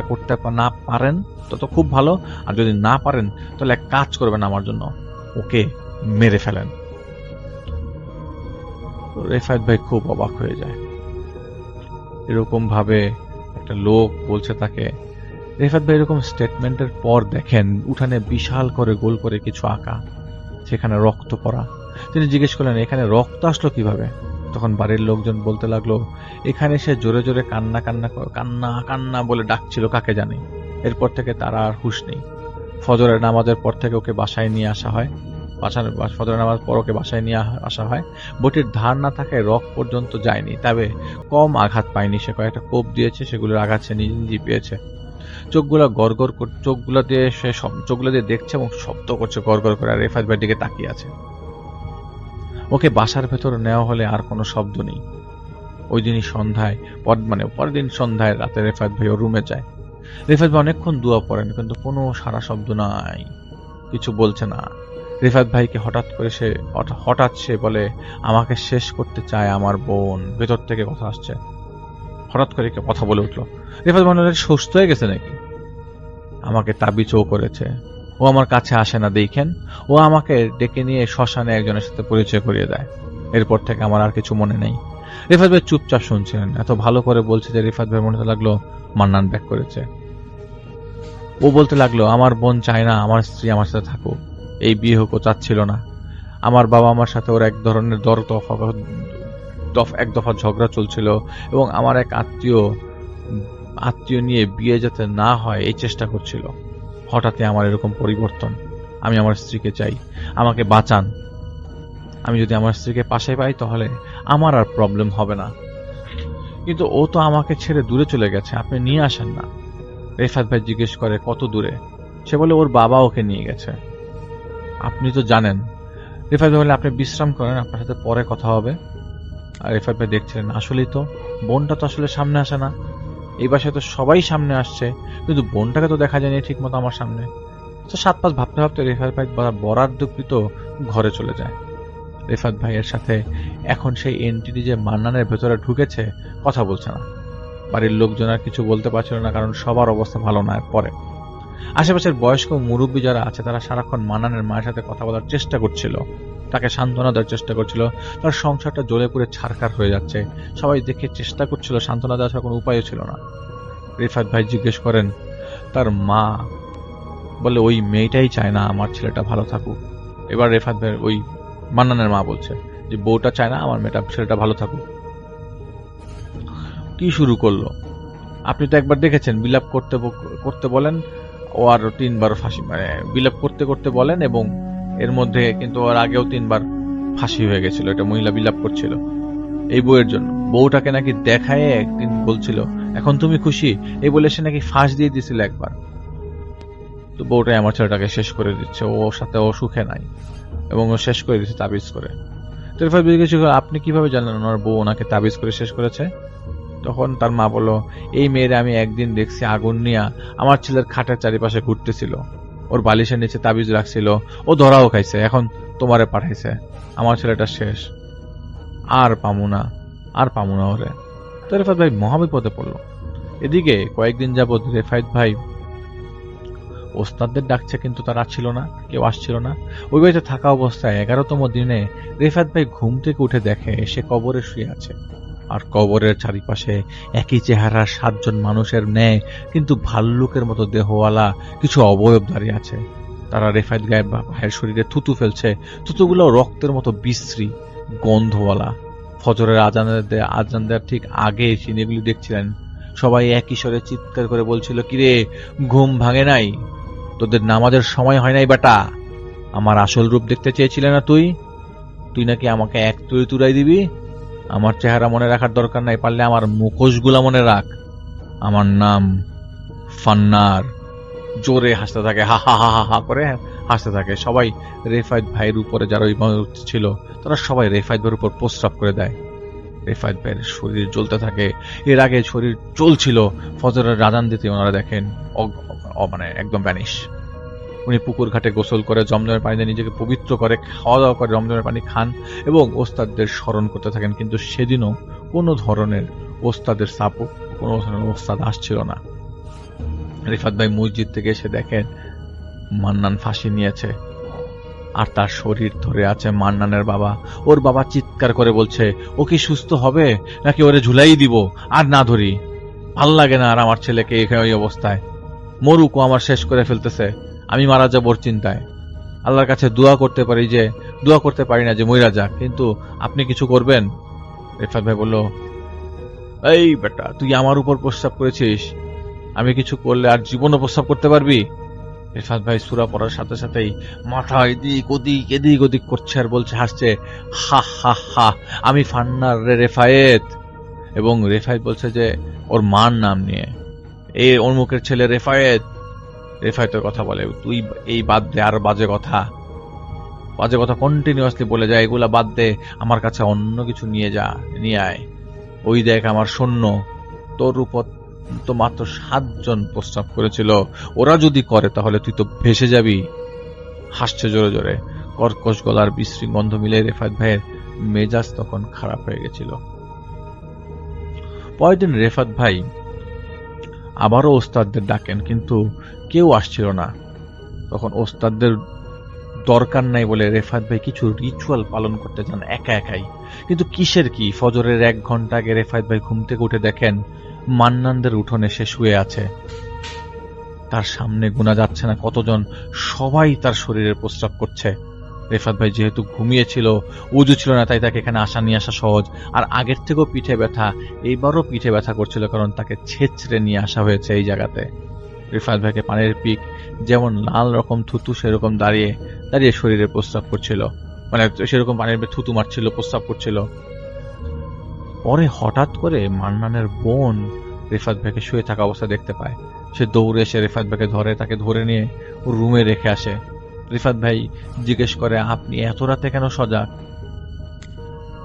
করতে না পারেন তত খুব ভালো, আর যদি না পারেন তাহলে এক কাজ করবেন, আমার জন্য ওকে মেরে ফেলেন। রেফায়েত ভাই খুব অবাক হয়ে যায়। এরকম ভাবে একটা লোক বলছে তাকে। রেফায়েত ভাই এরকম স্টেটমেন্টের পর দেখেন উঠানে বিশাল করে গোল করে কিছু আঁকা, সেখানে রক্ত পড়া। তিনি জিজ্ঞেস করলেন, এখানে রক্ত আসলো কিভাবে? তখন বাড়ির লোকজন বলতে লাগলো, এখানে সে জোরে জোরে কান্না কান্না কান্না কান্না বলে ডাকছিল, কাকে জানি। এরপর থেকে তারা আর হুঁশ নেই। ফজরের নামাজের পর থেকে ওকে বাসায় নিয়ে আসা হয়। ফজরের নামাজ পর ওকে বাসায় নিয়ে আসা হয়। বটির ধার না থাকায় রক পর্যন্ত যায়নি, তবে কম আঘাত পায়নি। সে কয়েকটা কোপ দিয়েছে, সেগুলোর আঘাত সে নিজে পেয়েছে। চোখগুলো চোখগুলো দিয়ে দেখছে এবং শব্দ করছে গড়গড় করে, আর রেফাত ভাইয়ের দিকে তাকিয়ে আছে। ওকে বাসার ভেতর নেওয়া হলে আর কোনো শব্দ নেই। ওই দিনই সন্ধ্যায় পরের দিন সন্ধ্যায় রাতে রেফাত ভাই ওর রুমে যায়। রেফাত ভাই অনেকক্ষণ দোয়া পড়েন, কিন্তু কোনো সারা শব্দ নাই, কিছু বলছে না। রেফাত ভাইকে হঠাৎ সে বলে, আমাকে শেষ করতে চায় আমার বোন। ভেতর থেকে কথা আসছে, হঠাৎ করে কথা বলে উঠলো। রেফাত ভাই সুস্থ হয়ে গেছে নাকি? আমাকে তাবিজও করেছে, ও আমার কাছে আসে না দেখেন, ও আমাকে ডেকে নিয়ে শ্মশানে একজনের সাথে পরিচয় করিয়ে দেয়। এরপর থেকে আমার আর কিছু মনে নেই। রেফাত ভাই চুপচাপ শুনছিলেন, এত ভালো করে বলছে যে রেফাত ভাই মনে হতে লাগলো মান্নান ব্যাক করেছে। ও বলতে লাগলো, আমার বোন চায় না আমার স্ত্রী আমার সাথে থাকুক, এই বিয়ে হোক ও চাচ্ছিল না। আমার বাবা আমার সাথে ওর এক ধরনের এক দফা ঝগড়া চলছিল, এবং আমার এক আত্মীয় নিয়ে বিয়ে যাতে না হয় এই চেষ্টা করছিল। হঠাৎই আমার এরকম পরিবর্তন। আমি আমার স্ত্রীকে চাই, আমাকে বাঁচান। আমি যদি আমার স্ত্রীকে পাশে পাই তাহলে আমার আর প্রবলেম হবে না, কিন্তু ও তো আমাকে ছেড়ে দূরে চলে গেছে, আপনি নিয়ে আসেন না। রেফাত ভাই জিজ্ঞেস করে, কত দূরে? সে বলে, ওর বাবা ওকে নিয়ে গেছে। আপনি তো জানেন। রেফাত ভাই বলে, আপনি বিশ্রাম করেন, আপনার সাথে পরে কথা হবে। আর রেফাত ভাই দেখছিলেন, আসলেই তো বোনটা তো আসলে সামনে আসে না। এই বাসায় তো সবাই সামনে আসছে, কিন্তু বোনটাকে তো দেখা যায়নি ঠিক মতো আমার সামনে। তো 7-5 ভাবতে ভাবতে রেফাত ভাই বরাদ্দকৃত ঘরে চলে যায়। রেফাত ভাইয়ের সাথে এখন সেই এন্টিটি যে মান্নানের ভেতরে ঢুকেছে কথা বলছে না। বাড়ির লোকজন আর কিছু বলতে পারছিল না, কারণ সবার অবস্থা ভালো না। পরে আশেপাশের বয়স্ক মুরব্বী যারা আছে তারা সারাক্ষণ মান্নানের মায়ের সাথে কথা বলার চেষ্টা করছিল, তাকে সান্ত্বনা দেওয়ার চেষ্টা করছিল। তার সংসারটা জ্বলে পুড়ে ছারখার হয়ে যাচ্ছে, সবাই দেখে চেষ্টা করছিল, সান্ত্বনা দেওয়ার কোনো উপায়ও ছিল না। রেফাত ভাই জিজ্ঞেস করেন, তার মা বলে, ওই মেয়েটাই চায় না আমার ছেলেটা ভালো থাকুক। এবার রেফাত ভাই ওই মান্নানের মা বলছে যে বউটা চায় না আমার ছেলেটা ভালো থাকুক। কি শুরু করলো? আপনি তো একবার দেখেছেন, বিলাপ করতে বলেন, ও আর 3 বার ফাঁসি, বিলাপ করতে বলেন, এবং এর মধ্যে কিন্তু ওর আগেও 3 বার ফাঁসি হয়ে গেছিল। এটা মহিলা বিলাপ করছিল এই বউয়ের জন্য। বউটাকে নাকি দেখায় একদিন বলছিল, এখন তুমি খুশি, এই বলে সে নাকি ফাঁস দিয়ে দিছিল একবার। তো বউটাই আমার ছেলেটাকে শেষ করে দিচ্ছে, ওর সাথে ও সুখে নাই, এবং ও শেষ করে দিচ্ছে তাবিজ করে। তো আপনি কিভাবে জানলেন ওনার বউ ওনাকে তাবিজ করে শেষ করেছে? তখন তার মা বলল, এই মেয়েরে আমি একদিন দেখছি আগুন নিয়ে আমার ছেলের খাটের চারিপাশে ঘুরতেছিল, ওর বালিশের নিচে তাবিজ রাখছিল, ও ধরাও খাইছে, এখন তোমারে পাঠাইছে। আমার ছেলেটা শেষ, আর পামু না ওরে। তো রেফাত ভাই মহাবিপদে পড়ল। এদিকে কয়েকদিন যাবৎ রেফাত ভাই ওস্তাদদের ডাকছে, কিন্তু তারা ছিল না, কেউ আসছিল না। ওই বাড়িতে থাকা অবস্থায় 11তম দিনে রেফাত ভাই ঘুম থেকে উঠে দেখে সে কবরে শুয়ে আছে, আর কবরের চারিপাশে একই চেহারার 7 জন মানুষের ন্যায় কিন্তু ভাল্লুকের মতো দেহওয়ালা কিছু অবয়ব দাঁড়িয়ে আছে। তারা রেফাত ভাইয়ের শরীরে থুতু ফেলছে, থুতুগুলো রক্তের মতো বিশ্রী গন্ধওয়ালা। ফজরের আজান দেওয়ার ঠিক আগে তিনি এগুলি দেখছিলেন। সবাই একই স্বরে চিৎকার করে বলছিল, কিরে ঘুম ভাঙে নাই? তোদের নামাজের সময় হয় নাই বেটা? আমার আসল রূপ দেখতে চেয়েছিলে না তুই নাকি আমাকে এক তুড়াই দিবি? আমার চেহারা মনে রাখার দরকার নাই, পারলে আমার মুখোশগুলা মনে রাখ। আমার নাম ফান্নার। জোরে হাসতে থাকে, হা হা হা হা করে হাসতে থাকে। সবাই রেফাত ভাইয়ের উপরে যারা ছিল তারা সবাই রেফাত ভাইয়ের উপর প্রস্রাব করে দেয়। রেফাত ভাইয়ের শরীর জ্বলতে থাকে। এর আগে শরীর জ্বলছিল, ফজরের আজান দিতে ওনারা দেখেন একদম ভ্যানিশ। উনি পুকুর ঘাটে গোসল করে জমজমের পানিতে নিজেকে পবিত্র করে, খাওয়া দাওয়া করে জমজমের পানি খান এবং ওস্তাদদের স্মরণ করতে থাকেন। কিন্তু সেদিনও কোনো ধরনের ওস্তাদের সাপোর্ট, কোনো ধরনের ওস্তাদ আসছিল না। রেফাত ভাই মসজিদ থেকে এসে দেখেন মান্নান ফাঁসি নিয়েছে, আর তার শরীর ধরে আছে মান্নানের বাবা। ওর বাবা চিৎকার করে বলছে, ও কি সুস্থ হবে নাকি ওরে ঝুলাই দিব? আর না ধরি, ভাল লাগে না আর আমার ছেলেকে এখানে ওই অবস্থায়। মরুক, ও আমার শেষ করে ফেলতেছে, আমি মারা যাবো ওর চিন্তায়। আল্লাহর কাছে দোয়া করতে পারি না যে মইরা যাক, কিন্তু আপনি কিছু করবেন? রেফাত ভাই বলল, এই বেটা, তুই আমার উপর প্রস্তাব করেছিস, আমি কিছু করলে আর জীবনও প্রস্তাব করতে পারবি? রেফাত ভাই সূরা পড়ার সাথে সাথেই মাথা এদিক ওদিক করছে আর বলছে, হাসছে, হা হা হা, আমি ফান্নার রে রেফায়েত। এবং রেফায়েত বলছে যে ওর মার নাম নিয়ে, এই অমুকের ছেলে রেফায়েতের কথা বলে, তুই এই বাদ দে, আর বাজে কথা কন্টিনিউয়াসলি বলে যায়, এগুলা বাদ দে, আমার কাছে অন্য কিছু নিয়ে আয়। ওই দেখ আমার সৈন্য, তোর উপর তো মাত্র 7 জন প্রস্তাব করেছিল, ওরা যদি করে তাহলে তুই তো ভেসে যাবি। হাসছে জোরে জোরে, কর্কশ গলার বিশ্রী গন্ধ মিলে রেফায়েত ভাইয়ের মেজাজ তখন খারাপ হয়ে গেছিল। পরের দিন রেফাত ভাই আবারও ওস্তাদদের ডাকেন, কিন্তু কেউ আসছিল না। তখন ওস্তাদদের দরকার নাই বলে রেফাত ভাই কিছু রিচুয়াল পালন করতে চান একাই। কিন্তু কিসের কি? ফজরের 1 ঘন্টা আগে রেফাত ভাই ঘুম থেকে উঠে দেখেন মান্নানদের উঠোনে সে শুয়ে আছে। তার সামনে গোনা যাচ্ছে না কতজন, সবাই তার শরীরে প্রস্রাব করছে। রেফাত ভাই যেহেতু ঘুমিয়েছিল, উজু ছিল না, তাই তাকে এখানে নিয়ে আসা সহজ। আর আগের থেকেও পিঠে ব্যথা, এইবারও পিঠে ব্যথা করছিল, কারণ তাকে ছেঁচড়ে নিয়ে আসা হয়েছে এই জায়গাতে। রিফাত ভাইকে পানির পিক যেমন লাল রকম থুতু সেরকম দাঁড়িয়ে শরীরে প্রস্রাব করছিল, মানে সেরকম পানির থুতু মারছিল, প্রস্রাব করছিল। পরে হঠাৎ করে মান্নানের বোন রিফাত ভাইকে শুয়ে থাকা অবস্থা দেখতে পায়। সে দৌড়ে এসে রিফাত ভাইকে ধরে, তাকে ধরে নিয়ে রুমে রেখে আসে। রিফাত ভাই জিজ্ঞেস করে, আপনি এত রাতে কেন সজাগ?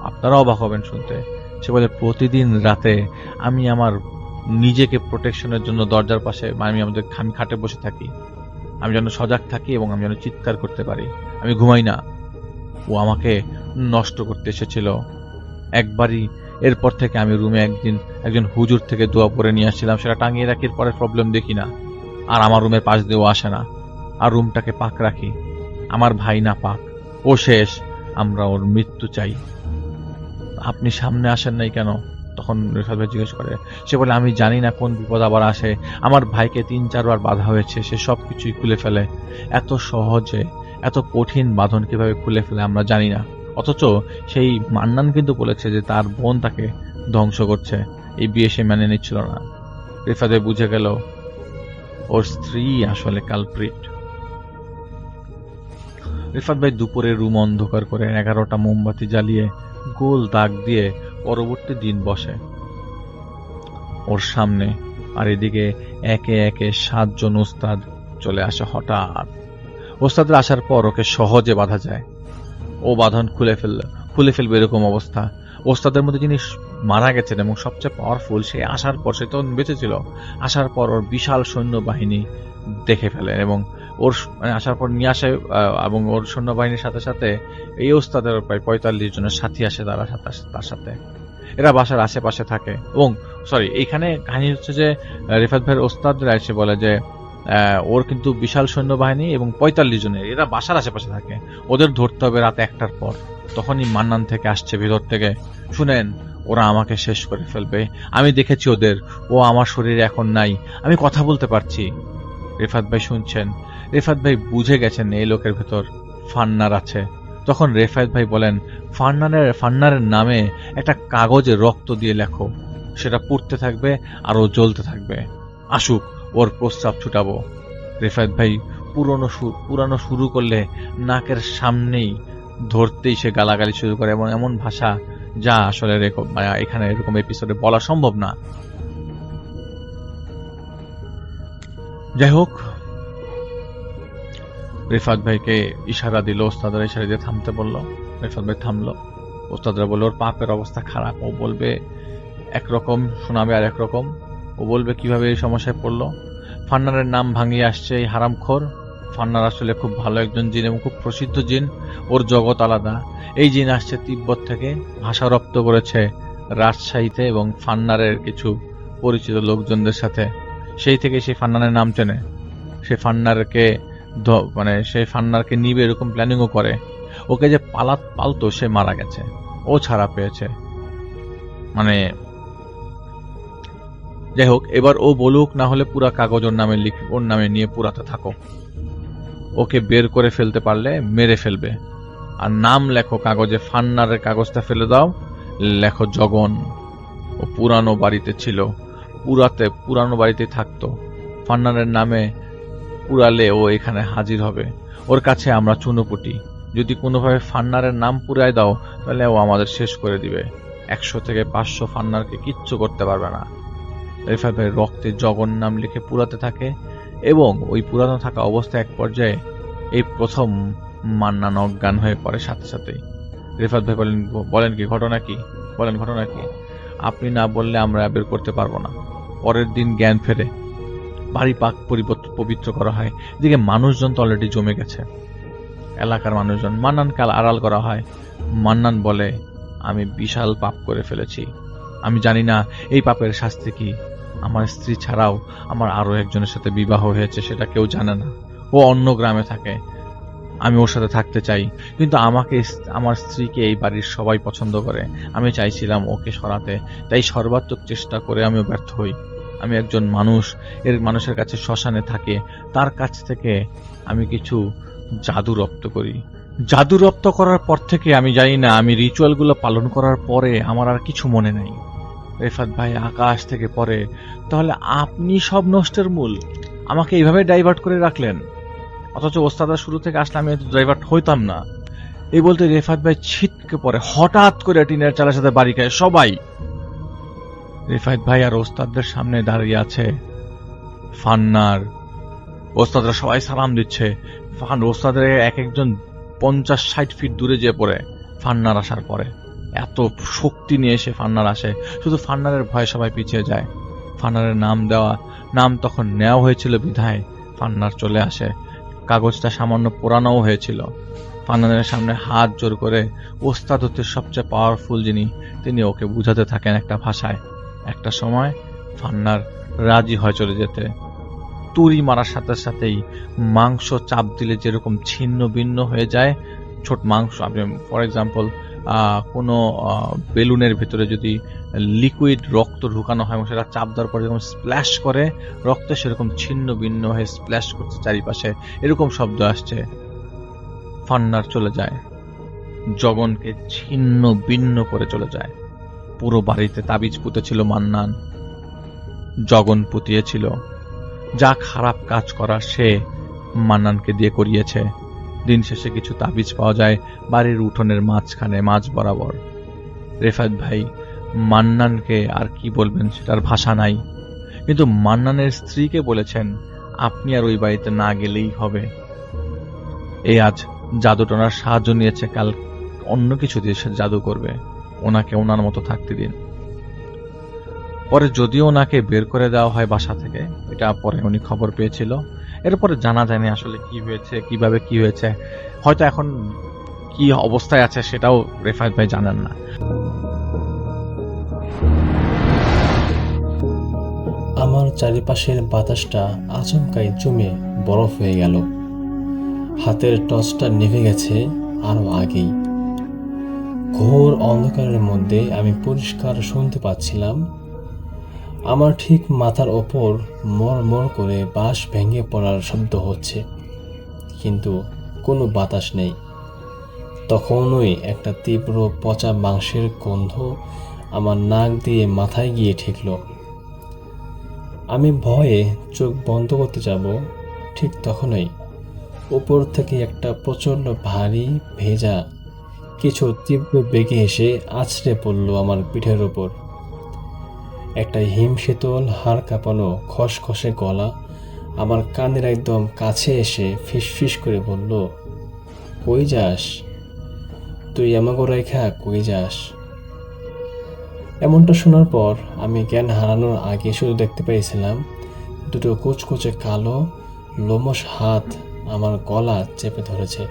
আপনারা অবাক হবেন শুনতে। সে বলে, প্রতিদিন রাতে আমি আমার নিজেকে প্রোটেকশনের জন্য দরজার পাশে আমি খাটে বসে থাকি, আমি যেন সজাগ থাকি এবং আমি যেন চিৎকার করতে পারি, আমি ঘুমাই না। ও আমাকে নষ্ট করতে এসেছিল একবারই। এরপর থেকে আমি রুমে একজন হুজুর থেকে দোয়া পড়ে নিয়ে আসছিলাম, সেটা টাঙিয়ে রাখির পরে প্রবলেম দেখি না। আর আমার রুমের পাশ দিয়েও আসে না, আর রুমটাকে পাক রাখি। আমার ভাই না পাক, ও শেষ, আমরা ওর মৃত্যু চাই। আপনি সামনে আসেন নাই কেন? তখন রেফাত ভাই জিজ্ঞেস করে। সে বলে, আমি জানি না কোন বিপদ আবার আসে, আমার ভাইকে 3-4 বার বাধা হয়েছে, সে সব কিছুই খুলে ফেলে। এত সহজে এত কঠিন বাঁধন কিভাবে খুলে ফেলে আমরা জানি না। অথচ সেই মান্নান কিন্তু বলেছে যে তার বোন তাকে ধ্বংস করছে, এই বিয়ে সে মেনে নিচ্ছিল না। রেফাত ভাই বুঝে গেল ওর স্ত্রী আসলে কালপ্রিট। রিফাত ভাই দুপুরে রুম অন্ধকার করে 11টা মোমবাতি জ্বালিয়ে গোল দাগ দিয়ে পরবর্তী দিন বসে ওর সামনে। আর এদিকে একে একে 7 জন ওস্তাদ চলে আসে। হঠাৎ ওস্তাদের আসার পর ওকে সহজে বাধা যায়, ও বাঁধন খুলে ফেলবে এরকম অবস্থা। ওস্তাদের মধ্যে যিনি মারা গেছেন এবং সবচেয়ে পাওয়ারফুল, সে আসার পর, সে তখন বেঁচে ছিল, আসার পর ওর বিশাল সৈন্যবাহিনী দেখে ফেলেন এবং ওর আসার পর নিয়ে আসে, এবং ওর সৈন্যবাহিনীর সাথে সাথে এই ওস্তাদের প্রায় 45 জনের সাথী আসে তার সাথে। এরা বাসার আশেপাশে থাকে এবং এইখানে কাহিনী হচ্ছে যে রিফাত ভাইয়ের ওস্তাদরা এসে বলে যে ওর কিন্তু বিশাল সৈন্যবাহিনী এবং 45 জনের, এরা বাসার আশেপাশে থাকে, ওদের ধরতে হবে রাত 1টার পর। তখনই মান্নান থেকে আসছে ভিতর থেকে, শুনেন, ওরা আমাকে শেষ করে ফেলবে, আমি দেখেছি ওদের, ও আমার শরীরে এখন নাই, আমি কথা বলতে পারছি। রিফাত ভাই শুনছেন, রিফাত ভাই বুঝে গেছেন এই লোকের ভেতর ফান্নার আছে। তখন রিফাত ভাই বলেন, ফান্নারের নামে একটা কাগজে রক্ত দিয়ে লেখো, সেটা পুড়তে থাকবে আর ও জ্বলতে থাকবে, আসুক, ওর প্রস্তাব ছুটাবো। রিফাত ভাই পুরানো শুরু করলে নাকের সামনেই ধরতেই সে গালাগালি শুরু করে, এবং এমন ভাষা যা আসলে এখানে এরকম এপিসোডে বলা সম্ভব না। যাই হোক, রিফাত ভাইকে ইশারা দিল, ওস্তাদরা ইশারা দিয়ে থামতে বলল। রিফাত ভাই থামলো। ওস্তাদরা বলল, ওর পাপের অবস্থা খারাপ, ও বলবে একরকম, শোনাবে আর একরকম। ও বলবে কিভাবে এই সমস্যায় পড়লো। ফান্নারের নাম ভাঙিয়ে আসছে এই হারামখোর। ফান্নার আসলে খুব ভালো একজন জিন এবং খুব প্রসিদ্ধ জিন, ওর জগৎ আলাদা। এই জিন আসছে তিব্বত থেকে, ভাষা রপ্ত করেছে রাজশাহীতে এবং ফান্নারের কিছু পরিচিত লোকজনদের সাথে। সেই থেকে সেই ফান্নারের নাম চেনে। সে ফান্নারকে নিবে এরকম প্ল্যানিংও করে। ওকে যে পালতো সে মারা গেছে, ও ছাড়া পেয়েছে। যাই হোক, এবার ও বলুক, না হলে পুরা কাগজ ওর নামে নিয়ে পুরাতে থাকো। ওকে বের করে ফেলতে পারলে মেরে ফেলবে। আর নাম লেখো কাগজে, ফান্নারের কাগজটা ফেলে দাও, লেখো জগন। ও পুরানো বাড়িতে ছিল, পুরানো বাড়িতে থাকতো। ফান্নারের নামে পুরালে ও এখানে হাজির হবে। ওর কাছে আমরা চুনোপুটি। যদি কোনোভাবে ফান্নারের নাম পুরায় দাও, তাহলে ও আমাদের শেষ করে দিবে। 100 থেকে 500 ফান্নারকে কিচ্ছু করতে পারবে না। রেফাত ভাই রক্তে জগন নাম লিখে পুরাতে থাকে এবং ওই পুরানো থাকা অবস্থায় এক পর্যায়ে এই প্রথম মান্নান অজ্ঞান হয়ে পড়ে সাথে সাথেই। রেফাত ভাই বলেন কি ঘটনা কি, বলেন ঘটনা কি? আপনি না বললে আমরা বের করতে পারবো না। পরের দিন জ্ঞান ফেরে, বাড়ি পাক পবিত্র করা হয়। এদিকে মানুষজন তো অলরেডি জমে গেছে, এলাকার মানুষজন। মান্নানকে আড়াল করা হয়। মান্নান বলে, আমি বিশাল পাপ করে ফেলেছি, আমি জানি না এই পাপের শাস্তি কি। আমার স্ত্রী ছাড়াও আমার আরো একজনের সাথে বিবাহ হয়েছে, সেটা কেউ জানে না। ও অন্য গ্রামে থাকে, আমি ওর সাথে থাকতে চাই, কিন্তু আমার স্ত্রীকে এই বাড়ির সবাই পছন্দ করে। আমি চাইছিলাম ওকে সরাতে, তাই সর্বাত্মক চেষ্টা করে আমিও ব্যর্থ হই। আমি একজন মানুষের কাছে শ্মশানে থাকে, তার কাছ থেকে আমি কিছু জাদু রপ্ত করি। জাদু রপ্ত করার পর থেকে আমি জানি না, আমি রিচুয়ালগুলো পালন করার পরে আমার আর কিছু মনে নেই। রেফাত ভাই আকাশ থেকে পড়ে, তাহলে আপনি সব নষ্টের মূল, আমাকে এইভাবে ডাইভার্ট করে রাখলেন। অথচ ওস্তাদা শুরু থেকে আসলে আমি ডাইভার্ট হইতাম না। এই বলতে রেফাত ভাই ছিটকে পড়ে, হঠাৎ করে টিনের চালের সাথে বাড়ি খায় সবাই। রেফাত ভাই আর ওস্তাদদের সামনে দাঁড়িয়ে আছে ফান্নার। ওস্তাদরা সবাই সালাম দিচ্ছে। ওস্তাদের এক একজন 50-60 ফিট দূরে যেয়ে পড়ে ফান্নার আসার পরে। এত শক্তি নিয়ে এসে ফান্নার আসে, শুধু ফান্নারের ভয়ে সবাই পিছিয়ে যায়। ফান্নারের নাম তখন নেওয়া হয়েছিল বিধায় ফান্নার চলে আসে। কাগজটা সামান্য পোড়ানোও হয়েছিল। ফান্নানের সামনে হাত জোর করে ওস্তাদ হচ্ছে সবচেয়ে পাওয়ারফুল যিনি, তিনি ওকে বুঝাতে থাকেন একটা ভাষায়। একটা সময় ফান্নার রাজি হয় চলে যেতে। তুড়ি মারার সাথে সাথেই মাংস চাপ দিলে যেরকম ছিন্ন ভিন্ন হয়ে যায়, ছোট মাংস, আপনি ফর এক্সাম্পল কোনো বেলুনের ভিতরে যদি লিকুইড রক্ত ঢুকানো হয় এবং সেটা চাপ দেওয়ার পর যেরকম স্প্ল্যাশ করে রক্ত, সেরকম ছিন্ন ভিন্ন হয়ে স্প্ল্যাশ করছে চারিপাশে, এরকম শব্দ আসছে। ফান্নার চলে যায়, জগনকে ছিন্ন ভিন্ন করে চলে যায়। পুরো বাড়িতে তাবিজ পুঁতেছিল মান্নান, জগন পুঁতিয়েছিল। যা খারাপ কাজ করার সে মান্নানকে দিয়ে করিয়েছে। দিন শেষে কিছু তাবিজ পাওয়া যায় বাড়ির উঠোনের মাঝখানে, মাঝ বরাবর। রেফাত ভাই মান্নানকে আর কি বলবেন, সেটার ভাষা নাই, কিন্তু মান্নানের স্ত্রীকে বলেছেন আপনি আর ওই বাড়িতে না গেলেই হবে। এই আজ জাদুটনার সাহায্য নিয়েছে, কাল অন্য কিছু দিয়ে সে জাদু করবে। ওনাকে ওনার মতো থাকতে দিন। পরে যদিও ওনাকে বের করে দেওয়া হয় বাসা থেকে, এটা পরে উনি খবর পেয়েছিল। এরপরে জানা যায়নি আসলে কি হয়েছে, কিভাবে কি হয়েছে, হয়তো এখন কি অবস্থায় আছে সেটাও রেফাত ভাই জানেন না। আমার চারিপাশের বাতাসটা আচমকাই জমে বরফ হয়ে গেল। হাতের টর্চটা নিভে গেছে আরো আগেই। ঘোর অন্ধকারের মধ্যে আমি পরিষ্কার শুনতে পাচ্ছিলাম আমার ঠিক মাথার ওপর মর করে বাঁশ ভেঙে পড়ার শব্দ হচ্ছে, কিন্তু কোনো বাতাস নেই। তখনই একটা তীব্র পচা মাংসের গন্ধ আমার নাক দিয়ে মাথায় গিয়ে ঠেকল। আমি ভয়ে চোখ বন্ধ করতে যাব, ঠিক তখনই উপর থেকে একটা প্রচণ্ড ভারী ভেজা কিছু তীব্র বেগে এসে আছড়ে পড়ল আমার পিঠের ওপর। একটা হিমশীতল হাড় কাঁপানো খসখসে গলা আমার কানের একদম কাছে এসে ফিসফিস করে বলল, কই যাস তুই? আমাকে রেখা কই যাস? এমনটা শোনার পর আমি জ্ঞান হারানোর আগে শুধু দেখতে পেয়েছিলাম দুটো কুচকুচে কালো লোমশ হাত আমার গলা চেপে ধরেছে।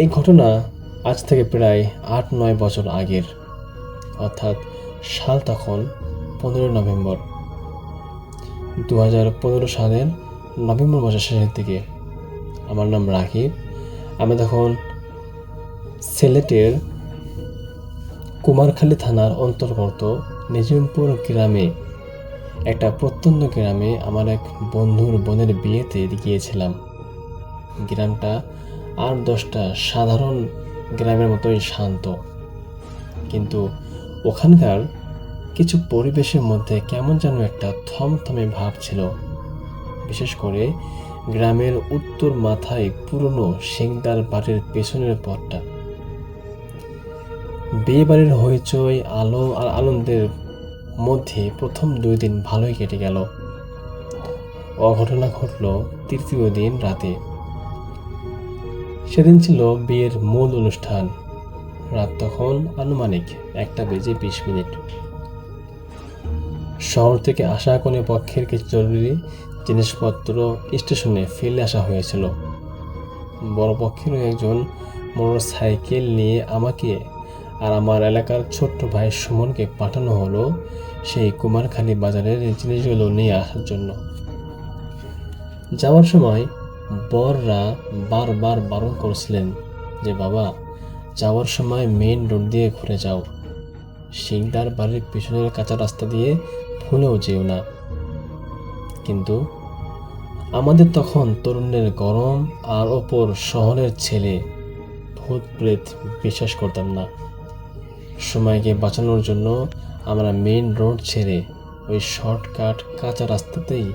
এই ঘটনা আজ থেকে প্রায় 8-9 বছর আগের, অর্থাৎ সাল তখন 15 নভেম্বর 2015 সালের নভেম্বর মাসের শেষের দিকে। আমার নাম রাকিব। আমি তখন সিলেটের কুমারখালী থানার অন্তর্গত নিজামপুর গ্রামে, একটা প্রত্যন্ত গ্রামে আমার এক বন্ধুর বোনের বিয়েতে গিয়েছিলাম। গ্রামটা 8-10টা সাধারণ গ্রামের মতোই শান্ত, কিন্তু ওখানকার কিছু পরিবেশের মধ্যে কেমন যেন একটা থমথমে ভাব ছিল। বিশেষ করে গ্রামের উত্তর মাথায় পুরনো শিকদার বাড়ির পেছনের পথটা। বিয়ে বাড়ির হইচই, আলো আর আনন্দের মধ্যে প্রথম 2 দিন ভালোই কেটে গেল। অঘটনা ঘটল তৃতীয় দিন রাতে। সেদিন ছিল বিয়ের মূল অনুষ্ঠান। রাত তখন আনুমানিক 1:20 শহর থেকে আসা কোনো পক্ষের কিছু জরুরি জিনিসপত্র স্টেশনে ফেলে আসা হয়েছিল। বড় পক্ষেরও একজন মোটর সাইকেল নিয়ে আমাকে আর আমার এলাকার ছোট্ট ভাই সুমনকে পাঠানো হলো সেই কুমারখালী বাজারের জিনিসগুলো নিয়ে আসার জন্য। যাওয়ার সময় বররা বারবার বারণ করছিলেন যে বাবা, যাওয়ার সময় মেইন রোড দিয়ে ঘুরে যাও, শিকদার বাড়ির পিছনের কাঁচা রাস্তা দিয়ে ভুলেও যেও না। কিন্তু আমাদের তখন তরুণের গরম, আর ওপর শহরের ছেলে, ভূত প্রেত বিশ্বাস করতাম না। সময়কে বাঁচানোর জন্য আমরা মেইন রোড ছেড়ে ওই শর্টকাট কাঁচা রাস্তাতেই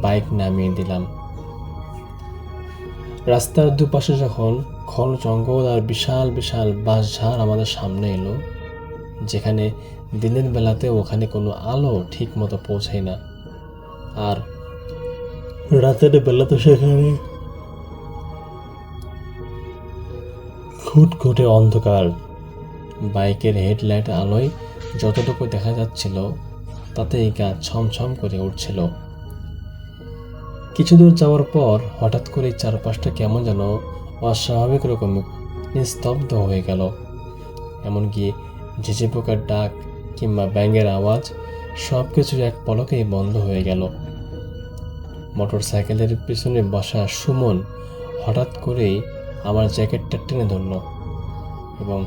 বাইক নামিয়ে দিলাম। রাস্তার দুপাশে যখন ঘন জঙ্গল আর বিশাল বিশাল বাঁশঝাড় আমাদের সামনে এলো, যেখানে দিনের বেলাতে ওখানে কোনো আলো ঠিক মতো পৌঁছায় না, আর রাতের বেলা তো সেখানে ঘুটঘুটে অন্ধকার। বাইকের হেডলাইট আলোয় যতটুকু দেখা যাচ্ছিল তাতেই গা ছমছম করে উঠছিল। কিছু দূর যাওয়ার পর হঠাৎ করে চারপাশটা কেমন যেন অস্বাভাবিক রকম নিস্তব্ধ হয়ে গেল। এমনকি ঝিঝি পোকার ডাক কিংবা ব্যাঙের আওয়াজ সব কিছু এক পলকেই বন্ধ হয়ে গেল। মোটর সাইকেলের পিছনে বসা সুমন হঠাৎ করেই আমার জ্যাকেটটা টেনে ধরল এবং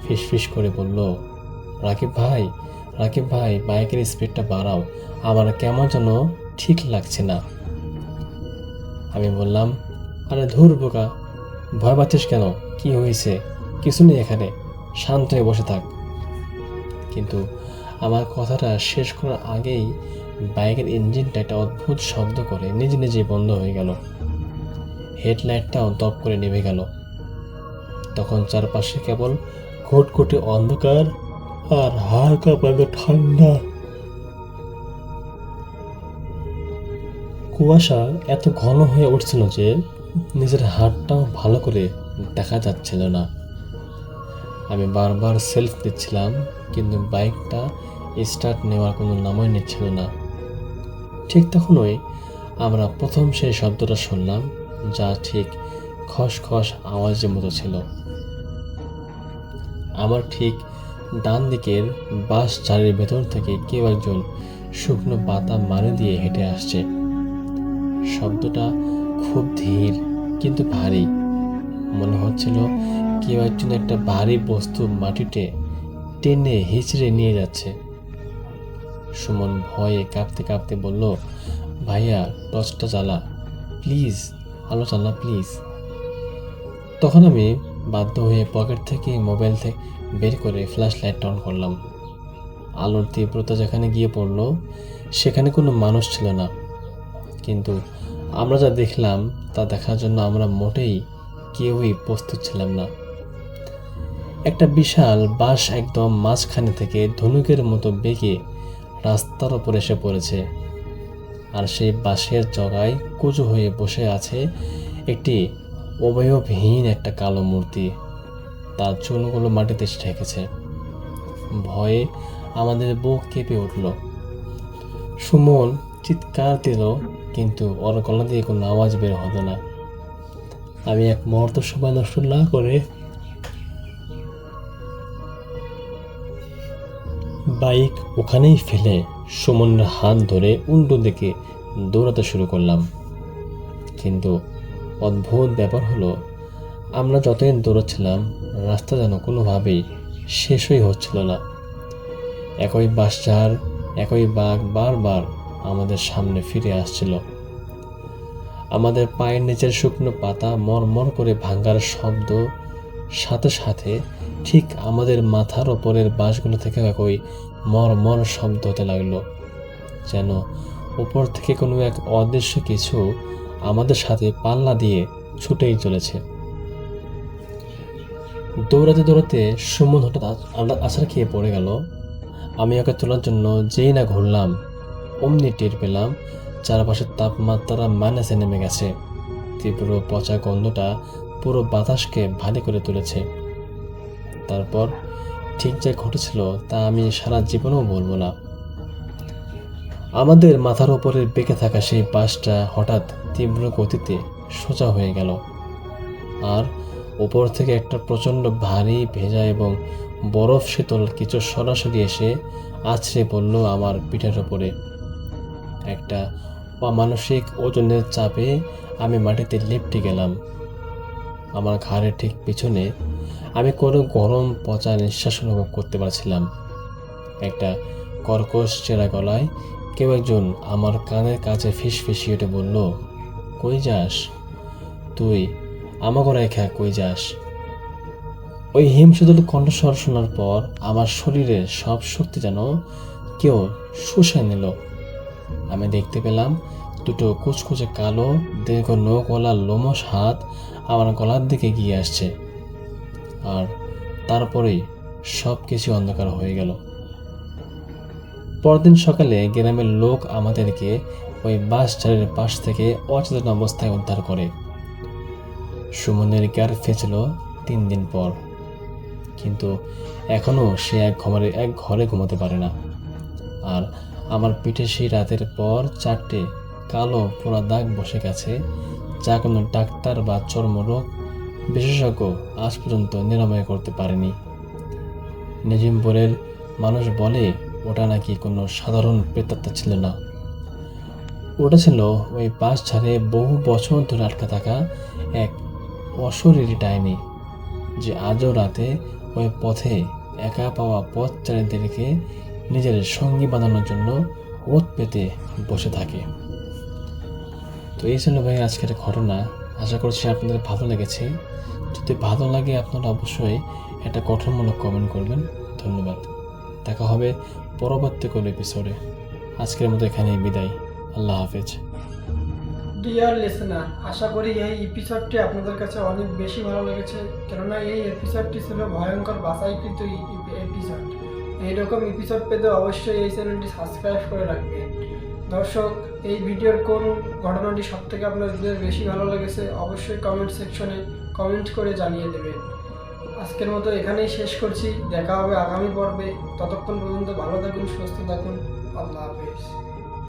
ফিসফিস করে বলল, রাকিব ভাই বাইকের স্পিডটা বাড়াও, আমার কেমন যেন ঠিক লাগছে না। আমি বললাম, আরে ধুর বোকা, ভয় পাচ্ছিস কেন? কি হয়েছে? কিছু নেই এখানে, শান্ত হয়ে বসে থাক। কিন্তু আমার কথাটা শেষ করার আগেই বাইকের ইঞ্জিনটা একটা অদ্ভুত শব্দ করে নিজে নিজেই বন্ধ হয়ে গেল। হেডলাইটটাও দপ করে নেমে গেল। তখন চারপাশে কেবল ঘুটঘুটে অন্ধকার আর হাড় কাঁপানো ঠান্ডা। কুয়াশা এত ঘন হয়ে উঠছিল যে নিজের হাতটাও ভালো করে দেখা যাচ্ছিল না। আমি বারবার সেলফ দিচ্ছিলাম, কিন্তু বাইকটা স্টার্ট নেওয়ার কোনো নামই নিচ্ছিল না। ঠিক তখনই আমরা প্রথম সেই শব্দটা শুনলাম, যা ঠিক খসখস আওয়াজের মতো ছিল। আমার ঠিক ডান দিকের বাঁশ ঝাড়ের ভেতর থেকে কেউ একজন শুকনো পাতা মারে দিয়ে হেঁটে আসছে। শব্দটা খুব ধীর কিন্তু ভারী। মনে হচ্ছিল কেউ একজন একটা ভারী বস্তু মাটিতে টেনে হিচড়ে নিয়ে যাচ্ছে। সুমন ভয়ে কাঁপতে কাঁপতে বলল, ভাইয়া টর্চটা জ্বালা প্লিজ, আলো জ্বালা প্লিজ। তখন আমি বাধ্য হয়ে পকেট থেকে মোবাইল থেকে বের করে ফ্ল্যাশ লাইট অন করলাম। আলোর তীব্রতা যেখানে গিয়ে পড়ল সেখানে কোনো মানুষ ছিল না, কিন্তু আমরা যা দেখলাম তা দেখার জন্য আমরা মোটেই কেউই প্রস্তুত ছিলাম না। একটা বিশাল বাঁশ একদম মাঝখানে থেকে ধনুকের মতো বেঁকে রাস্তার ওপর এসে পড়েছে, আর সেই বাঁশের জগায় কুঁজো হয়ে বসে আছে একটি অবয়বহীন একটা কালো মূর্তি। তার চুলগুলো মাটিতে ঠেকেছে। ভয়ে আমাদের বুক কেঁপে উঠল। সুমন চিৎকার দিল, কিন্তু ওর গলা দিয়ে কোনো আওয়াজ বের হতো না। আমি এক মুহূর্ত সময় নষ্ট না করে বাইক ওখানেই ফেলে সুমনের হাত ধরে উল্টো দিকে দৌড়াতে শুরু করলাম। কিন্তু অদ্ভুত ব্যাপার হলো, আমরা যতদিন দৌড়াচ্ছিলাম রাস্তা যেন কোনোভাবেই শেষই হচ্ছিল না। একই বাঁশঝাড়, একই বাঘ বারবার আমাদের সামনে ফিরে আসছিল। আমাদের পায়ের নিচের শুকনো পাতা মরমর করে ভাঙার শব্দ সাথে সাথে ঠিক আমাদের মাথার ওপরের বাঁশগুলো থেকে একই মরমর শব্দ হতে লাগলো, যেন উপর থেকে কোনো এক অদৃশ্য কিছু আমাদের সাথে পাল্লা দিয়ে ছুটেই চলেছে। দৌড়াতে দৌড়াতে সুমন হঠাৎ আছাড় খেয়ে পড়ে গেল। আমি ওকে তোলার জন্য যেই না ঘুরলাম, অমনি টের পেলাম চারপাশের তাপমাত্রা মাইনাসে নেমে গেছে। তীব্র পচা গন্ধটা পুরো বাতাসকে ভারী করে তুলেছে। তারপর ঠিক যা ঘটেছিল তা আমি সারা জীবনেও বলবো না। আমাদের মাথার ওপরে বেঁকে থাকা সেই বাসটা হঠাৎ তীব্র গতিতে সোজা হয়ে গেল, আর ওপর থেকে একটা প্রচণ্ড ভারী ভেজা এবং বরফ শীতল কিছু সরাসরি এসে আছড়ে পড়ল আমার পিঠের ওপরে। একটা অমানসিক ওজনের চাপে আমি মাটিতে লেপ্টে গেলাম। আমার ঘাড়ের ঠিক পিছনে আমি কোনো গরম পচা নিঃশ্বাস অনুভব করতে পারছিলাম। একটা কর্কশ চেরা গলায় কেউ একজন আমার কানের কাছে ফিসফিসিয়ে উঠে বলল, কই যাস তুই, আমাকে রেখা কই যাস? ওই হিমশীতল কণ্ঠস্বর শোনার পর আমার শরীরের সব শক্তি যেন কেউ শুষে নিল। আমি দেখতে পেলাম দুটো কুচকুচে কালো দীর্ঘ নৌকলা লোমশ হাত আমার গলার দিকে গিয়ে আসছে, আর তারপরেই সব কিছু অন্ধকার হয়ে গেল। পরদিন সকালে গ্রামের লোক আমাদেরকে ওই বাস ঝাড়ের পাশ থেকে অচেতন অবস্থায় উদ্ধার করে। সুমনের জ্ঞান ফেঁচল 3 দিন পর, কিন্তু এখনও সে এক ঘরে ঘুমাতে পারে না। আর আমার পিঠে সেই রাতের পর 4টে কালো পোড়া দাগ বসে গেছে, যা কোনো ডাক্তার বা চর্মরোগ বিশেষজ্ঞ আজ পর্যন্ত নিরাময় করতে পারেনি। নিজিমপুরের মানুষ বলে ওটা নাকি কোনো সাধারণ প্রেতাত্মা ছিল না, ওটা ছিল ওই বাস ঝাড়ে বহু বছর ধরে আটকা থাকা এক অশরীরী ডাইনি, যে আজও রাতে ওই পথে একা পাওয়া পথচারীদেরকে নিজের সঙ্গী বানানোর জন্য ওত পেতে বসে থাকে। তো এই ছিল ভাই আজকের ঘটনা। আশা করছি আপনাদের ভালো লেগেছে। যদি ভালো লাগে আপনারা অবশ্যই একটা গঠনমূলক কমেন্ট করবেন। ধন্যবাদ। দেখা হবে পরবর্তী কোনো এপিসোডে। আজকের মতো এখানেই বিদায়। আল্লাহ হাফেজ। ডিয়ার লিসেনার, আশা করি এই এপিসোডটি আপনাদের কাছে অনেক বেশি ভালো লেগেছে, কেননা এই এপিসোডটি ছিল ভয়ঙ্কর বাছাইকৃত এপিসোড। এইরকম এপিসোড পেতে অবশ্যই এই চ্যানেলটি সাবস্ক্রাইব করে রাখবেন। দর্শক, এই ভিডিওর কোন ঘটনাটি সবথেকে আপনাদের বেশি ভালো লেগেছে অবশ্যই কমেন্ট সেকশনে কমেন্ট করে জানিয়ে দেবেন। আজকের মতো এখানেই শেষ করছি। দেখা হবে আগামী পর্বে। ততক্ষণ পর্যন্ত ভালো থাকুন, সুস্থ থাকুন। আল্লাহ হাফেজ।